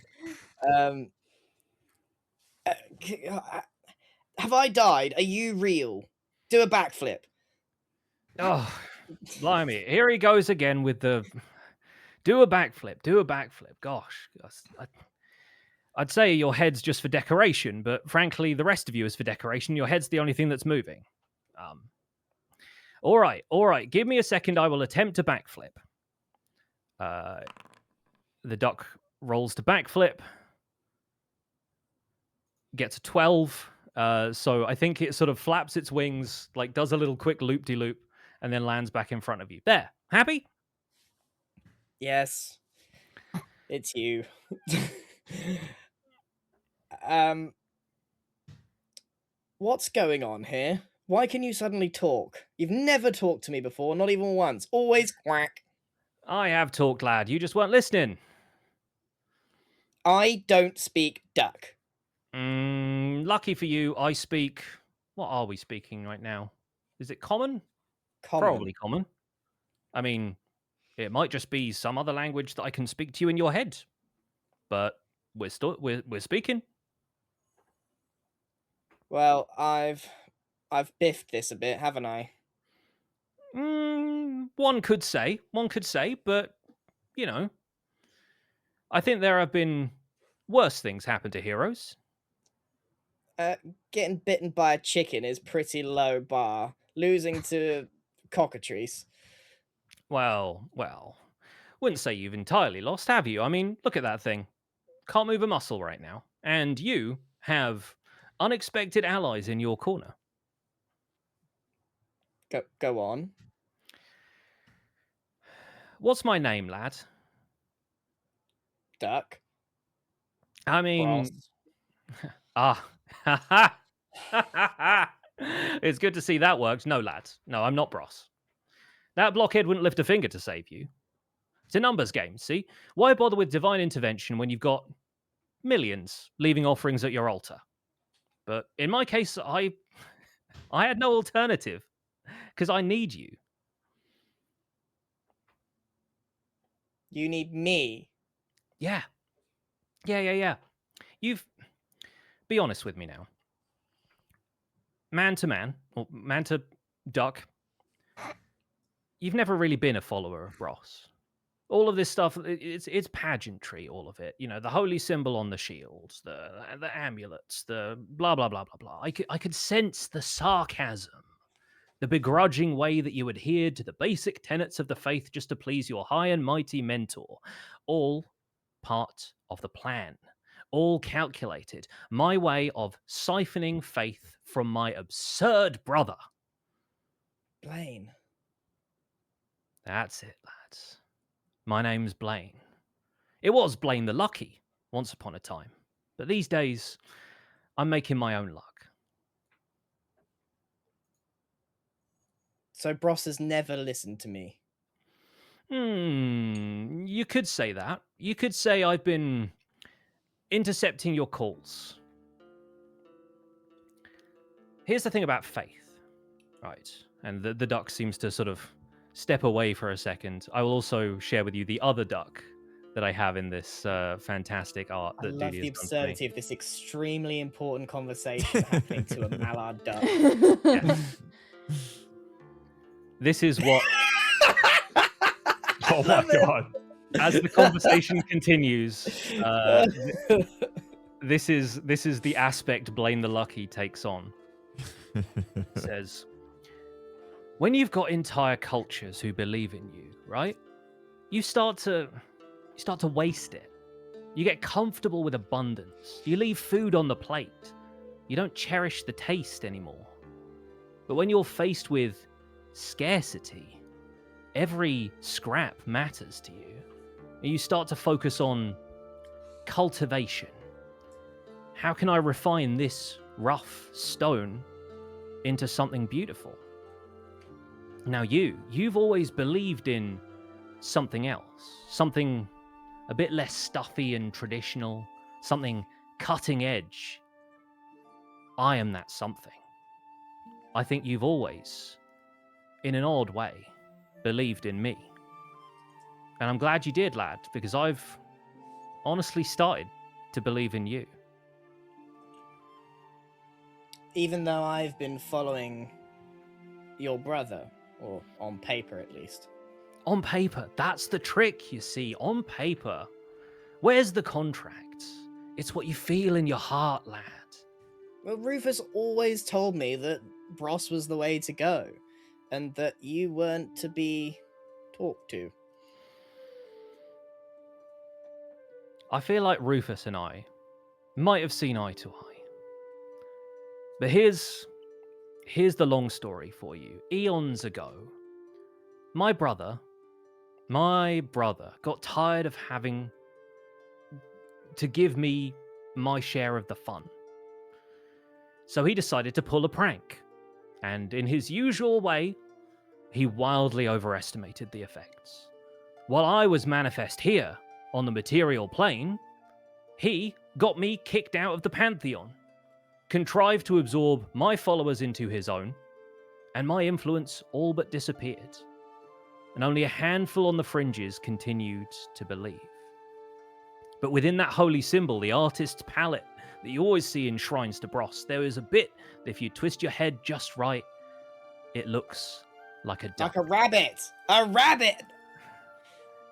Have I died? Are you real? Do a backflip. Oh, blimey! Here he goes again with the. Do a backflip. Do a backflip. Gosh, I'd say your head's just for decoration, but frankly, the rest of you is for decoration. Your head's the only thing that's moving. All right. Give me a second. I will attempt to backflip. The duck rolls to backflip. Gets a 12. So I think it sort of flaps its wings, like does a little quick loop-de-loop, and then lands back in front of you. There. Happy? Yes. It's you. What's going on here? Why can you suddenly talk? You've never talked to me before, not even once. Always quack. I have talked, lad. You just weren't listening. I don't speak duck. Lucky for you, I speak What are we speaking right now? Is it common? Common. Probably common. I mean, it might just be some other language that I can speak to you in your head. But we're speaking. Well, I've biffed this a bit, haven't I? One could say, but you know, I think there have been worse things happen to heroes. Getting bitten by a chicken is pretty low bar. Losing to Cockatrice. Well, wouldn't say you've entirely lost, have you? I mean, look at that thing. Can't move a muscle right now. And you have unexpected allies in your corner. Go on. What's my name, lad? Duck. I mean, Ross. It's good to see that worked. No, lad. No, I'm not Bros. That blockhead wouldn't lift a finger to save you. It's a numbers game, see? Why bother with divine intervention when you've got millions leaving offerings at your altar? But in my case, I had no alternative because I need you. You need me. Yeah. Be honest with me now. Man to man, or man to duck, you've never really been a follower of Ross. All of this stuff, it's pageantry, all of it. You know, the holy symbol on the shields, the amulets, the blah, blah, blah, blah, blah. I could sense the sarcasm, the begrudging way that you adhered to the basic tenets of the faith just to please your high and mighty mentor. All part of the plan. All calculated. My way of siphoning faith from my absurd brother. Blaine. That's it, lads. My name's Blaine. It was Blaine the Lucky once upon a time, but these days I'm making my own luck. So Bros has never listened to me. You could say that. You could say I've been intercepting your calls. Here's the thing about faith, right? And the duck seems to sort of step away for a second. I will also share with you the other duck that I have in this fantastic art I that love Duty the has done for me. absurdity of this extremely important conversation happening to a mallard duck. Yeah. This is what, Oh my god. as the conversation continues, this is the aspect Blaine the Lucky takes on. It says, when you've got entire cultures who believe in you, right? You start to waste it. You get comfortable with abundance. You leave food on the plate. You don't cherish the taste anymore. But when you're faced with scarcity, every scrap matters to you. And you start to focus on cultivation. How can I refine this rough stone into something beautiful? Now you've always believed in something else, something a bit less stuffy and traditional, something cutting edge. I am that something. I think you've always, in an odd way, believed in me. And I'm glad you did, lad, because I've honestly started to believe in you. Even though I've been following your brother, or on paper at least. On paper, that's the trick, you see. On paper. Where's the contract? It's what you feel in your heart, lad. Well, Rufus always told me that Bros was the way to go, and that you weren't to be talked to. I feel like Rufus and I might have seen eye to eye. But here's the long story for you. Eons ago, my brother got tired of having to give me my share of the fun. So he decided to pull a prank. And in his usual way, he wildly overestimated the effects. While I was manifest here on the material plane, he got me kicked out of the Pantheon. contrived to absorb my followers into his own, and my influence all but disappeared, and only a handful on the fringes continued to believe. But within that holy symbol, the artist's palette that you always see in shrines to Bros, there is a bit that if you twist your head just right, it looks like a duck. Like a rabbit! A rabbit!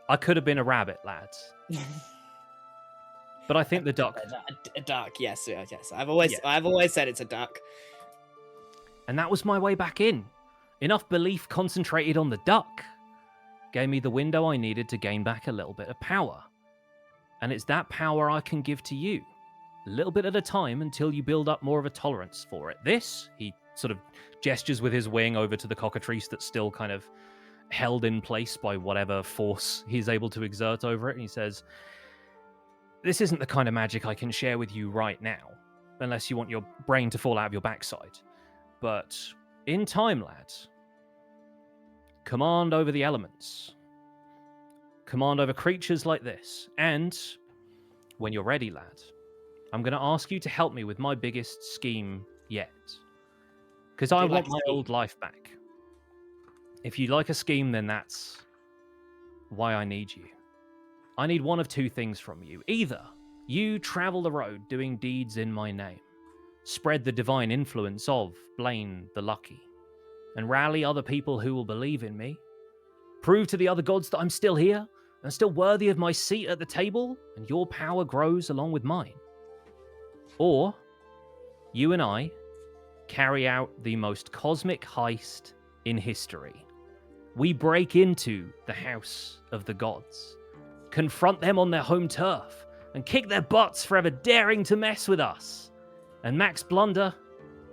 I could have been a rabbit, lads. But I think the duck. A duck, yes. I've always said it's a duck. And that was my way back in. Enough belief concentrated on the duck gave me the window I needed to gain back a little bit of power. And it's that power I can give to you, a little bit at a time until you build up more of a tolerance for it. This, he sort of gestures with his wing over to the cockatrice that's still kind of held in place by whatever force he's able to exert over it. And he says, this isn't the kind of magic I can share with you right now, unless you want your brain to fall out of your backside. But in time, lads, command over the elements. Command over creatures like this. And when you're ready, lad, I'm going to ask you to help me with my biggest scheme yet. Because I want my old life back. If you like a scheme, then that's why I need you. I need one of two things from you. Either you travel the road doing deeds in my name, spread the divine influence of Blaine the Lucky, and rally other people who will believe in me, prove to the other gods that I'm still here and still worthy of my seat at the table, and your power grows along with mine. Or you and I carry out the most cosmic heist in history. We break into the house of the gods, confront them on their home turf, and kick their butts for ever daring to mess with us. And Max Blunder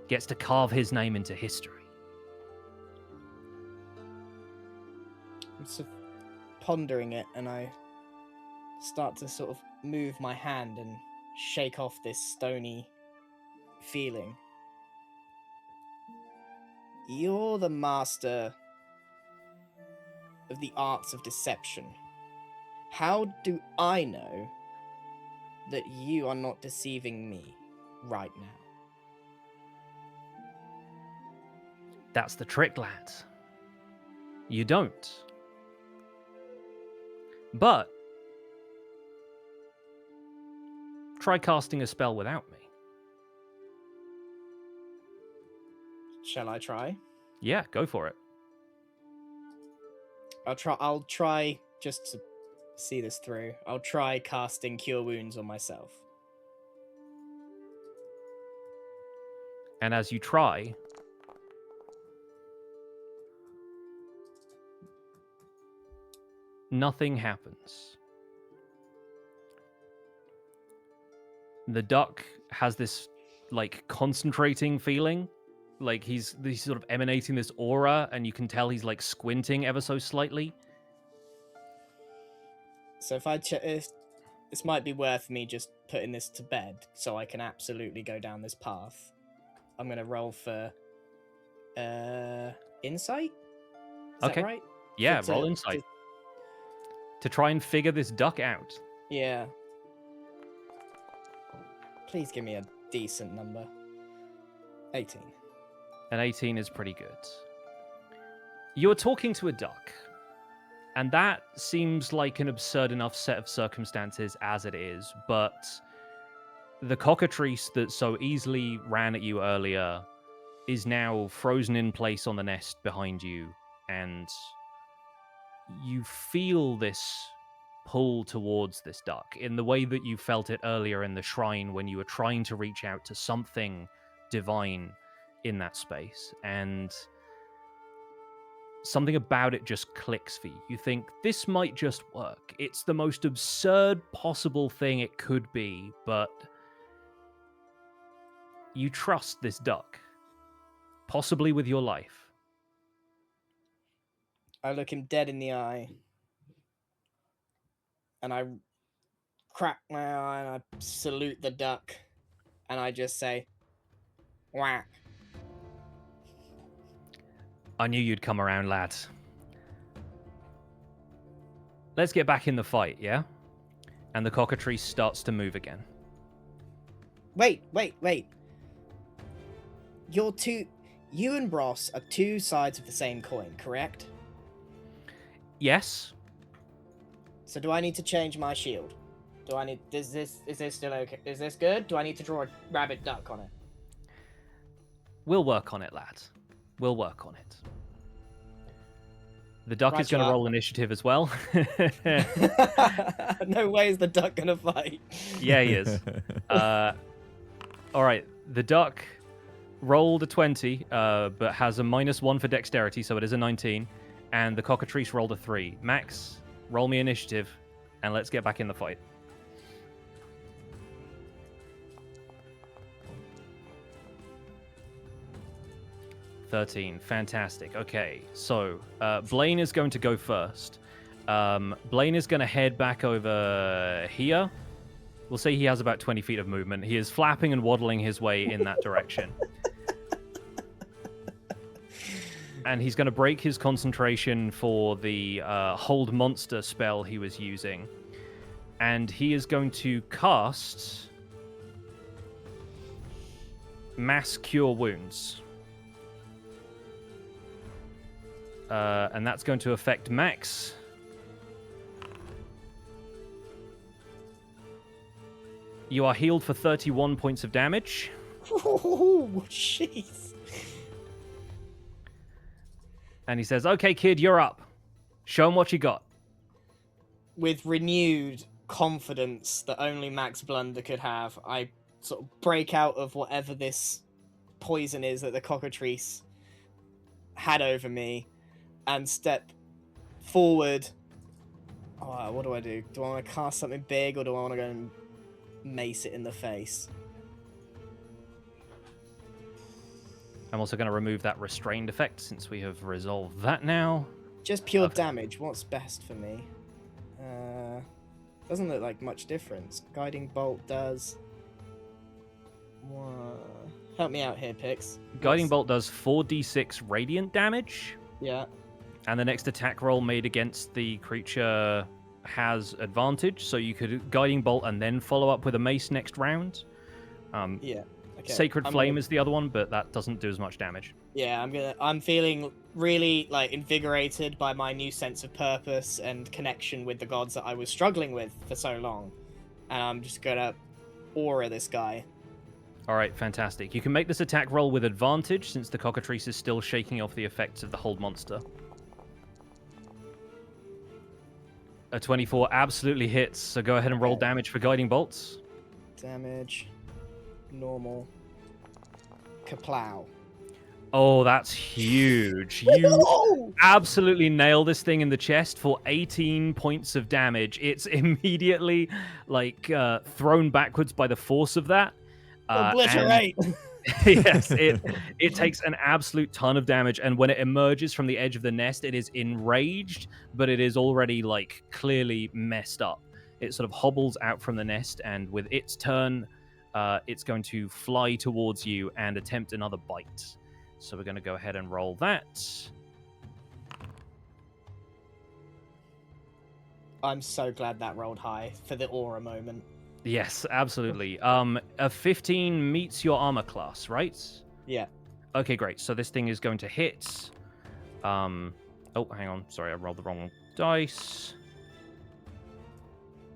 gets to carve his name into history. I'm sort of pondering it, and I start to sort of move my hand and shake off this stony feeling. You're the master of the arts of deception. How do I know that you are not deceiving me right now? That's the trick, lad. You don't. But try casting a spell without me. Shall I try? Yeah, go for it. I'll try just to see this through. I'll try casting Cure Wounds on myself. And as you try, nothing happens. The duck has this, like, concentrating feeling. Like, he's sort of emanating this aura, and you can tell he's, like, squinting ever so slightly. So if this might be worth me just putting this to bed, so I can absolutely go down this path. I'm gonna roll for insight. Is Okay. that right? Yeah, To- roll insight. To try and figure this duck out. Yeah. Please give me a decent number. 18. An 18 is pretty good. You're talking to a duck, and that seems like an absurd enough set of circumstances as it is, but the cockatrice that so easily ran at you earlier is now frozen in place on the nest behind you, and you feel this pull towards this duck in the way that you felt it earlier in the shrine when you were trying to reach out to something divine in that space, and something about it just clicks for you. You think, this might just work. It's the most absurd possible thing it could be, but you trust this duck, possibly with your life. I look him dead in the eye, and I crack my eye, and I salute the duck, and I just say, whack. I knew you'd come around, lad. Let's get back in the fight, yeah? And the cockatrice starts to move again. Wait. you and Ross are two sides of the same coin, correct? Yes. So do I need to change my shield? Is this still okay? Is this good? Do I need to draw a rabbit duck on it? We'll work on it, lad. We'll work on it. The duck is going to Roger. roll initiative as well. No way is the duck gonna fight. Yeah, he is. All right, the duck rolled a 20, but has a -1 for dexterity, so it is a 19. And the Cockatrice rolled a 3. Max, roll me initiative, and let's get back in the fight. $13. Fantastic. Okay, so Blaine is going to go first. Blaine is going to head back over here. We'll say he has about 20 feet of movement. He is flapping and waddling his way in that direction. And he's going to break his concentration for the Hold Monster spell he was using. And he is going to cast Mass Cure Wounds. And that's going to affect Max. You are healed for 31 points of damage. Oh, jeez. And he says, okay, kid, you're up. Show him what you got. With renewed confidence that only Max Blunder could have, I sort of break out of whatever this poison is that the Cockatrice had over me and step forward. Oh, what do I do? Do I want to cast something big or do I want to go and mace it in the face? I'm also going to remove that restrained effect since we have resolved that now. Just pure Okay. damage. What's best for me? Doesn't look like much difference. Guiding bolt does. Help me out here, Pix. Guiding Bolt does 4d6 radiant damage, Yeah. and the next attack roll made against the creature has advantage, so you could Guiding Bolt and then follow up with a mace next round. Yeah. Okay. Sacred I'm Flame gonna- is the other one, but that doesn't do as much damage. Yeah, I'm feeling really like invigorated by my new sense of purpose and connection with the gods that I was struggling with for so long. And I'm just gonna aura this guy. All right, fantastic. You can make this attack roll with advantage since the Cockatrice is still shaking off the effects of the Hold Monster. A 24 absolutely hits, so go ahead and roll Okay. damage for Guiding Bolts. Damage. Normal. Kaplow. Oh, that's huge. You absolutely nail this thing in the chest for 18 points of damage. It's immediately like thrown backwards by the force of that. Obliterate! Yes, it takes an absolute ton of damage, and when it emerges from the edge of the nest, it is enraged, but it is already like clearly messed up. It sort of hobbles out from the nest, and with its turn, it's going to fly towards you and attempt another bite. So we're going to go ahead and roll that. I'm so glad that rolled high for the aura moment. Yes, absolutely. A 15 meets your armor class, right? Yeah. Okay, great. So this thing is going to hit. Oh, hang on. Sorry, I rolled the wrong dice.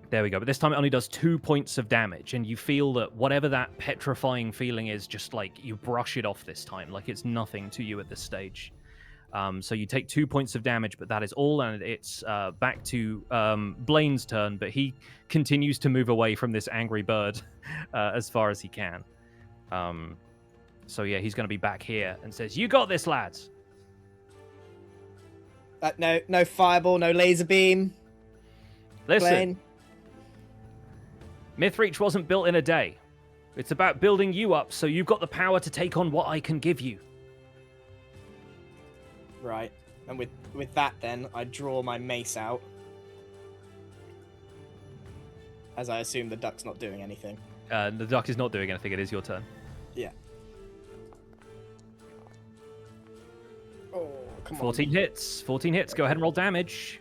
There we go. But this time it only does 2 points of damage, and you feel that whatever that petrifying feeling is, just like you brush it off this time, like it's nothing to you at this stage. So you take 2 points of damage, but that is all, and it's back to Blaine's turn, but he continues to move away from this angry bird as far as he can. So yeah, he's going to be back here and says, "You got this, lads." No fireball, no laser beam. Listen, Blaine. Mythreach wasn't built in a day. It's about building you up so you've got the power to take on what I can give you. Right. And with that then, I draw my mace out. As I assume the duck's not doing anything. The duck is not doing anything. It is your turn. Yeah. Oh, come on. 14 hits. 14 hits. Go ahead and roll damage.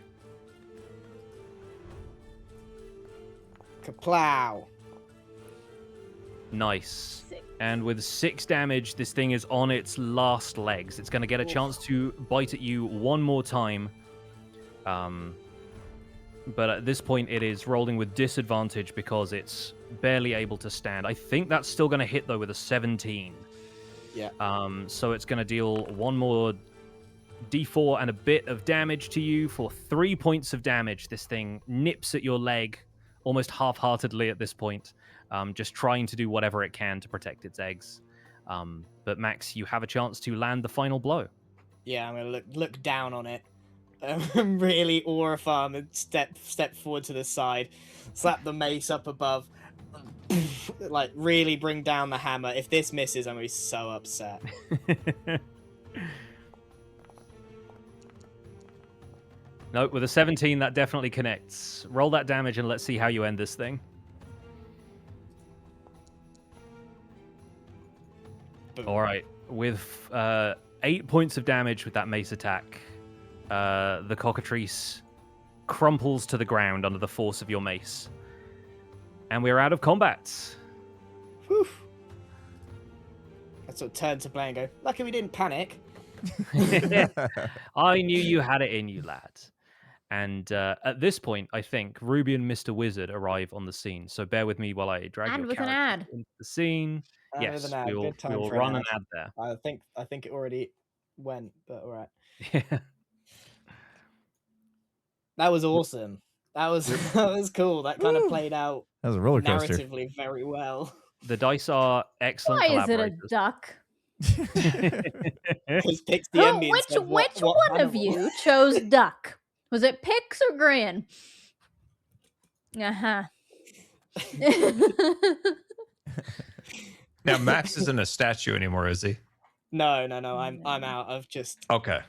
Kaplow. Nice. Sick. And with 6 damage, this thing is on its last legs. It's going to get a chance to bite at you one more time. But at this point, it is rolling with disadvantage because it's barely able to stand. I think that's still going to hit, though, with a 17. Yeah. So it's going to deal one more d4 and a bit of damage to you for 3 points of damage. This thing nips at your leg almost half-heartedly at this point, just trying to do whatever it can to protect its eggs. But Max, you have a chance to land the final blow. Yeah, I'm gonna look down on it. Really awe-farm and step forward to the side, slap the mace up above, like really bring down the hammer. If this misses, I'm gonna be so upset. No, with a 17, that definitely connects. Roll that damage and let's see how you end this thing. Boom. All right, with 8 points of damage with that mace attack, the Cockatrice crumples to the ground under the force of your mace. And we're out of combat. Whew. I sort of turn to Blaine and go, lucky we didn't panic. I knew you had it in you, lad. And at this point, I think Ruby and Mr. Wizard arrive on the scene. So bear with me while I drag And your with an character ad. into the scene. And Yes, with an ad. we will Good time for run an an ad there. I think it already went, but all right. Yeah. That was awesome. That was cool. That kind of played out That was a roller coaster. narratively very well. The dice are excellent Why is it a collaborators. duck? Because Pix the Envy said, Which what one of animal?" you chose duck? Was it Pix or Grian? Uh-huh. Now Max isn't a statue anymore, is he? No. I'm out of just. Okay.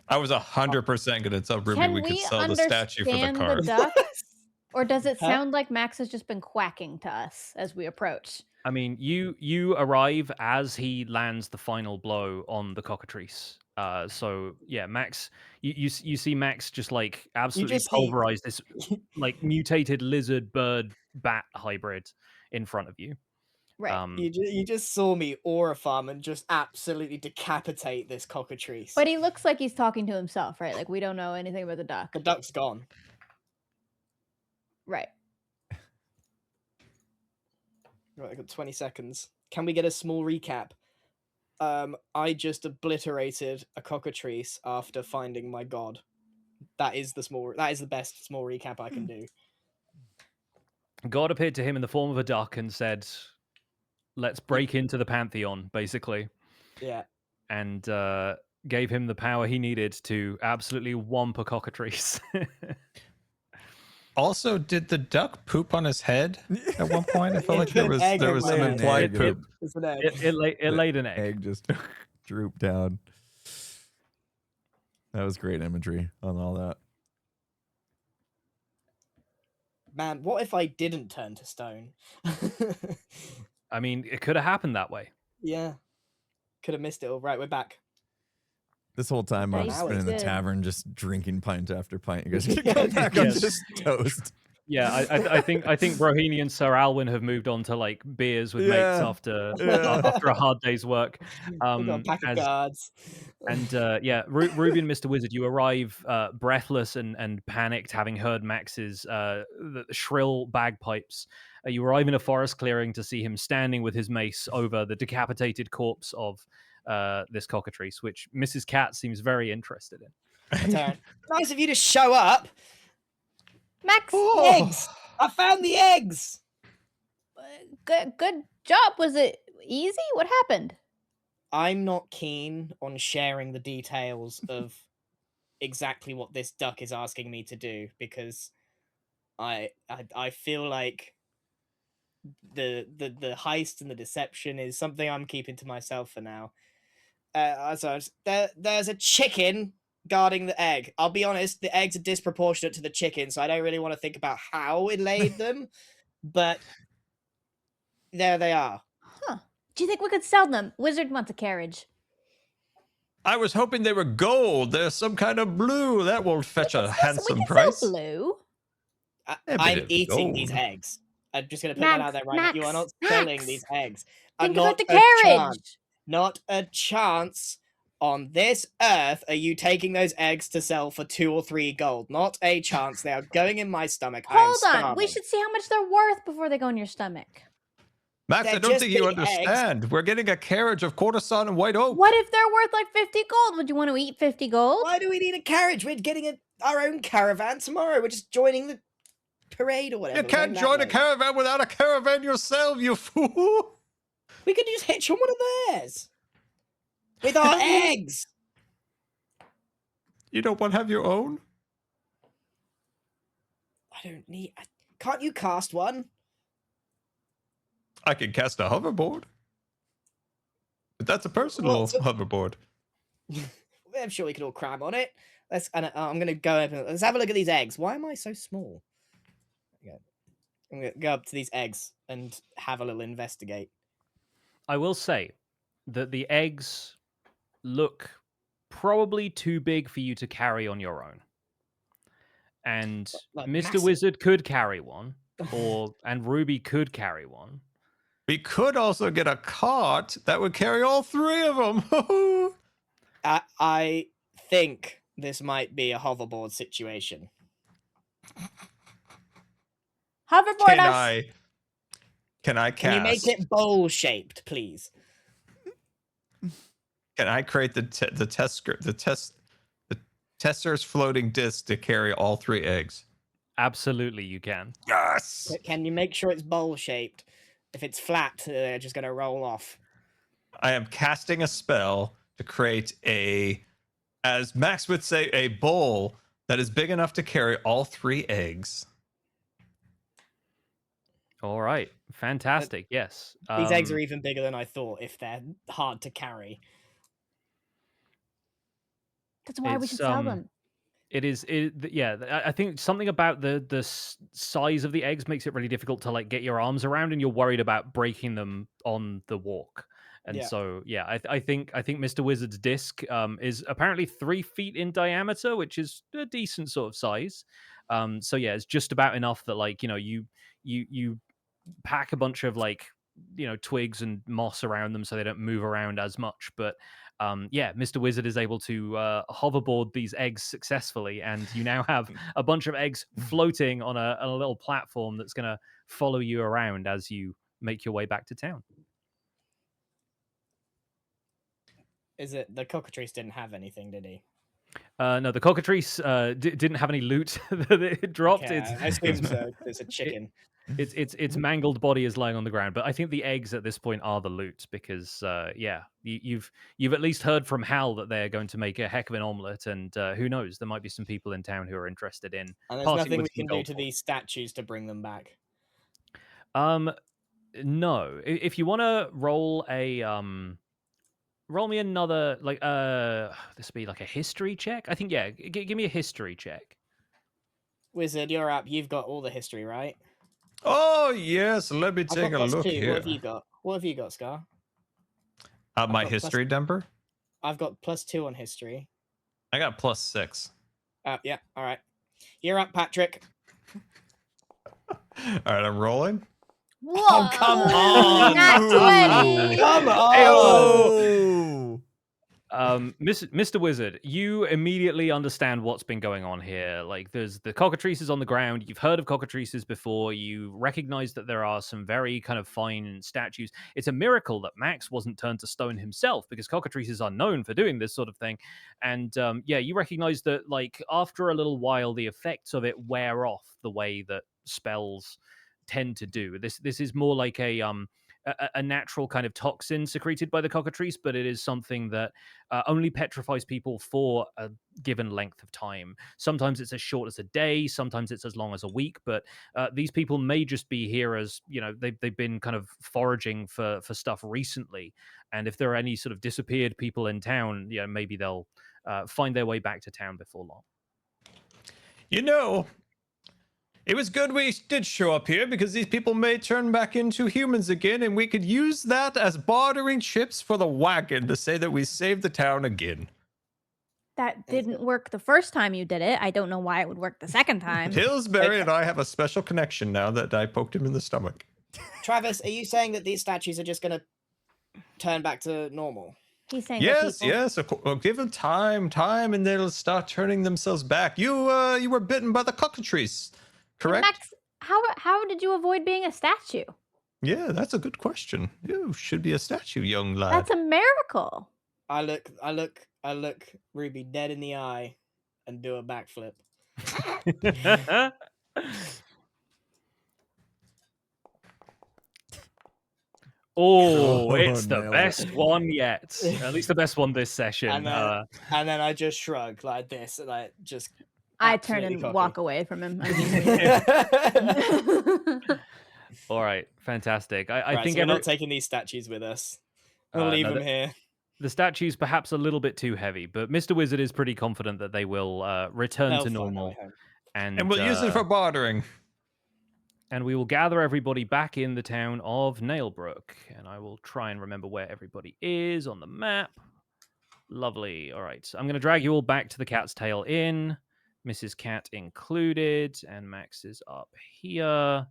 I was 100% going to tell Ruby Can we could we sell the statue for the understand card. duck? Or does it Huh? sound like Max has just been quacking to us as we approach? I mean, you arrive as he lands the final blow on the Cockatrice. So yeah, Max, you see Max just like absolutely just see- pulverize this like mutated lizard bird bat hybrid in front of you. Right. You just saw me aura-farm and just absolutely decapitate this Cockatrice. But he looks like he's talking to himself, right? Like we don't know anything about the duck. The duck's gone. Right. Right, I got 20 seconds. Can we get a small recap? I just obliterated a Cockatrice after finding my god. That is the best small recap I can do. God appeared to him in the form of a duck and said, "Let's break into the Pantheon," basically, Yeah. and gave him the power he needed to absolutely whomp a Cockatrice. Also, did the duck poop on his head at one point? I felt like It put there was some egg on implied it. poop. It's an egg. it laid an egg. Egg just drooped down. That was great imagery on all that. Man, what if I didn't turn to stone? I mean, it could have happened that way. Yeah. Could have missed it all. Right, we're back. This whole time I was Nice. spending in the Good. tavern just drinking pint after pint. You guys can Yeah, go back on yes. just toast. Yeah, I think Brohini and Sir Alwyn have moved on to like beers with mates Yeah. after Yeah. after a hard day's work. We've got a pack of cards. And yeah, Ruby and Mr. Wizard, you arrive breathless and panicked, having heard Max's the shrill bagpipes. You arrive in a forest clearing to see him standing with his mace over the decapitated corpse of this Cockatrice, which Mrs. Cat seems very interested in. Nice of you to show up. Max, Eggs! I found the eggs! good job. Was it easy? What happened? I'm not keen on sharing the details of exactly what this duck is asking me to do because I feel like the heist and the deception is something I'm keeping to myself for now. There's a chicken guarding the egg. I'll be honest, the eggs are disproportionate to the chicken, so I don't really want to think about how it laid them, but there they are. Huh. Do you think we could sell them? Wizard wants a carriage. I was hoping they were gold. There's some kind of blue. That will fetch a We handsome can price. sell blue. Yeah, but I'm it's eating these gold. eggs. I'm just gonna put that out there right now. You are not selling these eggs. Think Not about the a carriage. chance. Not a chance on this earth are you taking those eggs to sell for 2 or 3 gold. Not a chance. They are going in my stomach. I am Hold on. starving. We should see how much they're worth before they go in your stomach. Max, They're I don't just think you big eggs. understand. We're getting a carriage of courtesan and white oak. What if they're worth like 50 gold? Would you want to eat 50 gold? Why do we need a carriage? We're getting our own caravan tomorrow. We're just joining the parade or whatever. You can't join a caravan without a caravan yourself, you fool. We could just hitch on one of theirs. With our eggs. You don't want to have your own? I don't need... Can't you cast one? I can cast a hoverboard. But that's a personal hoverboard. I'm sure we could all cram on it. I'm going to go up and let's have a look at these eggs. Why am I so small? Okay. I'm going to go up to these eggs and have a little investigate. I will say that the eggs look probably too big for you to carry on your own. And Like Mr. massive. Wizard could carry one, and Ruby could carry one. We could also get a cart that would carry all 3 of them. I think this might be a hoverboard situation. Hoverboard us. Can I cast? Can you make it bowl-shaped, please? Can I create the tester's floating disc to carry all 3 eggs? Absolutely, you can. Yes. Can you make sure it's bowl-shaped? If it's flat, they're just going to roll off. I am casting a spell to create as Max would say, a bowl that is big enough to carry all 3 eggs. All right. Fantastic. Yes. These eggs are even bigger than I thought if they're hard to carry. That's why we should sell them. Yeah, I think something about the size of the eggs makes it really difficult to like get your arms around, and you're worried about breaking them on the walk. And so, yeah, I think Mr. Wizard's disc is apparently 3 feet in diameter, which is a decent sort of size. So yeah, it's just about enough that like you pack a bunch of like twigs and moss around them so they don't move around as much, but. Yeah, Mr. Wizard is able to hoverboard these eggs successfully, and you now have a bunch of eggs floating on a little platform that's going to follow you around as you make your way back to town. Is it the Cockatrice didn't have anything, did he? No, the Cockatrice didn't have any loot that it dropped. Okay, I assume so. It's a chicken. Its mangled body is lying on the ground, but I think the eggs at this point are the loot because, yeah, you've at least heard from Hal that they're going to make a heck of an omelet, and who knows, there might be some people in town who are interested in. And there's parting nothing with we some can do gold to for these statues to bring them back. No. If you want to roll a roll me another like this would be like a history check. I think give me a history check. Wizard, you're up. You've got all the history, right? Oh yes, let me I've take got a +2. look here. What have you got? What have you got, Scar? My got history number. I've got +2 on history. I got +6. Yeah, all right. You're up, Patrick. All right, I'm rolling. Whoa. Oh, come on. Not 20. Come on. Oh. Mr. Wizard, you immediately understand what's been going on here. Like, there's the cockatrices on the ground. You've heard of cockatrices before. You recognize that there are some very kind of fine statues. It's a miracle that Max wasn't turned to stone himself, because cockatrices are known for doing this sort of thing. And yeah, you recognize that, like, after a little while, the effects of it wear off the way that spells tend to do. This is more like a natural kind of toxin secreted by the cockatrice, but it is something that only petrifies people for a given length of time. Sometimes it's as short as a day, sometimes it's as long as a week, but these people may just be here as, they've been kind of foraging for stuff recently, and if there are any sort of disappeared people in town, maybe they'll find their way back to town before long. It was good we did show up here, because these people may turn back into humans again, and we could use that as bartering chips for the wagon to say that we saved the town again. That didn't work the first time you did it. I don't know why it would work the second time. Pillsbury and I have a special connection now that I poked him in the stomach. Travis, are you saying that these statues are just going to turn back to normal? He's saying Yes, people. yes. Give them time, and they'll start turning themselves back. You were bitten by the Cockatrice, correct? Max, how did you avoid being a statue? Yeah, that's a good question. You should be a statue, young lad. That's a miracle. I look Ruby dead in the eye and do a backflip. Oh, it's the nailed it. best one yet. At least the best one this session. And then I just shrug like this, and I just. I turn and absolutely walk cocky. away from him. All right, fantastic. I Right, think so we're not taking these statues with us. We'll leave no, them here. the statue's perhaps a little bit too heavy, but Mr. Wizard is pretty confident that they will return They'll to find their normal, way home. and we'll use it for bartering. and we will gather everybody back in the town of Nailbrook, and I will try and remember where everybody is on the map. Lovely. All right, so I'm going to drag you all back to the Cat's Tail Inn, Mrs. Cat included, and Max is up here.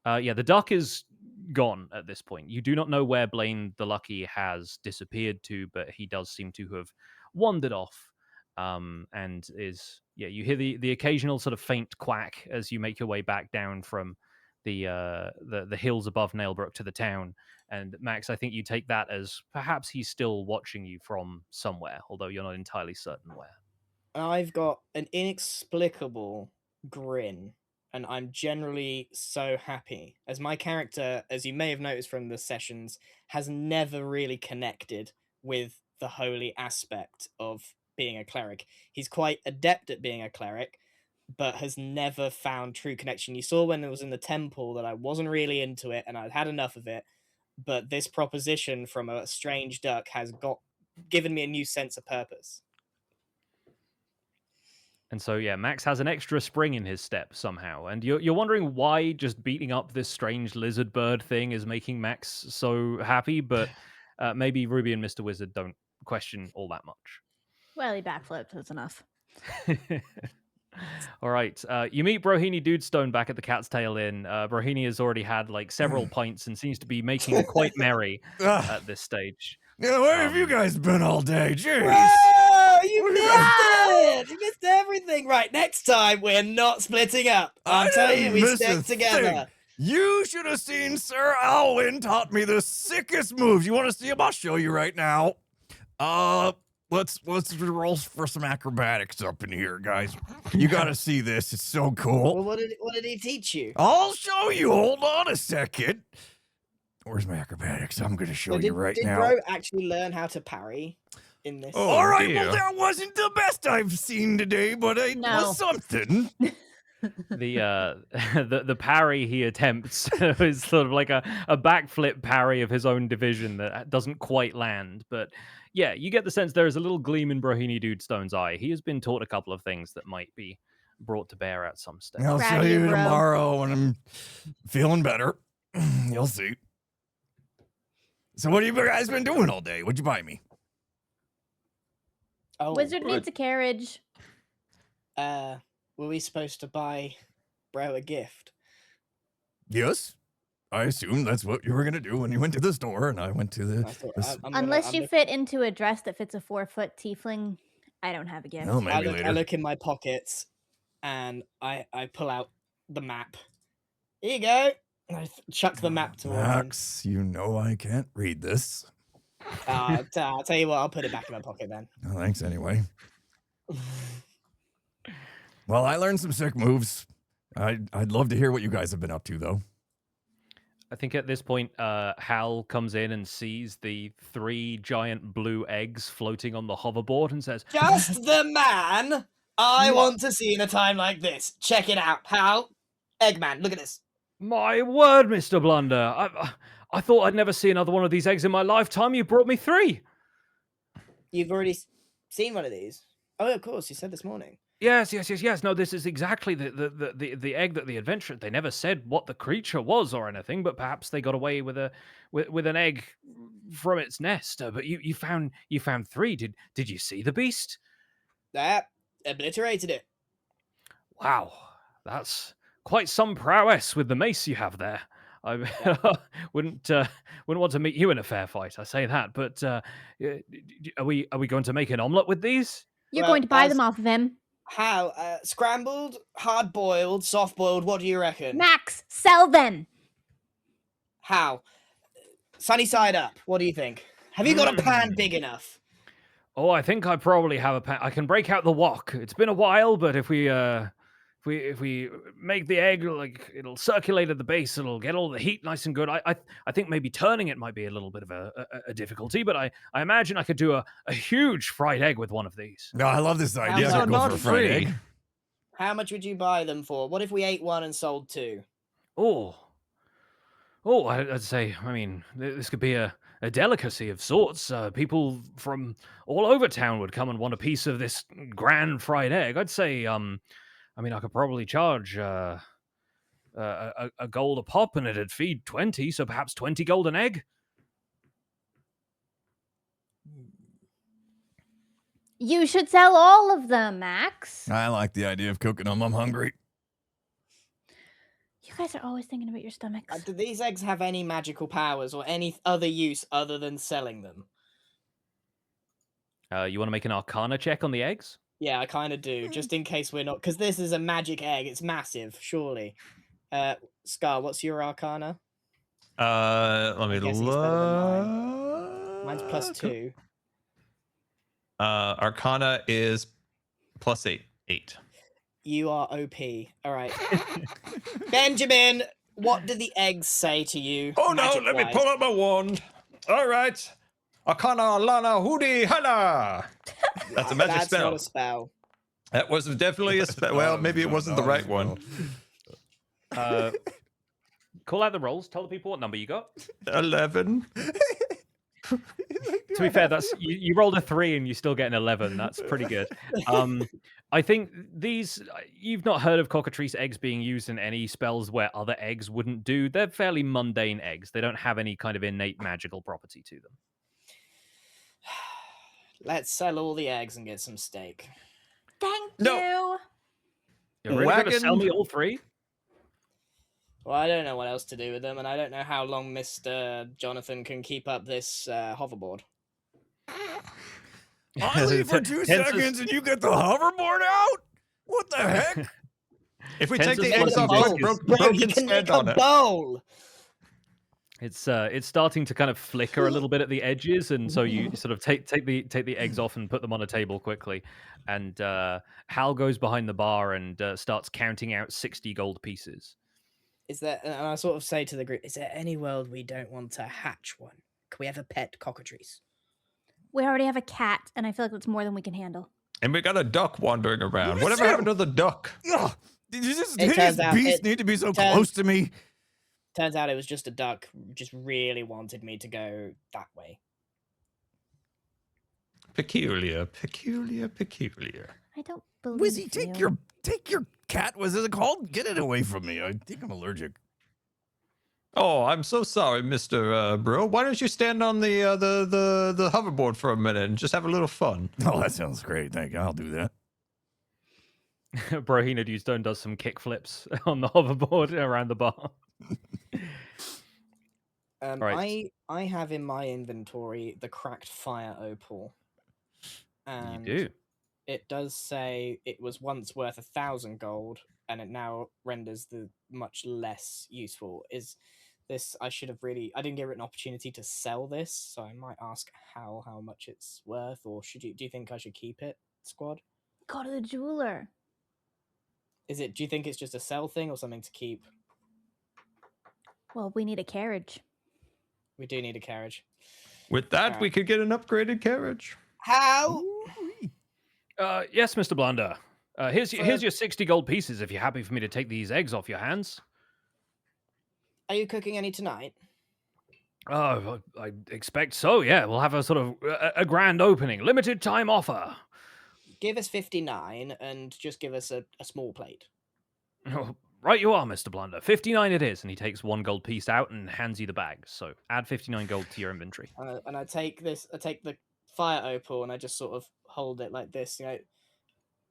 Yeah, the duck is gone at this point. You do not know where Blaine the Lucky has disappeared to, but he does seem to have wandered off. And is you hear the occasional sort of faint quack as you make your way back down from the hills above Nailbrook to the town. And Max, I think you take that as perhaps he's still watching you from somewhere, although you're not entirely certain where. I've got an inexplicable grin, and I'm generally so happy. As my character, as you may have noticed from the sessions, has never really connected with the holy aspect of being a cleric. He's quite adept at being a cleric, but has never found true connection. You saw when it was in the temple that I wasn't really into it, and I'd had enough of it. But this proposition from a strange duck has given me a new sense of purpose. And so, yeah, Max has an extra spring in his step somehow. And you're wondering why just beating up this strange lizard bird thing is making Max so happy, but maybe Ruby and Mr. Wizard don't question all that much. Well, he backflipped. That's enough. All right. You meet Brohini Dudestone back at the Cat's Tail Inn. Brohini has already had like several pints and seems to be making quite merry at this stage. Yeah, where have you guys been all day? Jeez. Bro, you missed it! You missed everything. Right, next time we're not splitting up. I'm telling you, we miss a stick together. thing. You should have seen Sir Alwyn taught me the sickest moves. You want to see them? I'll show you right now. Let's roll for some acrobatics up in here, guys. You got to see this. It's so cool. Well, what did he teach you? I'll show you. Hold on a second. Where's my acrobatics? I'm going to show you right did now. Bro actually learn how to parry in this? Oh, All right, dear. well, that wasn't the best I've seen today, but it No. was something. The parry he attempts is sort of like a backflip parry of his own division that doesn't quite land. But yeah, you get the sense there is a little gleam in Brohini Dudestone's eye. He has been taught a couple of things that might be brought to bear at some stage. I'll Proud show of you, you bro. tomorrow when I'm feeling better. You'll see. So what have you guys been doing all day? What'd you buy me? Oh, Wizard needs a carriage. were we supposed to buy Bro a gift? Yes. I assumed that's what you were going to do when you went to the store, and I went to the... I thought, this- Unless you fit into a dress that fits a 4-foot tiefling, I don't have a gift. Oh, maybe I later. look in my pockets and I pull out the map. Here you go. And I chuck the map towards him. Max, you know I can't read this. I'll tell you what, I'll put it back in my pocket then. Oh, thanks anyway. Well, I learned some sick moves. I'd love to hear what you guys have been up to, though. I think at this point, Hal comes in and sees the 3 giant blue eggs floating on the hoverboard and says, Just the man I want to see in a time like this. Check it out, Hal. Eggman, look at this. "My word, Mr. Blunder, I thought I'd never see another one of these eggs in my lifetime. You brought me 3. You've already seen one of these? Oh, of course, you said this morning. Yes. No, this is exactly the egg that the adventure. They never said what the creature was or anything, but perhaps they got away with an egg from its nest. But you found 3. Did you see the beast? That obliterated it. Wow, that's quite some prowess with the mace you have there. I wouldn't want to meet you in a fair fight. I say that, but are we going to make an omelet with these? You're Well, going to buy as- them off of him. How? Scrambled, hard boiled, soft boiled. What do you reckon? Max, sell them. How? Sunny side up. What do you think? Have you got a pan big enough? Oh, I think I probably have a pan. I can break out the wok. It's been a while, but if we make the egg, like it'll circulate at the base, it'll get all the heat nice and good. I think maybe turning it might be a little bit of a difficulty, but I imagine I could do a huge fried egg with one of these. No, I love this idea. so I could go not for a fried free. egg. How much would you buy them for? What if we ate one and sold two? I'd say, I mean, this could be a delicacy of sorts. People from all over town would come and want a piece of this grand fried egg. I'd say, I mean, I could probably charge a gold a pop, and it'd feed 20, so perhaps 20 gold an egg. You should sell all of them, Max. I like the idea of cooking them. I'm hungry. You guys are always thinking about your stomachs. Do these eggs have any magical powers or any other use other than selling them? You want to make an Arcana check on the eggs? Yeah, I kind of do, just in case we're not, because this is a magic egg. It's massive, surely. Scar, what's your Arcana? Let me guess he's better than look. Mine's +2. Arcana is +8. 8. You are OP. All right. Benjamin, what do the eggs say to you? Oh no, let me magic-wise? pull out my wand. All right. Arcana Lana Hoodie Hana. That's a magic That's spell. not a spell. That was definitely a spell. Well, maybe it wasn't the right one. Call out the rolls. Tell the people what number you got. 11. To be fair, that's you rolled a 3 and you still get an 11. That's pretty good. I think these you've not heard of Cockatrice eggs being used in any spells where other eggs wouldn't do. They're fairly mundane eggs. They don't have any kind of innate magical property to them. Let's sell all the eggs and get some steak. Thank No. you. You're really going to sell Wagon. me all 3? Well, I don't know what else to do with them, and I don't know how long Mr. Jonathan can keep up this hoverboard. I leave for 2 seconds and you get the hoverboard out? What the heck? If we Tens take the of eggs off, thousands. Bro Bro, you can can stand make a on it. bowl! It's starting to kind of flicker a little bit at the edges, and so you sort of take the eggs off and put them on a table quickly. And Hal goes behind the bar and starts counting out 60 gold pieces. Is there, and I sort of say to the group, is there any world we don't want to hatch one? Can we have a pet cockatrice? We already have a cat, and I feel like that's more than we can handle. And we got a duck wandering around. Me Whatever too. happened to the duck? Ugh, did this It hideous turns out beast it need to be so turns- close to me? Turns out it was just a duck, just really wanted me to go that way. Peculiar, peculiar, peculiar. I don't believe Wizzy, take you. your cat. What is it called? Get it away from me. I think I'm allergic. Oh, I'm so sorry, Mr. Bro. Why don't you stand on the hoverboard for a minute and just have a little fun? Oh, that sounds great. Thank you. I'll do that. Brohina Dewstone does some kick flips on the hoverboard around the bar. Right. I have in my inventory the cracked fire opal. And You do. it does say it was once worth 1,000 gold, and it now renders the much less useful. Is this? I didn't give it an opportunity to sell this, so I might ask how much it's worth, or do you think I should keep it, squad? Go to the jeweler. Do you think it's just a sell thing or something to keep? Well, we need a carriage. We do need a carriage. With that, Alright. we could get an upgraded carriage. How? Yes, Mr. Blunder. Here's your 60 gold pieces if you're happy for me to take these eggs off your hands. Are you cooking any tonight? Oh, I expect so, yeah. We'll have a sort of a grand opening. Limited time offer. Give us 59 and just give us a small plate. Oh, right you are, Mr. Blunder. 59 it is. And he takes 1 gold piece out and hands you the bag. So add 59 gold to your inventory. And I take the fire opal and I just sort of hold it like this,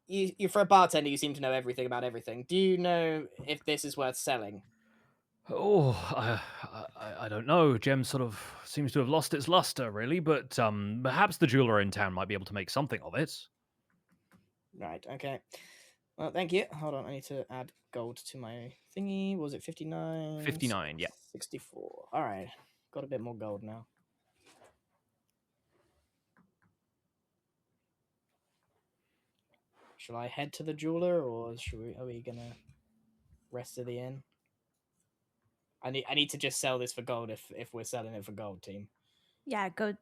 you for a bartender, you seem to know everything about everything. Do you know if this is worth selling? Oh, I don't know. Gem sort of seems to have lost its luster, really, but perhaps the jeweler in town might be able to make something of it. Right. Okay. Well, thank you. Hold on. I need to add gold to my thingy. Was it 59? 59, yeah. 64. All right. Got a bit more gold now. Shall I head to the jeweler, or are we gonna rest at the inn? I need to just sell this for gold if we're selling it for gold, team. Yeah, go.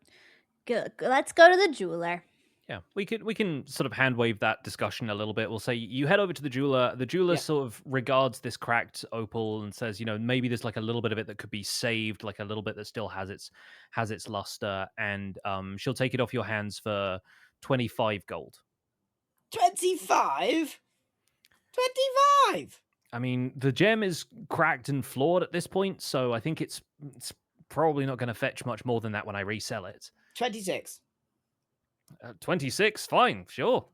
Let's go to the jeweler. Yeah, we can sort of hand wave that discussion a little bit. We'll say you head over to the jeweler. The jeweler Yeah. sort of regards this cracked opal and says, maybe there's like a little bit of it that could be saved, like a little bit that still has its luster, and she'll take it off your hands for 25 gold. 25. 25. I mean, the gem is cracked and flawed at this point, so I think it's probably not going to fetch much more than that when I resell it. 26. 26, fine, sure.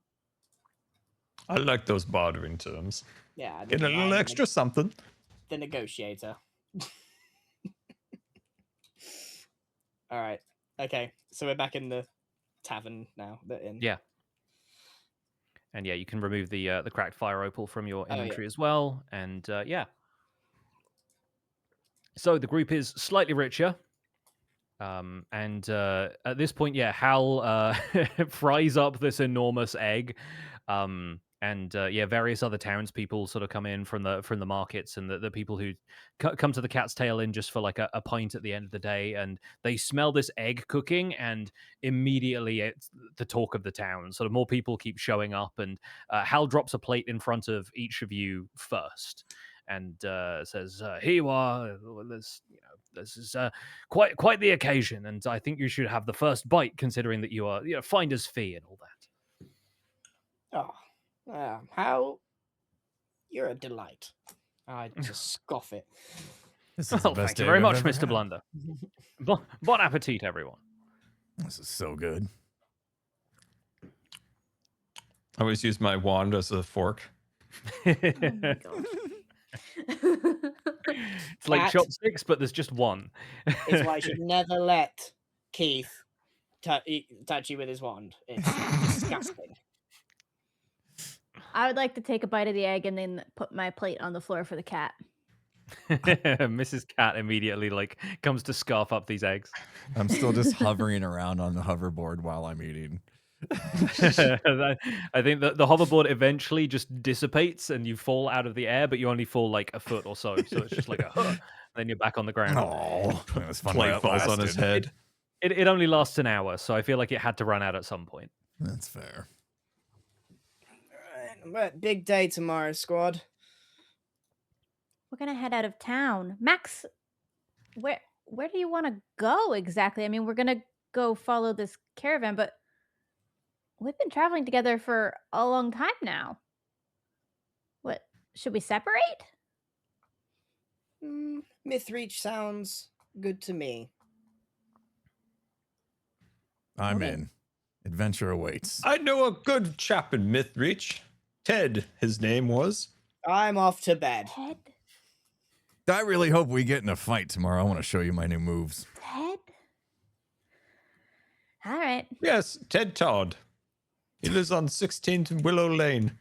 I like those bartering terms. Yeah. Get a little extra something. The negotiator. All right. Okay. So we're back in the tavern now. The inn. Yeah. And yeah, you can remove the cracked fire opal from your inventory yeah. as well. And yeah. So the group is slightly richer. And at this point, yeah, Hal fries up this enormous egg. And yeah, various other townspeople sort of come in from the markets, and the people who come to the Cat's Tail Inn just for like a pint at the end of the day, and they smell this egg cooking, and immediately it's the talk of the town. Sort of more people keep showing up, and Hal drops a plate in front of each of you first, and says, "Here you are. This is quite the occasion, and I think you should have the first bite, considering that you are finder's fee and all that." Oh, how you're a delight. I just scoff it. This is Well, the best thank you day very I've much, ever Mr. had. Blunder. Bon appetit, everyone. This is so good. I always use my wand as a fork. It's like That- chopsticks, but there's just one. It's why I should never let Keith touch you with his wand. It's disgusting. I would like to take a bite of the egg and then put my plate on the floor for the cat. Mrs. Cat immediately comes to scarf up these eggs. I'm still just hovering around on the hoverboard while I'm eating. I think that the hoverboard eventually just dissipates and you fall out of the air, but you only fall like a foot or so. So it's just like a huh, then you're back on the ground. Oh, that was fun. Plate while it falls on his lasted. head. It only lasts an hour, so I feel like it had to run out at some point. That's fair. But big day tomorrow, squad. We're gonna head out of town. Max, where do you want to go exactly? I mean, we're gonna go follow this caravan, but we've been traveling together for a long time now. What, should we separate? Mythreach sounds good to me. I'm Okay. in. Adventure awaits. I know a good chap in Mythreach. Ted, his name was. I'm off to bed. Ted? I really hope we get in a fight tomorrow. I want to show you my new moves. Ted? All right. Yes, Ted Todd. He lives on 16th Willow Lane.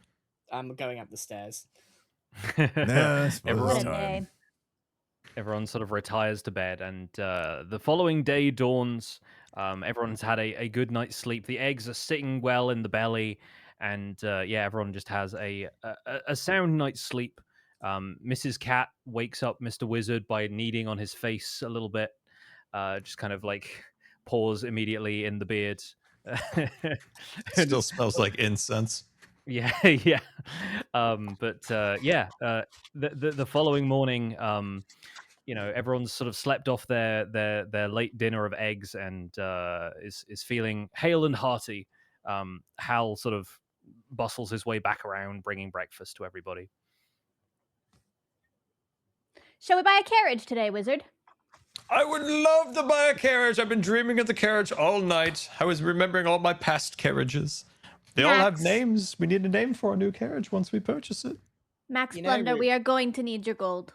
I'm going up the stairs. Yeah, I suppose Everyone- it's What a time. day. Everyone sort of retires to bed, and the following day dawns. Everyone's had a good night's sleep. The eggs are sitting well in the belly, and yeah, everyone just has a sound night's sleep. Mrs. Cat wakes up Mr. Wizard by kneading on his face a little bit, just kind of like paws immediately in the beard. Still smells like incense. Yeah, yeah. But yeah, the following morning, everyone's sort of slept off their late dinner of eggs and is feeling hale and hearty. Hal sort of bustles his way back around, bringing breakfast to everybody. Shall we buy a carriage today, Wizard? I would love to buy a carriage. I've been dreaming of the carriage all night. I was remembering all my past carriages. They all have Max. names. We need a name for our new carriage once we purchase it. Max You know, Blunder, we are going to need your gold.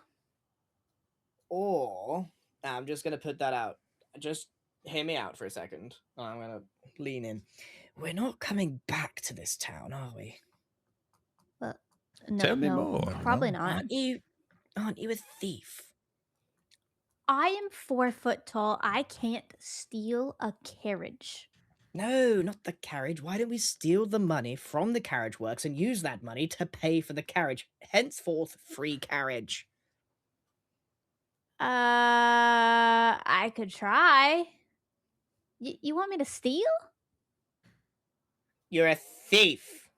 Or I'm just gonna put that out. Just hear me out for a second. I'm gonna lean in. We're not coming back to this town, are we? Well, no, Tell me no, more. probably not. Aren't you a thief? I am 4 foot tall. I can't steal a carriage. No, not the carriage. Why don't we steal the money from the carriage works and use that money to pay for the carriage? Henceforth, free carriage. I could try. You want me to steal? You're a thief.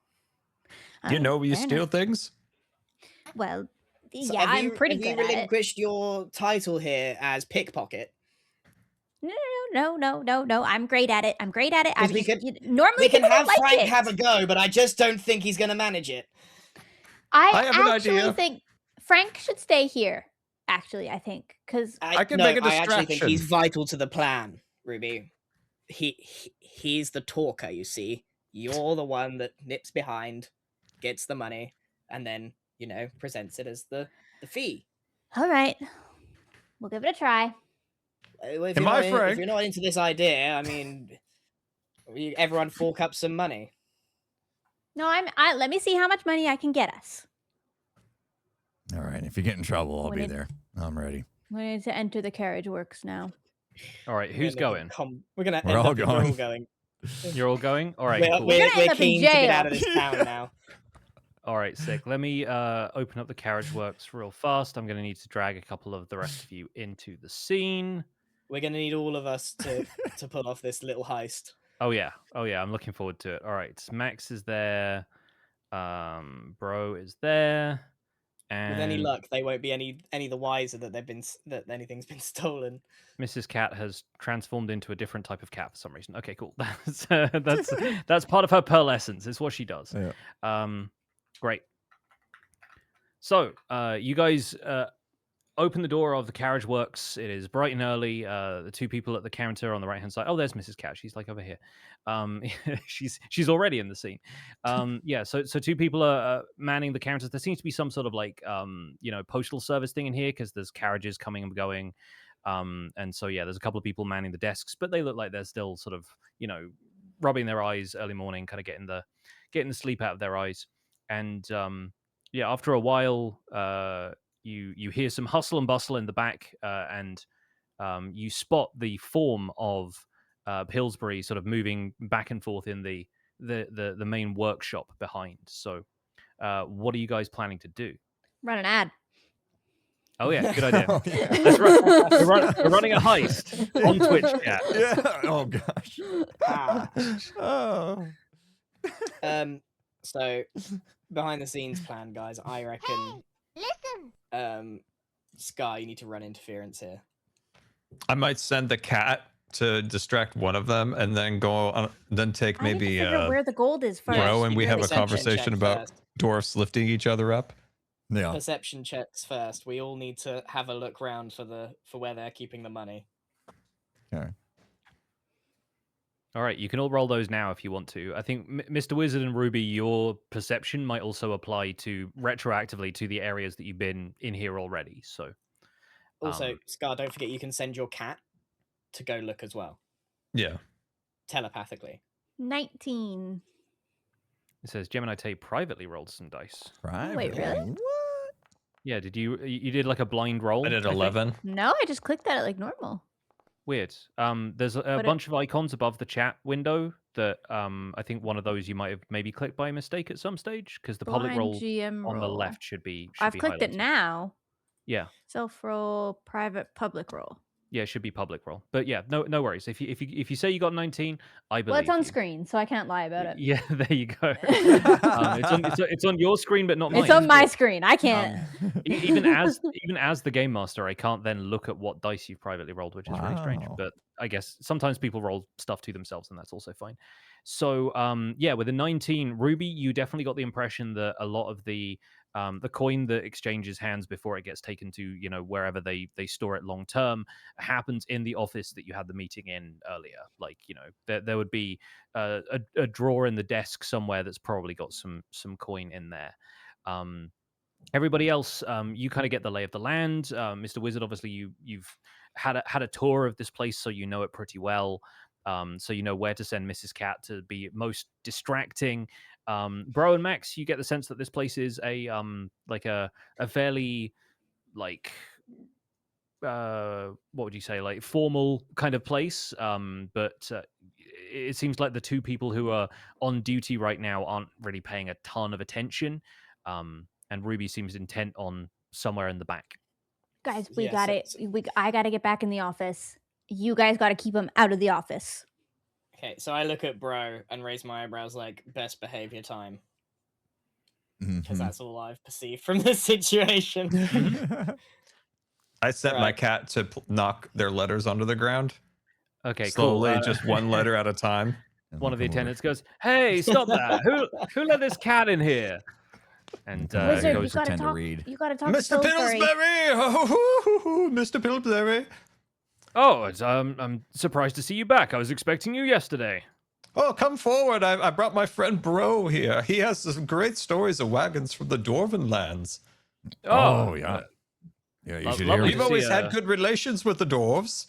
I You mean, know, you fair steal enough. things. Well, So yeah, I'm pretty have good you at it. relinquished your title here as pickpocket? No. I'm great at it. I'm great at it. I 'Cause we just, could- normally We can people have don't like Frank it. have a go, but I just don't think he's going to manage it. I have an actually idea. think Frank should stay here. Actually, I think because I can make a I actually think he's distraction. vital to the plan, Ruby. He's the talker, you see. You're the one that nips behind, gets the money, and then, presents it as the fee. all right, we'll give it a try. If Am I if Frank? you're not into this idea, I mean, everyone fork up some money. No, let me see how much money I can get us. All right. If you get in trouble, I'll When be it- there. I'm ready. We need to enter the carriage works now. All right, who's going? We're gonna We're end all up. We're going. all going. You're all going. All right, We're, cool. we're, gonna end we're up in keen to get out jail. of this town now. All right, sick. Let me open up the carriage works real fast. I'm going to need to drag a couple of the rest of you into the scene. We're gonna need all of us to pull off this little heist. Oh yeah, I'm looking forward to it. All right, Max is there. Bro is there. And With any luck, they won't be any the wiser that that anything's been stolen. Mrs. Cat has transformed into a different type of cat for some reason. Okay, cool. That's part of her pearl essence. It's what she does. Yeah. Great. So, you guys open the door of the carriage works. It is bright and early. The two people at the counter on the right hand side. Oh, there's Mrs. Cat. She's like over here. She's already in the scene. Yeah. So two people are manning the counters. There seems to be some sort of like postal service thing in here because there's carriages coming and going. And so yeah, there's a couple of people manning the desks, but they look like they're still sort of rubbing their eyes early morning, kind of getting the sleep out of their eyes. And yeah, after a while, you hear some hustle and bustle in the back, and you spot the form of Pillsbury sort of moving back and forth in the main workshop behind. So, what are you guys planning to do? Run an ad. Oh yeah, good idea. Oh, yeah. Let's run. We're running a heist on Twitch chat. Yeah. Oh gosh. Ah. Oh. So behind the scenes plan, guys, I reckon Listen. Sky, you need to run interference here. I might send the cat to distract one of them, and then go on, then take I need to maybe figure where the gold is first. Bro, and You we do have a perception conversation check about first. dwarfs lifting each other up. Yeah. Perception checks first. We all need to have a look round for where they're keeping the money. Okay. All right, you can all roll those now if you want to. I think Mr. Wizard and Ruby, your perception might also apply to retroactively to the areas that you've been in here already. So Also, Scar, don't forget you can send your cat to go look as well, Yeah. telepathically. 19. it says Gemini Tay privately rolled some dice. Right. Wait, really? What? Yeah, you did like a blind roll? I did think? 11. No, I just clicked at it like normal. Weird. There's a But bunch of icons above the chat window that I think one of those you might have maybe clicked by mistake at some stage because the public Blind roll GM on the roll. left should be. I've clicked it highlighted. now. Yeah, Self roll, private, public roll. yeah, it should be public roll. But yeah, no worries. If you say you got 19, I believe. Well, it's on you. screen, so I can't lie about it. Yeah, there you go. It's on your screen, but not mine. It's on my screen. I can't. Even as the game master, I can't then look at what dice you've privately rolled, which is really strange. Wow. But I guess sometimes people roll stuff to themselves, and that's also fine. So yeah, with a 19, Ruby, you definitely got the impression that a lot of the the coin that exchanges hands before it gets taken to, you know, wherever they store it long term, happens in the office that you had the meeting in earlier. Like, you know, there would be a drawer in the desk somewhere that's probably got some coin in there. Everybody else, you kind of get the lay of the land. Mr. Wizard, obviously you've had a tour of this place, so you know it pretty well. So you know where to send Mrs. Cat to be most distracting. Bro and Max, you get the sense that this place is a like a fairly like what would you say, like formal kind of place. But it seems like the two people who are on duty right now aren't really paying a ton of attention. And Ruby seems intent on somewhere in the back. Guys, we Yeah, got so- it. I got to get back in the office. You guys got to keep him out of the office. Okay, so I look at Bro and raise my eyebrows like best behavior time, because Mhm. that's all I've perceived from this situation. I set my Right. cat to knock their letters onto the ground. Okay, Slowly, cool. just one letter at a time. And One we'll of the come over. attendants goes, "Hey, stop that! Who let this cat in here?" And Come over. Wizard, goes you to got to tend to talk. read. You got to talk to Mr. Pillsbury. Pillsbury! Oh, Mr. Pillsbury! oh, I'm surprised to see you back. I was expecting you yesterday. Oh, come forward. I brought my friend Bro here. He has some great stories of wagons from the Dwarven lands. Oh, yeah. Yeah, you lo- should lovely hear We've to it. see always a- had good relations with the dwarves.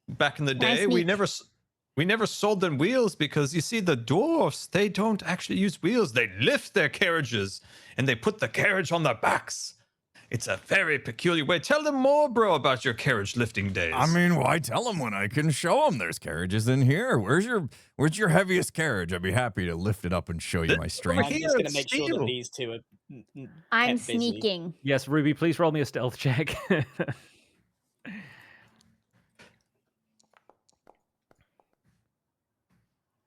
Back in the Nice day, we meet. never sold them wheels because you see the dwarves, they don't actually use wheels. They lift their carriages and they put the carriage on their backs. It's a very peculiar way. Tell them more, Bro, about your carriage lifting days. I mean, why tell them when I can show them there's carriages in here? Where's your heaviest carriage? I'd be happy to lift it up and show you my I'm strength. here, just going to make sure that steal. these two are I'm kept busy. sneaking. Yes, Ruby, please roll me a stealth check.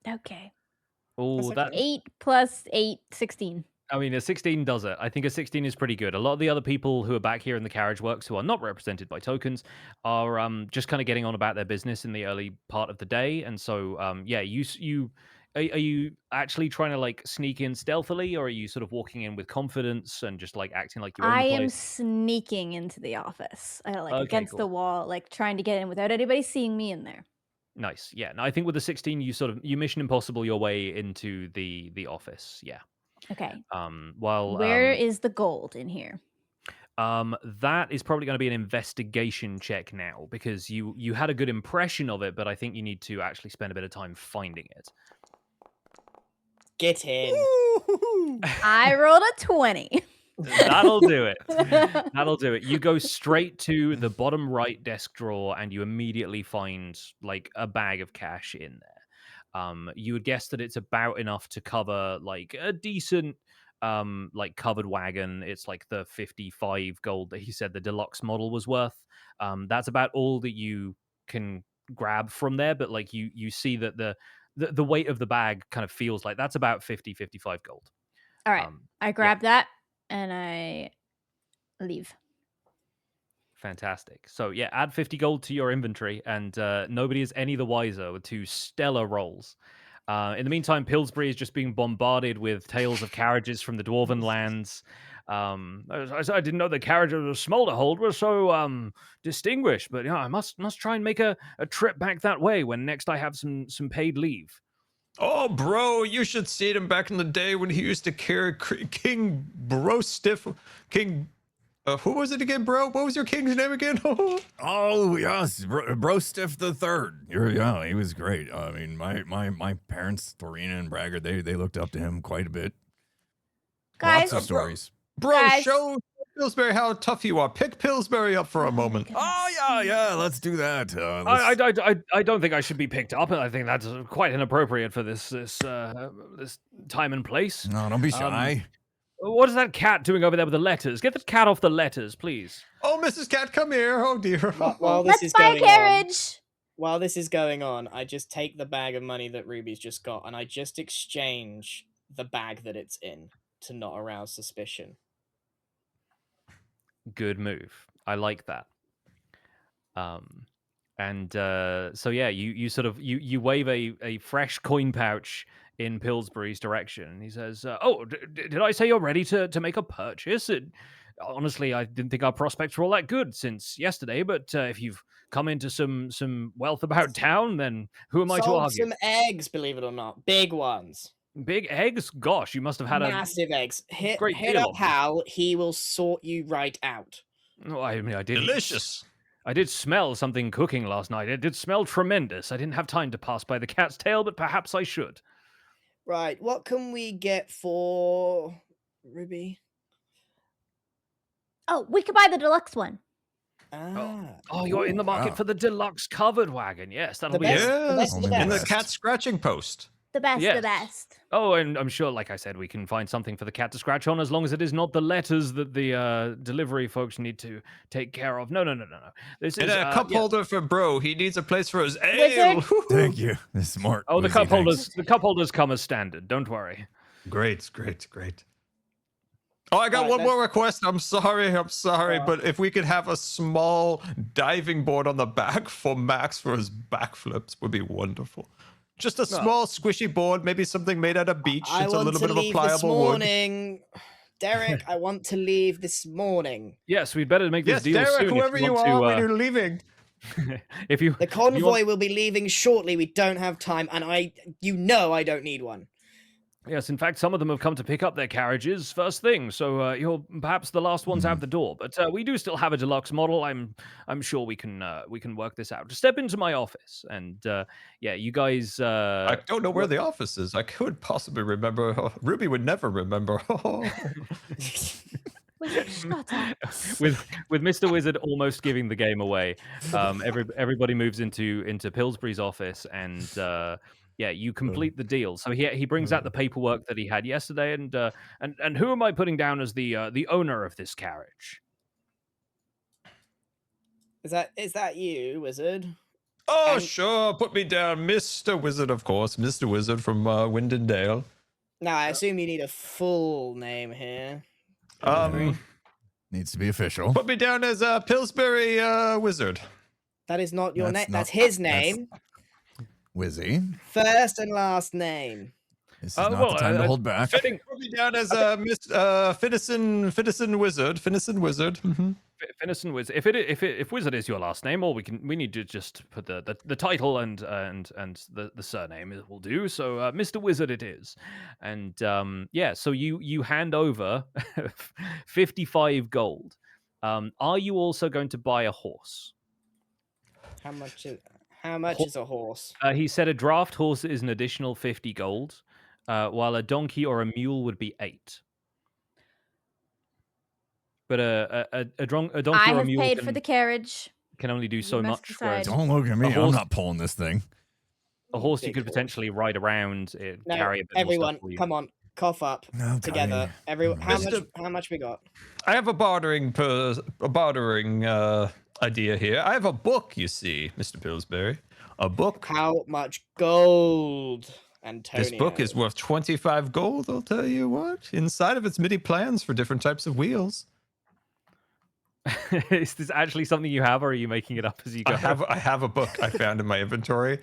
Okay. Oh, That's that 8 plus 8, 16. I mean, a 16 does it. I think a 16 is pretty good. A lot of the other people who are back here in the carriage works, who are not represented by tokens, are just kind of getting on about their business in the early part of the day. And so, yeah, are you actually trying to like sneak in stealthily, or are you sort of walking in with confidence and just like acting like you own I the am place? sneaking into the office, like Okay, against the cool. wall, like trying to get in without anybody seeing me in there. Nice. Yeah. No, I think with the 16, you Mission Impossible your way into the office. Yeah. Okay. While Where is the gold in here? that is probably going to be an investigation check now, because you had a good impression of it, but I think you need to actually spend a bit of time finding it. Get in. I rolled a 20. That'll do it. That'll do it. You go straight to the bottom right desk drawer and you immediately find like a bag of cash in there. You would guess that it's about enough to cover like a decent like covered wagon. It's like the 55 gold that he said the deluxe model was worth. That's about all that you can grab from there, but like you see that the weight of the bag kind of feels like that's about 55 gold. All right. I grab that and I leave. Fantastic. So yeah, add 50 gold to your inventory, and nobody is any the wiser with 2 stellar rolls. In the meantime, Pillsbury is just being bombarded with tales of carriages from the Dwarven lands. I didn't know the carriages of Smolderhold were so distinguished, but yeah, I must try and make a trip back that way when next I have some paid leave. Oh, Bro, you should see him back in the day when he used to carry King Bro Stiff. King. Who was it again, Bro? What was your king's name again? Oh yes, Bro Stiff the Third. Yeah, he was great. I mean, my parents, Thorina and Braggart, they looked up to him quite a bit. Guys, Lots of stories. Bro, Guys. show Pillsbury how tough you are. Pick Pillsbury up for a moment. Oh yeah, let's do that. I don't think I should be picked up. I think that's quite inappropriate for this time and place. No, don't be shy. What is that cat doing over there with the letters? Get the cat off the letters, please. Oh, Mrs. Cat, come here. Oh, dear. While this let's is buy a going on, carriage. while this is going on, I just take the bag of money that Ruby's just got and I just exchange the bag that it's in to not arouse suspicion. Good move. I like that. And so yeah, you sort of you wave a fresh coin pouch in Pillsbury's direction. And he says, "Oh, did I say you're ready to make a purchase? Honestly, I didn't think our prospects were all that good since yesterday. But if you've come into some wealth about town, then who am I to Sold argue? some eggs, believe it or not. Big ones. Big eggs? Gosh, you must have had Massive eggs. Hit great hit deal up of them. Hal. He will sort you right out. Oh, I mean, I did. Delicious. I did smell something cooking last night. It did smell tremendous. I didn't have time to pass by the cat's tail, but perhaps I should." Right. What can we get for Ruby? Oh, we could buy the deluxe one. Oh, you're in the market wow. for the deluxe covered wagon. Yes, that'll The be best- it. the Yes, best of in the the best. cat scratching post. The best, Yes. the best. Oh, and I'm sure, like I said, we can find something for the cat to scratch on as long as it is not the letters that the delivery folks need to take care of. No. This And is a cup yeah. holder for bro. He needs a place for his ale. Wizard? Thank you. Smart. Oh, the Wizzy, cup thanks. holders. The cup holders come as standard. Don't worry. Great. Oh, I got Right, one let's- more request. I'm sorry, but if we could have a small diving board on the back for Max for his backflips would be wonderful. Just a small squishy board, maybe something made out of beech. I It's a want little to bit of a leave this pliable wood. morning. Derek, I want to leave this morning. Yes, we'd better make this Yes, deal Derek, soon. whoever if you want are, to, when you're leaving. if you The if you convoy want- will be leaving shortly. We don't have time, and I don't need one. Yes, in fact, some of them have come to pick up their carriages first thing, so you're perhaps the last ones out the door. But we do still have a deluxe model. I'm sure we can work this out. Just step into my office, and yeah, you guys. I don't know where the office is. I could possibly remember. Ruby would never remember. Wizard, shut up. with Mr. Wizard almost giving the game away, everybody moves into Pillsbury's office, and yeah, you complete the deal. So he brings out the paperwork that he had yesterday, and who am I putting down as the owner of this carriage? Is that you, Wizard? Oh, And- sure. Put me down. Mr. Wizard, of course. Mr. Wizard from Windendale. Now, I assume you need a full name here. Needs to be official. Put me down as Pillsbury Wizard. That is not your name. That's That's not- his that's- name. Wizzy. First and last name. This is not the time to hold back. Fitting, Put me down as Miss Finnison Wizard. Finnison Wizard. Finnison Wizard. If Wizard is your last name, or we need to just put the title and the surname will do. So Mr. Wizard it is, and yeah. So you hand over 55 gold. Are you also going to buy a horse? How much is a horse? He said a draft horse is an additional 50 gold, while a donkey or a mule would be 8. But a donkey I or a have mule paid for the carriage. can only do so You must much. Whereas decide. Don't look at me. I'm horse- not pulling this thing. a horse you Big could horse. potentially ride around, No, carry a bit more everyone, stuff for you. come on, cough up Okay. together. Everyone, Mr. how much we got? I have a bartering idea here. I have a book, you see, Mr. Pillsbury. A book. How much gold, Antonio? This book is worth 25 gold, I'll tell you what. Inside of it's MIDI plans for different types of wheels. Is this actually something you have, or are you making it up as you go? I have a book I found in my inventory,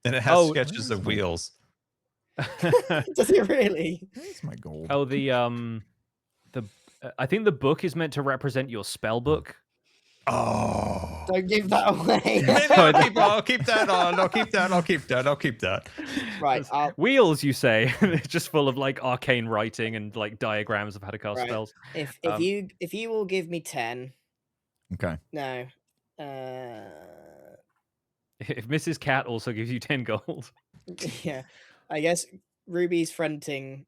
and it has Oh, sketches of wheels. Does it really? That's my gold. Oh, I think the book is meant to represent your spell book. Oh. Don't give that away. Maybe I'll keep that on. I'll keep that. Right. Wheels, you say? It's just full of like arcane writing and like diagrams of how to cast Right. spells. If Um, you will give me 10. Okay. No. If Mrs. Cat also gives you 10 gold. Yeah. I guess Ruby's fronting.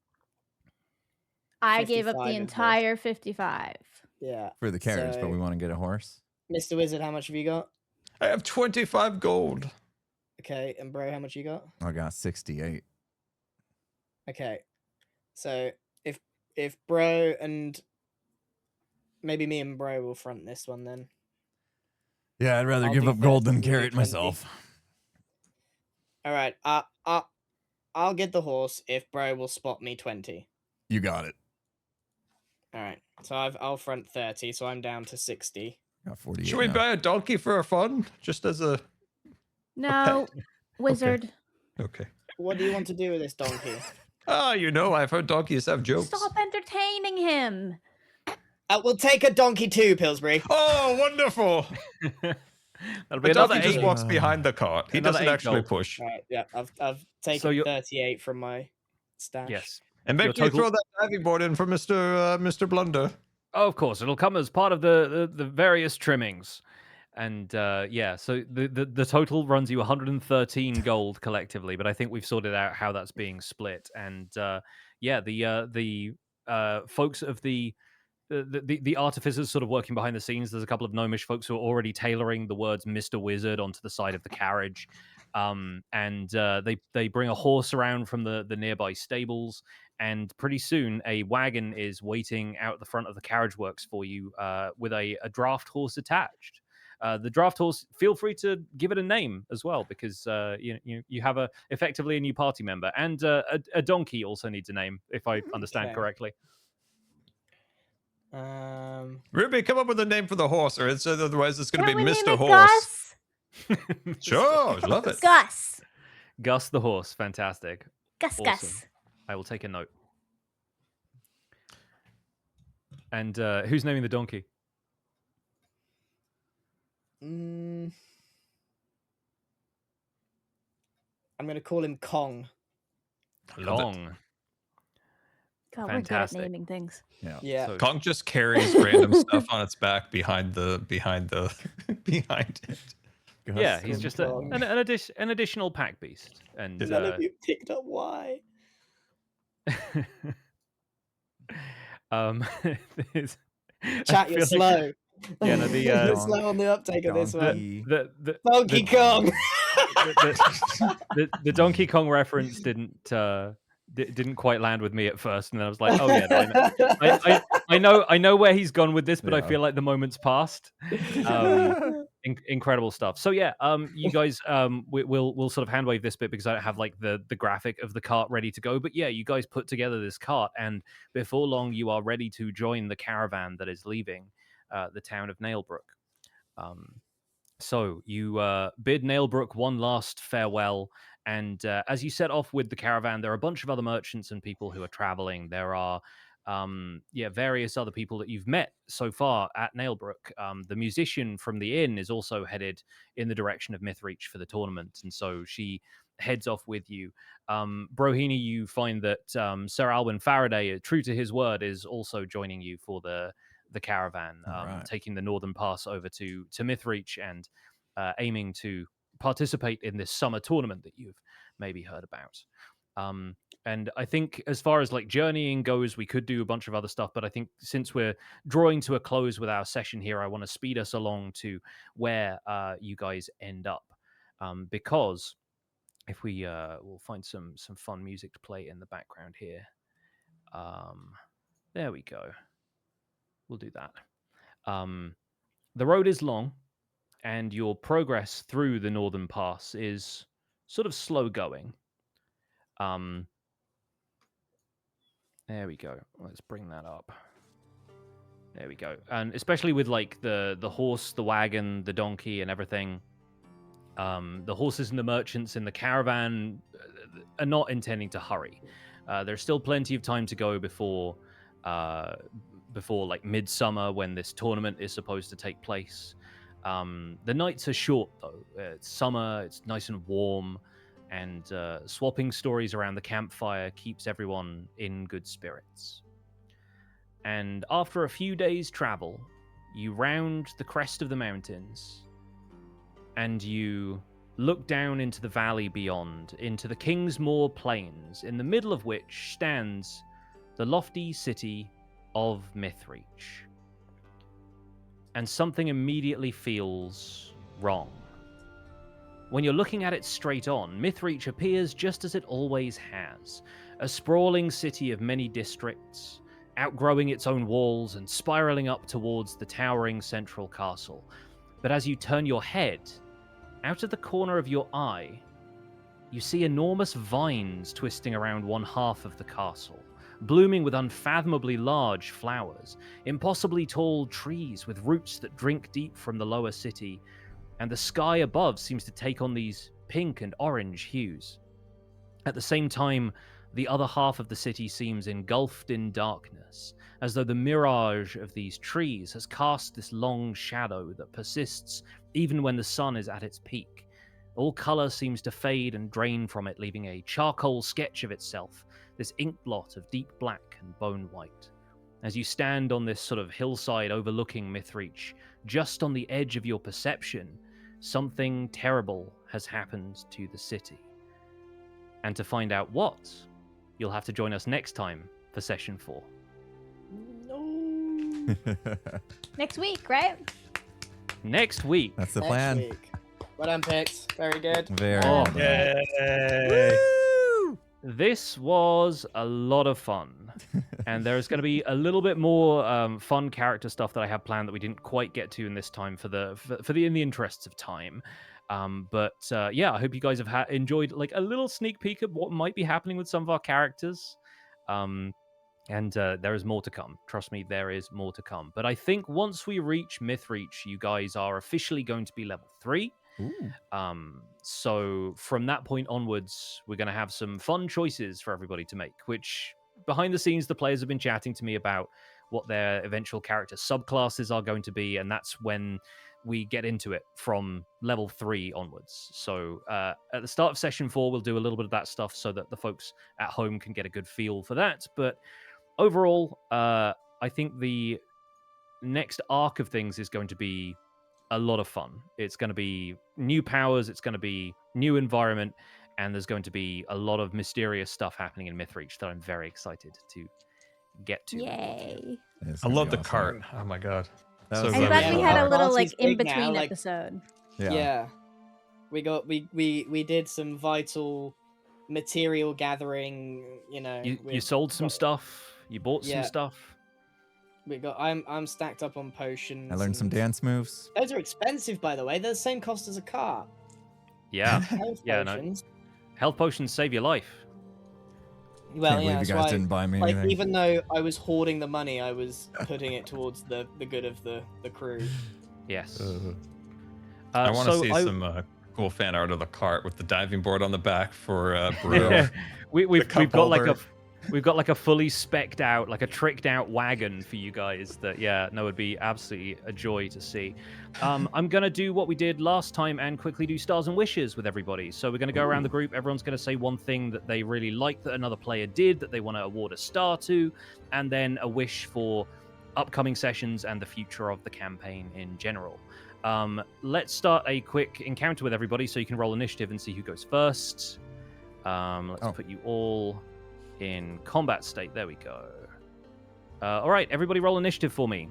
I gave up 55 the in entire 55. Yeah. For the carriage, So- but we want to get a horse. Mr. Wizard, how much have you got? I have 25 gold. Okay, and Bro, how much you got? I got 68. Okay. So if Bro and maybe me and Bro will front this one then. Yeah, I'd rather I'll give do up gold 30, than you do carry it 20. myself. All right. I'll get the horse if Bro will spot me 20. You got it. All right. So I'll front 30, so I'm down to 60. Got 48. Should we now. buy a donkey for fun? Just as a No, wizard. okay. What do you want to do with this donkey? Ah, I've heard donkeys have jokes. Stop entertaining him. We'll take a donkey too, Pillsbury. Oh, wonderful! That'll be The another donkey just 8. walks behind the cart. He Another doesn't 8 actually gold. push. Right, yeah, I've taken So you're- 38 from my stash. Yes. And Your make sure you total- throw that diving board in for Mr. Blunder. Oh, of course, it'll come as part of the various trimmings. And so the total runs you 113 gold collectively, but I think we've sorted out how that's being split. And the folks of the artificers sort of working behind the scenes. There's a couple of gnomish folks who are already tailoring the words "Mr. Wizard" onto the side of the carriage, and they bring a horse around from the nearby stables. And pretty soon, a wagon is waiting out the front of the carriage works for you with a draft horse attached. The draft horse, feel free to give it a name as well, because you have effectively a new party member, and a donkey also needs a name, if I understand Okay. correctly. Ruby, come up with a name for the horse, or otherwise it's going to Can't be we name Mr. it Horse. Gus? Sure, love it. Gus. Gus the horse, fantastic. Gus. Awesome. Gus. I will take a note. And who's naming the donkey? I'm gonna call him Kong. Love it. Kong. God, Fantastic. we're good at naming things. Yeah. So- Kong just carries random stuff on its back behind behind it. Yeah, he's Gus just Kong. an additional pack beast. And None of you picked up why. there's- I Chat, you're feel slow. like- Yeah, no, the, You're slow on the uptake of this one. Donkey. the Donkey Kong. the Donkey Kong reference didn't quite land with me at first, and then I was like, oh yeah, no, I know where he's gone with this, but I Yeah. feel like the moment's passed. Incredible stuff. So yeah, you guys, we'll sort of hand wave this bit because I don't have like the graphic of the cart ready to go. But yeah, you guys put together this cart, and before long, you are ready to join the caravan that is leaving the town of Nailbrook. So you bid Nailbrook one last farewell, and as you set off with the caravan, there are a bunch of other merchants and people who are traveling. There are various other people that you've met so far at Nailbrook. The musician from the inn is also headed in the direction of Mythreach for the tournament, and so she heads off with you. Brohini, you find that Sir Alwyn Faraday, true to his word, is also joining you for the caravan, Right. taking the northern pass over to Mythreach and aiming to participate in this summer tournament that you've maybe heard about. And I think as far as like journeying goes, we could do a bunch of other stuff, but I think since we're drawing to a close with our session here, I want to speed us along to where you guys end up. Because if we'll find some fun music to play in the background here. There we go. We'll do that. The road is long, and your progress through the northern pass is sort of slow going. There we go. Let's bring that up. There we go. And especially with like the horse, the wagon, the donkey, and everything. The horses and the merchants in the caravan are not intending to hurry. There's still plenty of time to go before like midsummer, when this tournament is supposed to take place. The nights are short though. It's summer, it's nice and warm, and swapping stories around the campfire keeps everyone in good spirits. And after a few days' travel, you round the crest of the mountains, and you look down into the valley beyond, into the Kingsmoor Plains, in the middle of which stands the lofty city of Mythreach. And something immediately feels wrong. When you're looking at it straight on, Mythreach appears just as it always has, a sprawling city of many districts, outgrowing its own walls and spiraling up towards the towering central castle. But as you turn your head, out of the corner of your eye, you see enormous vines twisting around one half of the castle, blooming with unfathomably large flowers, impossibly tall trees with roots that drink deep from the lower city, and the sky above seems to take on these pink and orange hues. At the same time, the other half of the city seems engulfed in darkness, as though the mirage of these trees has cast this long shadow that persists even when the sun is at its peak. All color seems to fade and drain from it, leaving a charcoal sketch of itself, this ink blot of deep black and bone white. As you stand on this sort of hillside overlooking Mythreach, just on the edge of your perception, something terrible has happened to the city. And to find out what, you'll have to join us next time for session 4. No. Next week, right? Next week. That's the Next plan. week. Well done, Pix. Very good. Very Oh, well done. Yay! This was a lot of fun, and there's going to be a little bit more fun character stuff that I have planned that we didn't quite get to in this time for the in the interests of time. But yeah, I hope you guys have enjoyed like a little sneak peek of what might be happening with some of our characters. And there is more to come. Trust me, there is more to come. But I think once we reach Mythreach, you guys are officially going to be level 3. Ooh. So from that point onwards, we're going to have some fun choices for everybody to make, which behind the scenes, the players have been chatting to me about what their eventual character subclasses are going to be. And that's when we get into it from level 3 onwards. So at the start of session 4, we'll do a little bit of that stuff so that the folks at home can get a good feel for that. But overall, I think the next arc of things is going to be a lot of fun. It's going to be new powers, it's going to be new environment, and there's going to be a lot of mysterious stuff happening in Mythreach that I'm very excited to get to. Yay. It's I gonna love be the awesome. cart. Oh my god. That So was I'm good. glad we had a Yeah. little like Party's in big now, between like- episode. Yeah. We got we did some vital material gathering, You we sold some got- stuff, you bought some Yeah. stuff. We got I'm stacked up on potions. I learned some and- dance moves. Those are expensive, by the way. They're the same cost as a car. Yeah. Health Yeah, no. potions. Health potions save your life. Well, Can't yeah, believe that's you guys why. didn't buy me Like, anything. even though I was hoarding the money, I was putting it towards the good of the crew. Yes. I want to so see some cool fan art of the cart with the diving board on the back for Brew. Yeah. we've cup got like a holder. we've got like a fully specced out, like a tricked out wagon for you guys that would be absolutely a joy to see. I'm gonna do what we did last time and quickly do stars and wishes with everybody. So we're gonna go around the group, everyone's gonna say one thing that they really like that another player did that they want to award a star to, and then a wish for upcoming sessions and the future of the campaign in general. Let's start a quick encounter with everybody so you can roll initiative and see who goes first. Let's put you all in combat state. There we go. All right, everybody roll initiative for me.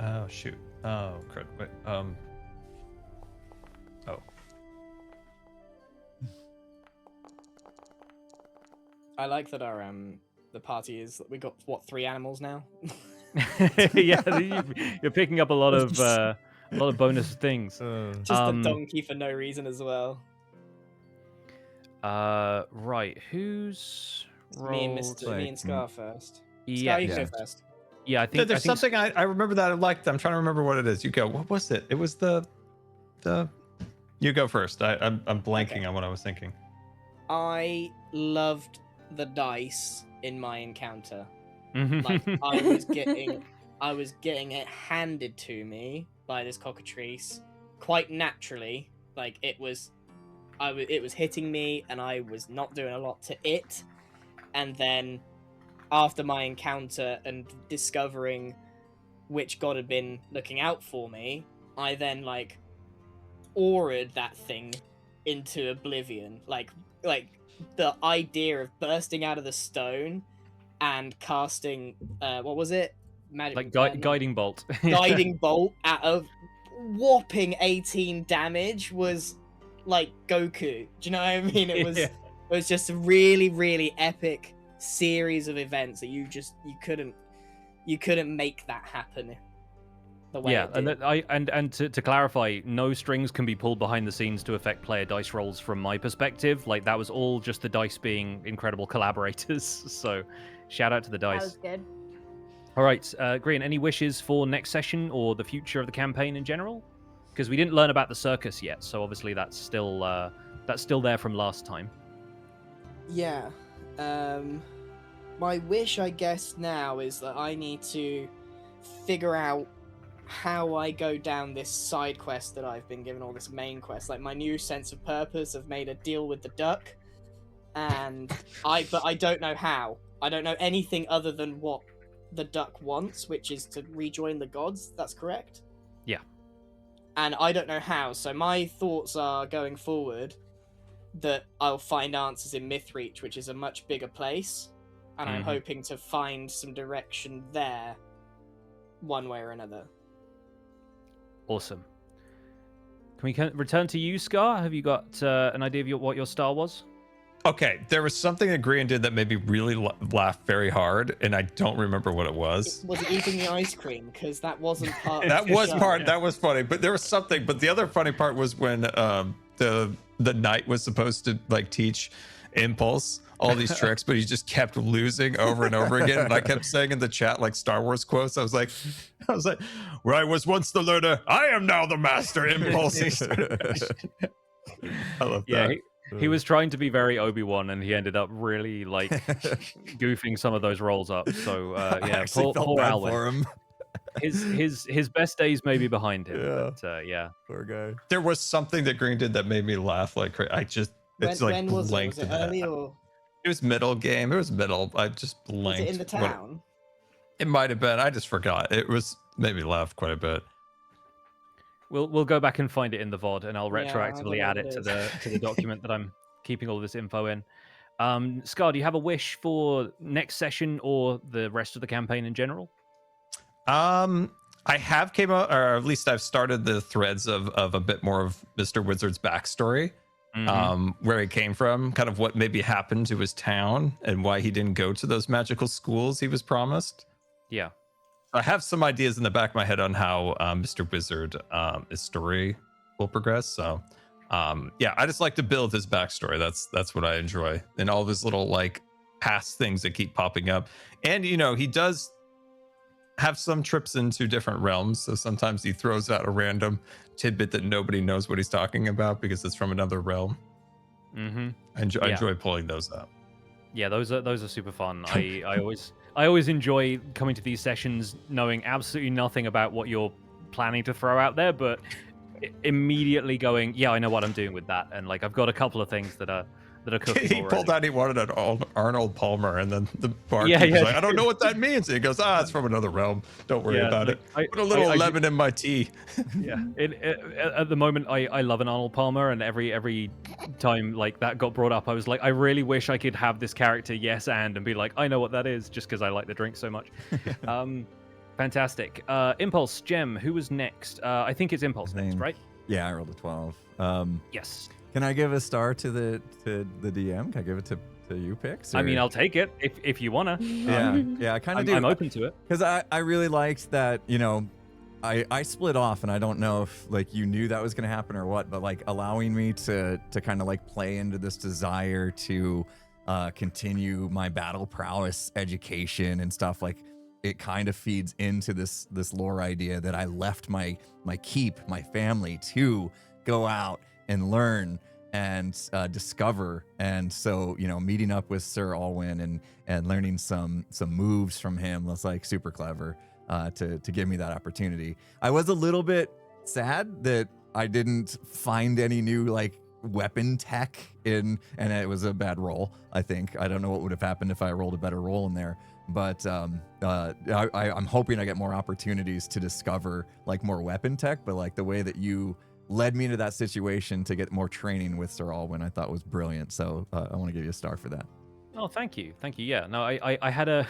Oh shoot. Oh crud. Wait. Oh. I like that our the party is we got what 3 animals now. Yeah, you're picking up a lot of bonus things. Just a donkey for no reason as well. Right, who's Me and rolled? me and Scar first. Yeah, Scar, you yeah. go first. yeah. I think There's something I remember that I liked. I'm trying to remember what it is. You go. What was it? It was the. You go first. I'm blanking Okay. on what I was thinking. I loved the dice in my encounter. Mhm. Like I was getting it handed to me by this cockatrice quite naturally. Like it was hitting me and I was not doing a lot to it. And then after my encounter and discovering which god had been looking out for me, I then like auraed that thing into oblivion. Like the idea of bursting out of the stone and casting what was it? Magic like guiding bolt. guiding bolt at a whopping 18 damage was like Goku. Do you know what I mean? It was Yeah. it was just a really, really epic series of events that you couldn't make that happen the way Yeah, it and did. that to clarify, no strings can be pulled behind the scenes to affect player dice rolls from my perspective. Like that was all just the dice being incredible collaborators. So, shout out to the That dice. was good. All right, Grian, any wishes for next session or the future of the campaign in general? Because we didn't learn about the circus yet, so obviously that's still That's still there from last time. Yeah. My wish, I guess, now is that I need to figure out how I go down this side quest that I've been given, or this main quest. Like, my new sense of purpose, I've made a deal with the duck, but I don't know how. I don't know anything other than what the duck wants, which is to rejoin the gods. That's correct? Yeah. And I don't know how, so my thoughts are, going forward, that I'll find answers in Mythreach, which is a much bigger place, and I'm hoping to find some direction there, one way or another. Awesome. Can we return to you, Scar? Have you got an idea of what your star was? Okay, there was something that Grian did that made me really laugh very hard, and I don't remember what it was. Was it eating the ice cream? Because that wasn't part of That the was show. part. That was funny, but there was something. But the other funny part was when the knight was supposed to like teach Impulse all these tricks, but he just kept losing over and over again. And I kept saying in the chat like Star Wars quotes. I was like, where I was once the learner, I am now the master. Impulse. I love that. He was trying to be very Obi-Wan, and he ended up really like goofing some of those roles up. So I yeah, actually felt poor bad Alwyn. for him. His best days may be behind him. Yeah. But yeah. Poor guy. There was something that Grian did that made me laugh like crazy. It's like when was it? blanked. Was it early or It was middle game. It was middle. I just blanked. was it in the town? It might have been. I just forgot. It was made me laugh quite a bit. We'll go back and find it in the VOD, and I'll Yeah, I retroactively don't add know it what to it the document that I'm keeping all this info in. Scar, do you have a wish for next session or the rest of the campaign in general? I have came out, or at least I've started the threads of a bit more of Mr. Wizard's backstory, where he came from, kind of what maybe happened to his town, and why he didn't go to those magical schools he was promised. Yeah. I have some ideas in the back of my head on how Mr. Wizard his story will progress. So yeah, I just like to build his backstory. That's what I enjoy, and all of his little like past things that keep popping up. And you know, he does have some trips into different realms, so sometimes he throws out a random tidbit that nobody knows what he's talking about because it's from another realm. I enjoy pulling those up. Yeah, those are super fun. I always enjoy coming to these sessions knowing absolutely nothing about what you're planning to throw out there, but immediately going, yeah, I know what I'm doing with that, and like I've got a couple of things that are cooking. He already. pulled out, he wanted an Arnold Palmer, and then the barkeeper's like, I don't know what that means. And he goes, it's from another realm. Don't worry about it. Put a little lemon in my tea. Yeah. At the moment, I love an Arnold Palmer, and every time like that got brought up, I was like, I really wish I could have this character yes and be like, I know what that is, just because I like the drink so much. Fantastic. Impulse, Gem, who was next? I think it's Impulse next, right? Yeah, I rolled a 12. Yes. Can I give a star to the DM? Can I give it to you, Pix? I mean, I'll take it if you wanna. Yeah, I kind of do. I'm open to it. Because I really liked that, you know, I split off, and I don't know if like you knew that was going to happen or what, but like allowing me to kind of like play into this desire to continue my battle prowess education and stuff, like it kind of feeds into this lore idea that I left my keep, my family, to go out and learn and discover. And so, you know, meeting up with Sir Alwyn and learning some moves from him was like super clever to give me that opportunity. I was a little bit sad that I didn't find any new like weapon tech and it was a bad roll. I think I don't know what would have happened if I rolled a better roll in there, but I'm hoping I get more opportunities to discover like more weapon tech. But like the way that you led me into that situation to get more training with Sir Alwyn, I thought was brilliant. So I want to give you a star for that. Oh, thank you. Yeah, no, I had a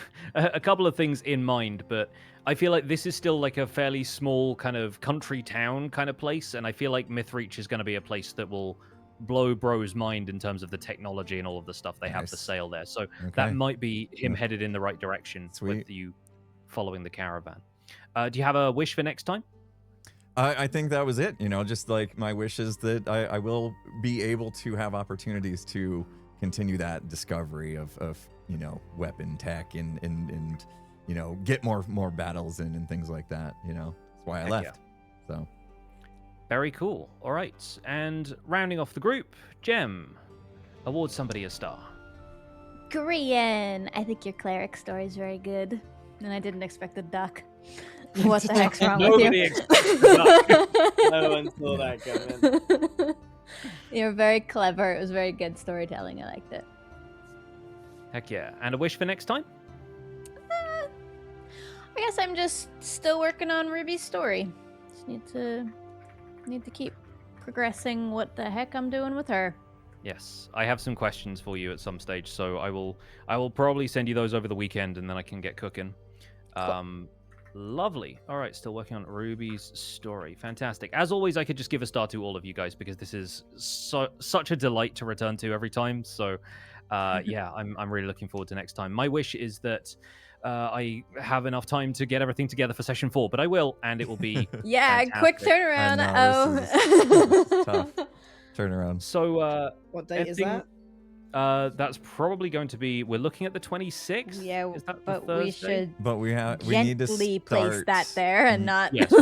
couple of things in mind, but I feel like this is still like a fairly small kind of country town kind of place, and I feel like Mythreach is going to be a place that will blow Bro's mind in terms of the technology and all of the stuff they have for sale there. So that might be him headed in the right direction with you following the caravan. Do you have a wish for next time? I think that was it. You know, just like my wish is that I will be able to have opportunities to continue that discovery of you know, weapon tech and you know, get more battles in and things like that. You know, that's why I left. So Very cool. All right. And rounding off the group, Gem, award somebody a star. Grian, I think your cleric story is very good. And I didn't expect a duck. What the heck's wrong with Nobody you? expected that. No one saw that coming. You're very clever. It was very good storytelling. I liked it. Heck yeah. And a wish for next time? I guess I'm just still working on Ruby's story. Just need to keep progressing what the heck I'm doing with her. Yes, I have some questions for you at some stage, so I will probably send you those over the weekend, and then I can get cooking. Lovely. All right, still working on Ruby's story. Fantastic. As always, I could just give a star to all of you guys because this is such a delight to return to every time. So, yeah, I'm really looking forward to next time. My wish is that I have enough time to get everything together for session 4, but I will, and it will be Yeah, quick fantastic. turnaround. know, this is tough. Turnaround. So, What date is ending- that? that's probably going to be. We're looking at the 26th. Yeah, Is that the but we Thursday? should But we need to gently place start. that there and not. Yes,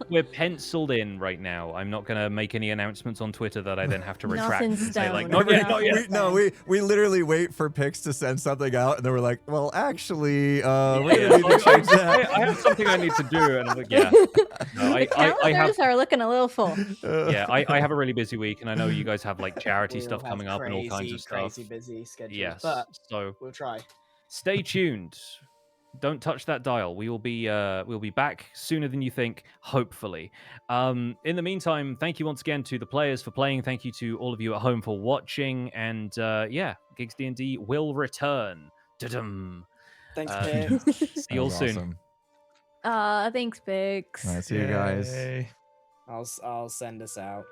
we're penciled in right now. I'm not going to make any announcements on Twitter that I then have to retract Nothing's and say, like, stone. not yet, not yet. We literally wait for Pix to send something out, and then we're like, well, actually, we're Yeah, gonna need to change that. I have something I need to do, and I'm like, yeah. No, The I have, calendars are looking a little full. yeah, I have a really busy week, and I know you guys have like charity We'll stuff have coming up and all kinds of stuff. Crazy busy schedule. Yes, But so we'll try. stay tuned. Don't touch that dial. We'll be back sooner than you think, hopefully. In the meantime, thank you once again to the players for playing. Thank you to all of you at home for watching. And yeah, Gigs D&D will return. Da-dum. Thanks, Uh, Pip. See That you all was soon. awesome. Thanks, Pix. All right, see you guys. Yay. I'll send us out.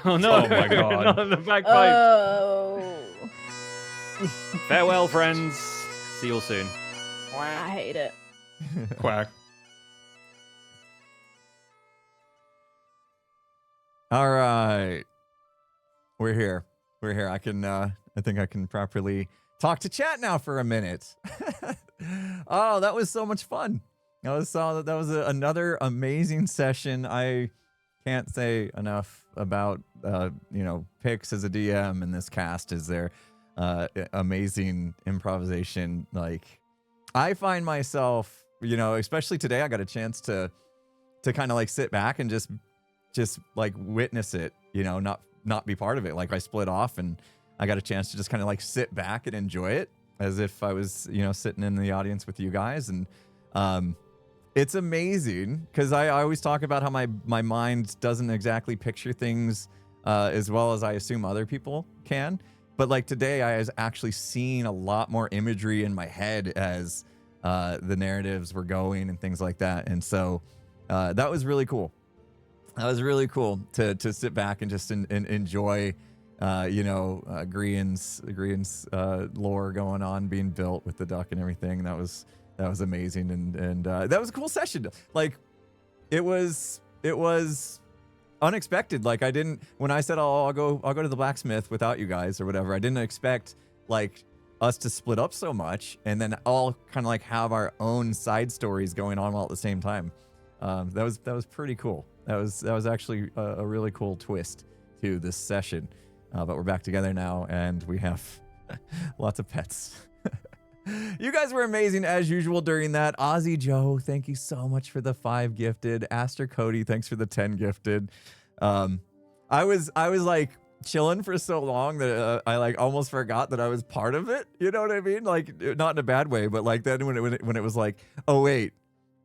Oh no! Oh my God. Not the bagpipe. Oh, Farewell, friends. See you all soon. I hate it. Quack. All right, we're here. I think I can properly talk to chat now for a minute. Oh, that was so much fun. That was another amazing session. I can't say enough about Pix as a DM and this cast is their amazing improvisation. Like, I find myself, especially today, I got a chance to kind of like sit back and just like witness it, not be part of it. Like, I split off and I got a chance to just kind of like sit back and enjoy it as if I was, sitting in the audience with you guys. And it's amazing because I always talk about how my mind doesn't exactly picture things as well as I assume other people can. But like today, I was actually seeing a lot more imagery in my head as the narratives were going and things like that. And so that was really cool. That was really cool to sit back and just enjoy, Grian's lore going on, being built with the duck and everything. That was amazing, and that was a cool session. Like, it was unexpected. Like, when I said, oh, I'll go to the blacksmith without you guys or whatever, I didn't expect like us to split up so much and then all kind of like have our own side stories going on all at the same time. That was pretty cool. That was actually a really cool twist to this session. But we're back together now, and we have lots of pets. You guys were amazing as usual during that. Ozzy Joe, thank you so much for the 5 gifted. Aster Cody, thanks for the 10 gifted. I was like chilling for so long that I like almost forgot that I was part of it. You know what I mean? Like, not in a bad way, but like then when it was like, oh wait,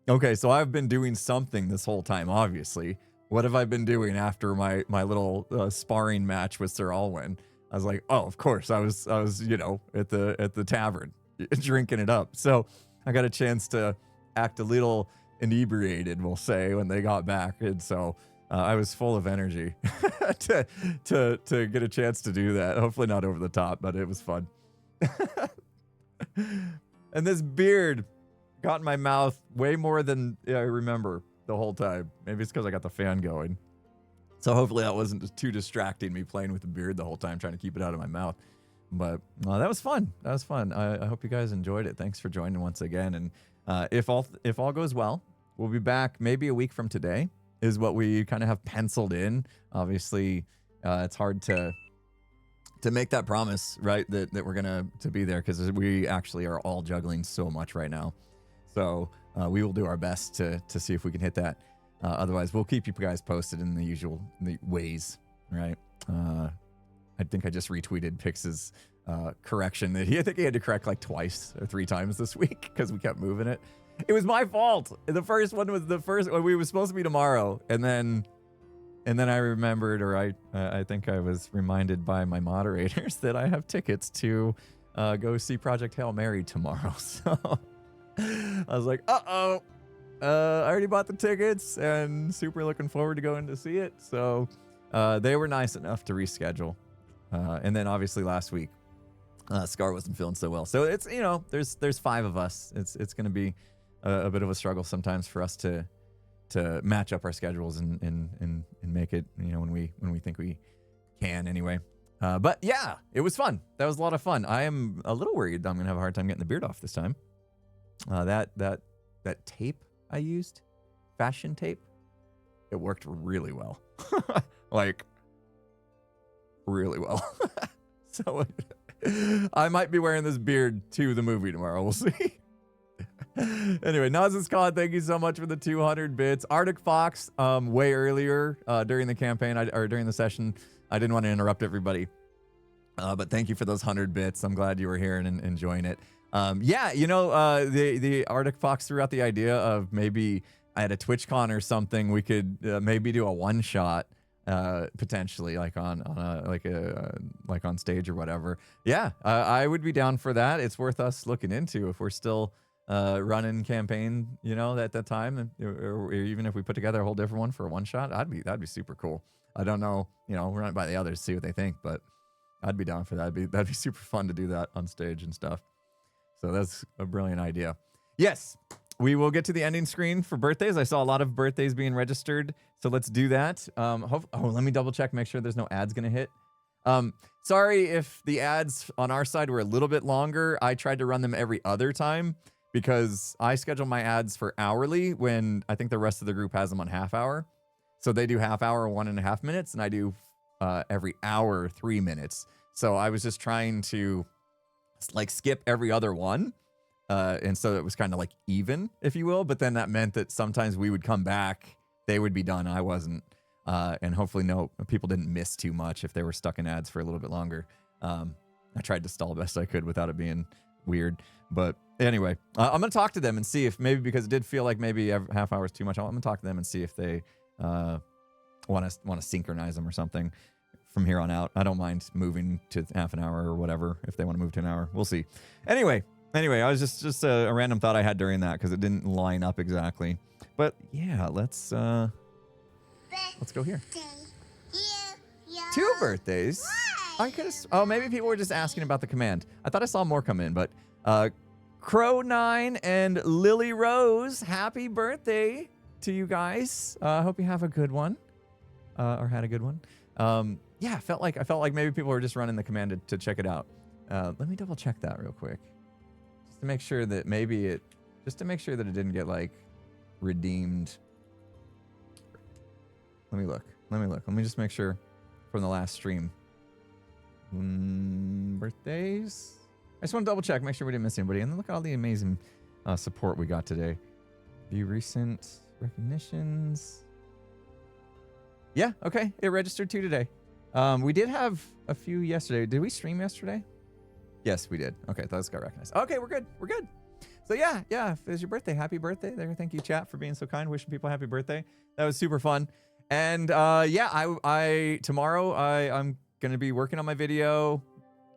okay, so I've been doing something this whole time. Obviously, what have I been doing after my little sparring match with Sir Alwyn? I was like, oh, of course, I was at the tavern drinking it up. So I got a chance to act a little inebriated, we'll say, when they got back, and so I was full of energy to get a chance to do that. Hopefully not over the top, but it was fun. And this beard got in my mouth way more than I remember the whole time. Maybe it's because I got the fan going. So hopefully that wasn't too distracting, me playing with the beard the whole time, trying to keep it out of my mouth. But that was fun. That was fun. I hope you guys enjoyed it. Thanks for joining once again. And if all goes well, we'll be back maybe a week from today. is what we kind of have penciled in. Obviously, it's hard to make that promise, right? That we're gonna to be there, because we actually are all juggling so much right now. So we will do our best to see if we can hit that. Otherwise, we'll keep you guys posted in the usual ways, right? I think I just retweeted Pix's correction that I think he had to correct like twice or 3 times this week because we kept moving it. It was my fault. The first one was the first one. We were supposed to be tomorrow, and then I remembered, or I think I was reminded by my moderators that I have tickets to go see Project Hail Mary tomorrow. So I was like, I already bought the tickets and super looking forward to going to see it. So they were nice enough to reschedule. And then obviously last week, Scar wasn't feeling so well. So it's, there's 5 of us. It's going to be a bit of a struggle sometimes for us to match up our schedules and make it, when we think we can anyway. But yeah, it was fun. That was a lot of fun. I am a little worried that I'm gonna have a hard time getting the beard off this time. That tape I used, fashion tape, it worked really well. Like really well. So I might be wearing this beard to the movie tomorrow. We'll see. Anyway, Naz's Con, thank you so much for the 200 bits. Arctic Fox, way earlier during the campaign or during the session. I didn't want to interrupt everybody, but thank you for those 100 bits. I'm glad you were here and enjoying it. Yeah, the Arctic Fox threw out the idea of maybe at a TwitchCon or something we could maybe do a one shot. Potentially like on stage or whatever. Yeah, I would be down for that. It's worth us looking into if we're still running campaign, at that time, or even if we put together a whole different one for a one shot, that'd be super cool. I don't know, we're not by the others to see what they think, but I'd be down for that. That'd be super fun to do that on stage and stuff. So that's a brilliant idea. Yes. We will get to the ending screen for birthdays. I saw a lot of birthdays being registered, so let's do that. Let me double check, make sure there's no ads gonna hit. Sorry if the ads on our side were a little bit longer. I tried to run them every other time because I schedule my ads for hourly when I think the rest of the group has them on half hour. So they do half hour, 1.5 minutes, and I do every hour, 3 minutes. So I was just trying to skip every other one. And so it was kind of like even, if you will, but then that meant that sometimes we would come back, they would be done, I wasn't, and hopefully people didn't miss too much if they were stuck in ads for a little bit longer. I tried to stall best I could without it being weird, but anyway, I'm gonna talk to them and see if maybe, because it did feel like maybe half hour is too much, I'm gonna talk to them and see if they want to synchronize them or something from here on out. I don't mind moving to half an hour or whatever if they want to move to an hour. We'll see. Anyway, I was just a random thought I had during that because it didn't line up exactly. But yeah, let's go here. 2 birthdays. I could have. Oh, maybe people were just asking about the command. I thought I saw more come in, but Crow9 and Lily Rose, happy birthday to you guys. I hope you have a good one, or had a good one. Yeah, I felt like maybe people were just running the command to check it out. Let me double check that real quick. To make sure that it didn't get redeemed. Let me look. Let me just make sure from the last stream. Birthdays. I just want to double check, make sure we didn't miss anybody. And then look at all the amazing support we got today. View recent recognitions. Yeah, okay. It registered 2 today. We did have a few yesterday. Did we stream yesterday? Yes, we did. Okay, those got recognized. Okay, we're good. So yeah, if it's your birthday, happy birthday there. Thank you, chat, for being so kind, wishing people happy birthday. That was super fun. And yeah, tomorrow I'm gonna be working on my video,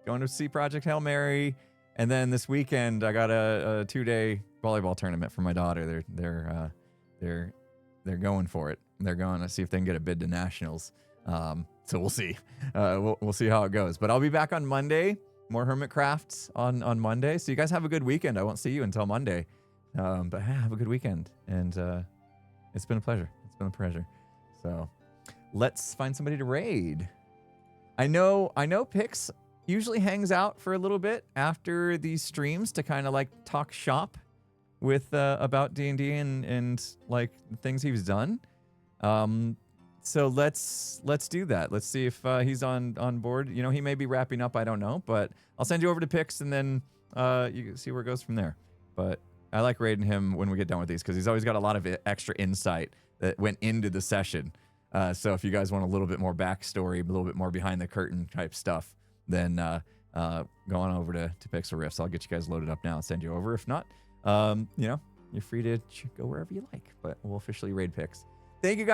going to see Project Hail Mary, and then this weekend I got a 2-day volleyball tournament for my daughter. They're going for it. They're going to see if they can get a bid to nationals. So we'll see. We'll see how it goes. But I'll be back on Monday. More Hermit Crafts on Monday. So you guys have a good weekend. I won't see you until Monday. But have a good weekend. And it's been a pleasure. So let's find somebody to raid. I know Pix usually hangs out for a little bit after these streams to kind of talk shop with about D&D and things he's done. So let's do that. Let's see if he's on board. You know, he may be wrapping up. I don't know, but I'll send you over to Pix, and then you can see where it goes from there. But I like raiding him when we get done with these because he's always got a lot of extra insight that went into the session. So if you guys want a little bit more backstory, a little bit more behind the curtain type stuff, then go on over to Pixlriffs. I'll get you guys loaded up now and send you over. If not, you know, you're free to go wherever you like. But we'll officially raid Pix. Thank you guys.